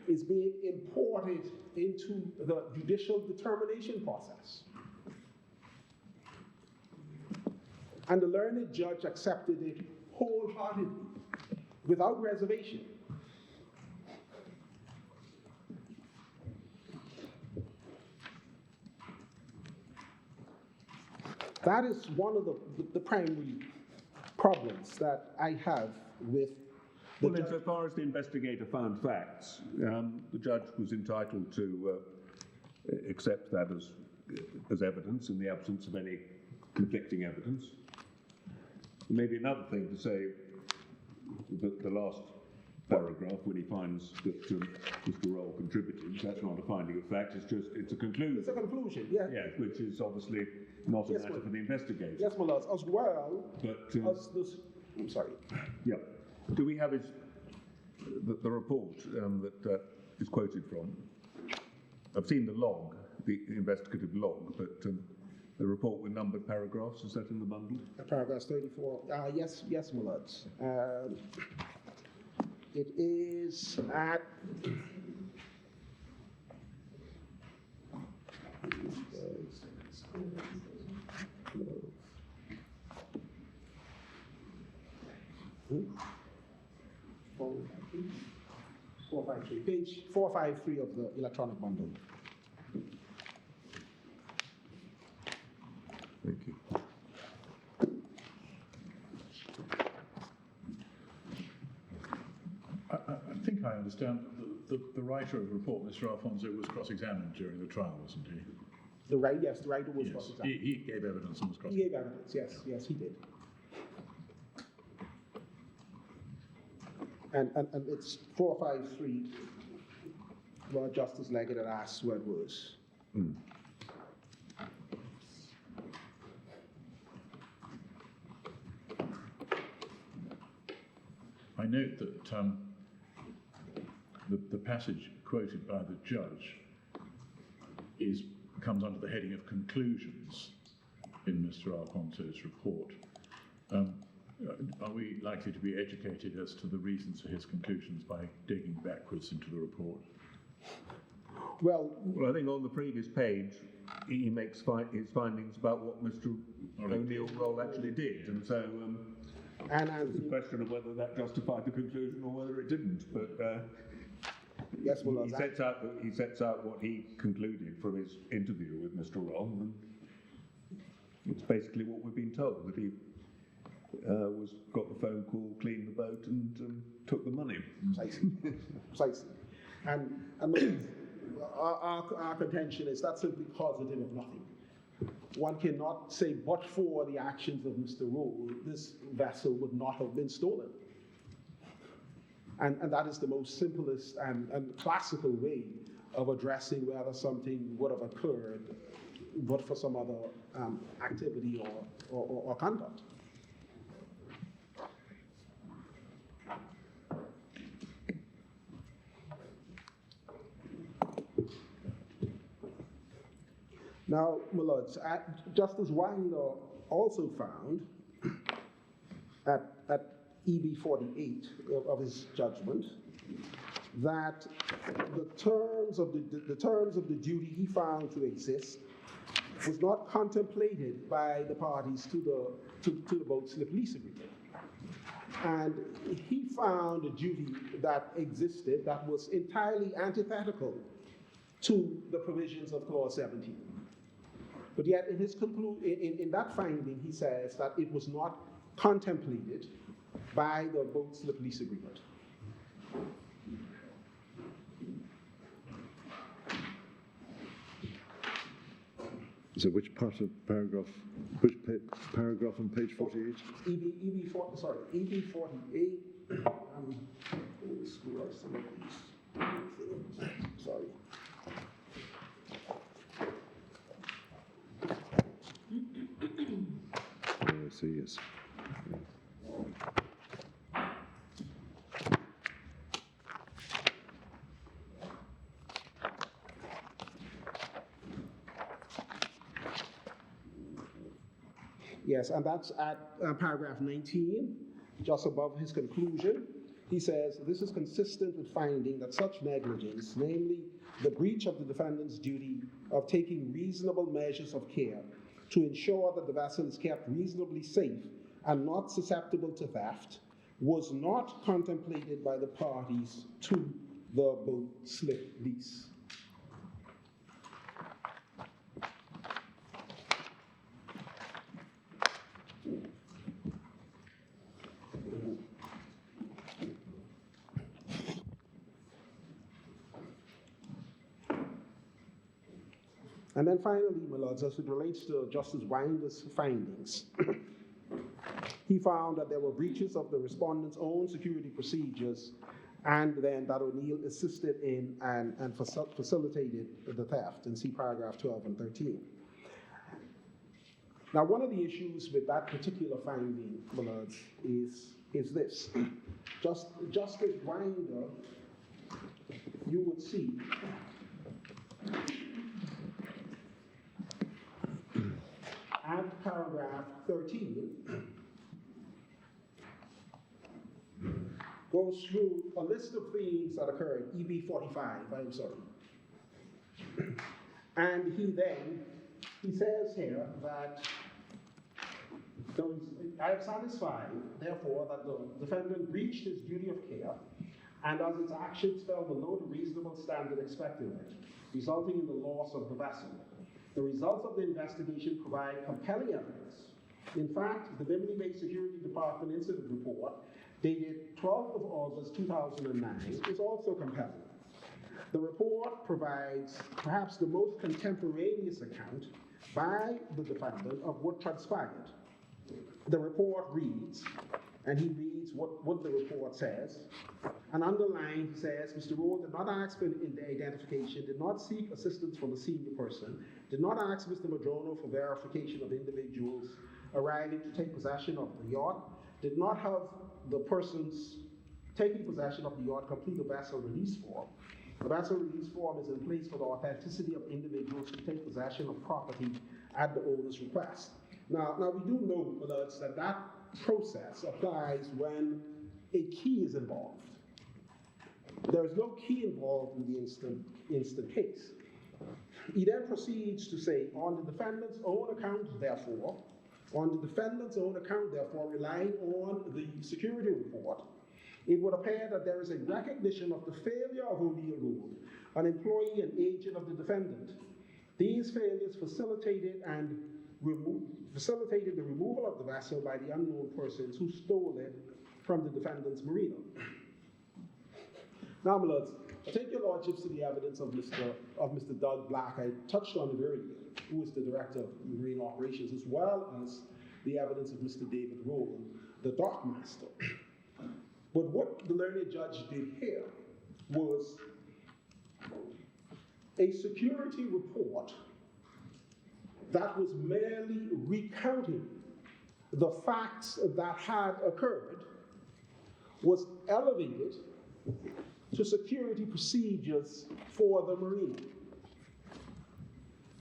is being imported into the judicial determination process. And the learned judge accepted it wholeheartedly, without reservation. That is one of the primary problems that I have with the Well, insofar as the investigator found facts, the judge was entitled to accept that as evidence in the absence of any conflicting evidence. Maybe another thing to say, the last paragraph, when he finds that Mr. Roll contributed, that's not a finding of fact, it's a conclusion. It's a conclusion, yeah. Yeah, which is obviously not a matter for the investigator. Yes, my lords, as well But, as this, I'm sorry. Yeah. Do we have the report that is quoted from? I've seen the log, the investigative log, but the report with numbered paragraphs, is that in the bundle? Paragraph 34, yes, my lords. It is at page 453 of the electronic bundle. Thank you. I think I understand the writer of the report, Mr. Alfonso, was cross-examined during the trial, wasn't he? The writer was Yes, cross-examined. he gave evidence and was He cross-examined. gave evidence, yes, he did. And it's 453, where Justice Leggett had asked where it was. I note that the passage quoted by the judge comes under the heading of conclusions in Mr. Alfonso's report. Are we likely to be educated as to the reasons for his conclusions by digging backwards into the report? Well, I think on the previous page, he makes his findings about what Mr. O'Neill Roll actually did, and so it's a question of whether that justified the conclusion or whether it didn't. But yes, well, he sets out what he concluded from his interview with Mr. Roll, and it's basically what we've been told, that he got the phone call, cleaned the boat, and took the money. Precisely. And our contention is that's simply causative of nothing. One cannot say, but for the actions of Mr. Roll, this vessel would not have been stolen. And that is the most simplest and classical way of addressing whether something would have occurred but for some other activity or conduct. Now, my lords, Justice Winder also found at EB 48 of his judgment that the terms of the duty he found to exist was not contemplated by the parties to the boat slip lease agreement. And he found a duty that existed that was entirely antithetical to the provisions of Clause 17. But yet, in his in that finding, he says that it was not contemplated by the boat slip lease agreement. So which part of paragraph, paragraph on page 48? EB 48. Screw up some of these. Sorry. I see, yes. Yes, and that's at paragraph 19, just above his conclusion. He says, this is consistent with finding that such negligence, namely the breach of the defendant's duty of taking reasonable measures of care to ensure that the vessel is kept reasonably safe and not susceptible to theft, was not contemplated by the parties to the boat slip lease. And then finally, my lords, as it relates to Justice Winder's findings, he found that there were breaches of the respondent's own security procedures, and then that O'Neill assisted in and facilitated the theft, and see paragraph 12 and 13. Now, one of the issues with that particular finding, my lords, is this. Justice Winder, you would see at paragraph 13, goes through a list of things that occurred, EB 45, I'm sorry. And he says here that I am satisfied, therefore, that the defendant breached his duty of care, and as its actions fell below the reasonable standard expected of it, resulting in the loss of the vessel. The results of the investigation provide compelling evidence. In fact, the Bimini-based Security Department incident report, dated 12th of August 2009, is also compelling. The report provides perhaps the most contemporaneous account by the defendant of what transpired. The report reads, and he reads what the report says, and underlined, he says, Mr. Rowe did not ask for identification, did not seek assistance from a senior person, did not ask Mr. Modrono for verification of individuals arriving to take possession of the yacht, did not have the persons taking possession of the yacht complete a vessel release form. The vessel release form is in place for the authenticity of individuals who take possession of property at the owner's request. Now we do know, alerts, that that process applies when a key is involved. There is no key involved in the instant case. He then proceeds to say, on the defendant's own account, therefore, relying on the security report, it would appear that there is a recognition of the failure of O'Neill Road, an employee and agent of the defendant. These failures facilitated the removal of the vessel by the unknown persons who stole it from the defendant's marina. Now, my lords, I take your lordships to the evidence of Mr. Doug Black. I touched on it earlier, who is the director of marine operations, as well as the evidence of Mr. David Rowland, the dockmaster. But what the learned judge did here was a security report that was merely recounting the facts that had occurred was elevated to security procedures for the marina.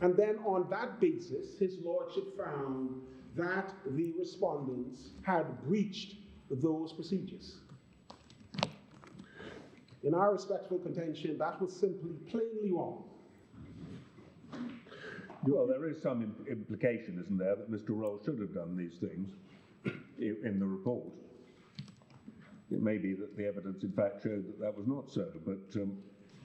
And then on that basis, his lordship found that the respondents had breached those procedures. In our respectful contention, that was simply plainly wrong. Well, there is some implication, isn't there, that Mr. Roll should have done these things in the report. It may be that the evidence, in fact, showed that that was not so, but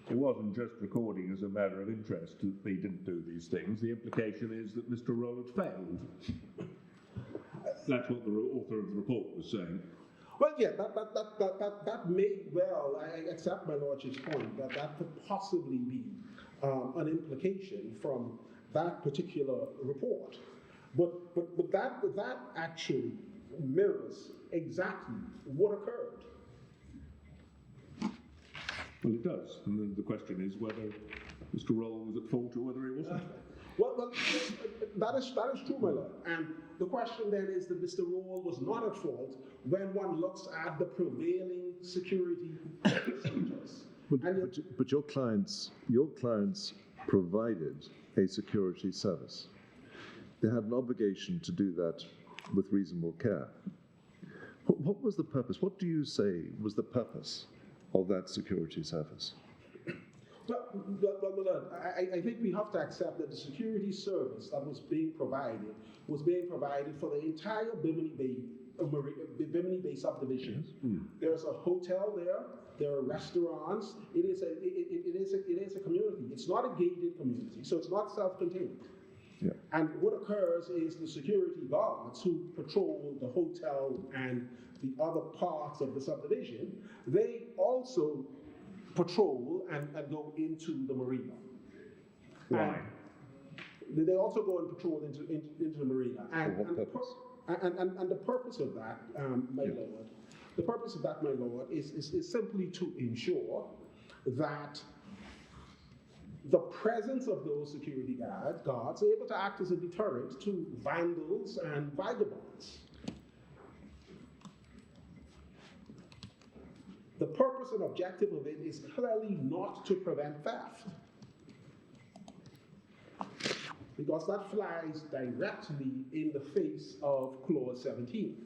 it wasn't just recording as a matter of interest that he didn't do these things. The implication is that Mr. Roll had failed. That's what the author of the report was saying. Well, yeah, that may well, I accept my lordship's point, that could possibly be an implication from that particular report. But that actually mirrors exactly what occurred. Well, it does. And then the question is whether Mr. Roll was at fault or whether he wasn't. Well, that is true, my lord. And the question then is that Mr. Roll was not at fault when one looks at the prevailing security procedures. But your clients provided a security service. They had an obligation to do that with reasonable care. What was the purpose? What do you say was the purpose of that security service? Well, my lord, I think we have to accept that the security service that was being provided for the entire Bimini Bay subdivision. Mm. There's a hotel there are restaurants. It is a community. It's not a gated community, so it's not self-contained. Yeah. And what occurs is the security guards who patrol the hotel and the other parts of the subdivision, they also patrol and go into the marina. Why? They also go and patrol into the marina. And the purpose of that, my lord, the purpose of that, my lord, is simply to ensure that the presence of those security guards are able to act as a deterrent to vandals and vagabonds. The purpose and objective of it is clearly not to prevent theft, because that flies directly in the face of Clause 17.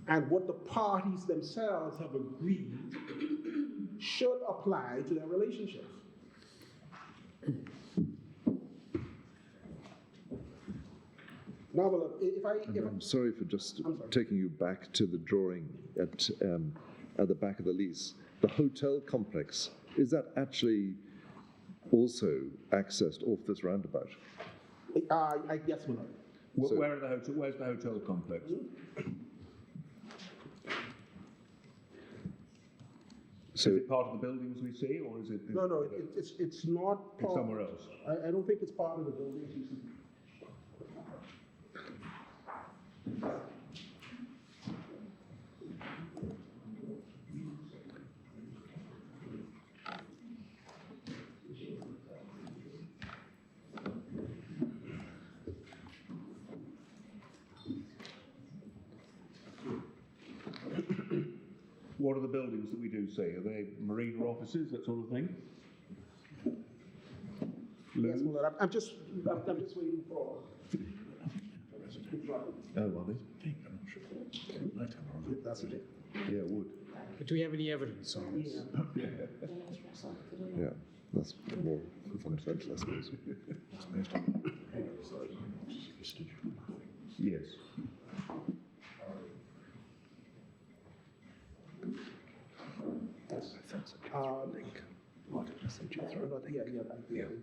And what the parties themselves have agreed should apply to their relationship. Now, well, I'm sorry for just taking you back to the drawing at the back of the lease. The hotel complex, is that actually also accessed off this roundabout? Yes, my lord. Where's the hotel complex? So is it part of the buildings we see, or is it? No, it's not part. It's somewhere else. I don't think it's part of the buildings you see. What are the buildings that we do see? Are they marina offices, that sort of thing? Yes, well, I'm just waiting for. Oh, are they? I'm not sure. That's it. Yeah, it would. But do we have any evidence on this? Yeah, that's more confidential, I suppose. Yes. Link. What did I send you through? Yeah, I think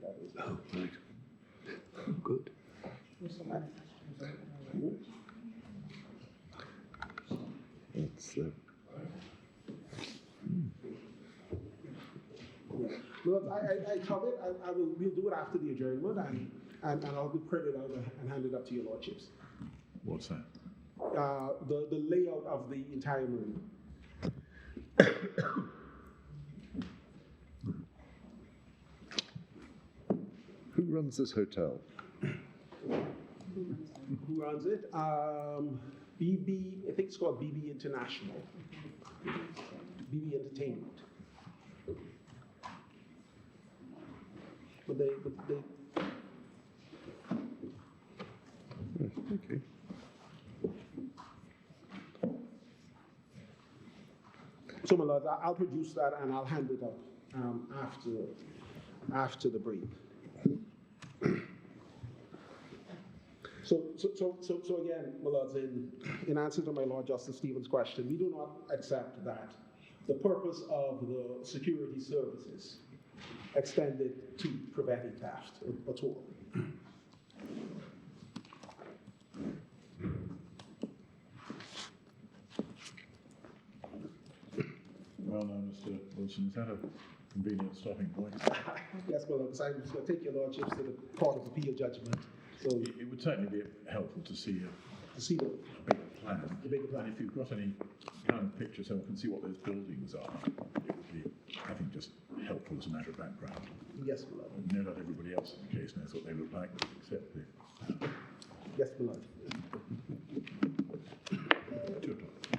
that is. Oh, right. Oh, good. It's Well, I covered. We'll do it after the adjournment, and I'll print it out and hand it up to your lordships. What's that? The layout of the entire marina. Who runs this hotel? Who runs it? BB, I think it's called BB International. BB Entertainment. But Okay. So, my lord, I'll produce that and I'll hand it up after the break. So again, my lords, in answer to my Lord Justice Stevens' question, we do not accept that the purpose of the security services extended to preventing theft at all. Well, now, Mr. Wilson, is that a convenient stopping point? Yes, my lord, because I was going to take your lordships to the Court of Appeal judgment. So It would certainly be helpful to see to see a bigger plan. the bigger plan. And if you've got any kind of picture so we can see what those buildings are, it would be, I think, just helpful as a matter of background. Yes, my lord. No doubt everybody else in the case knows what they look like, except the Yes, my lord. 2 o'clock.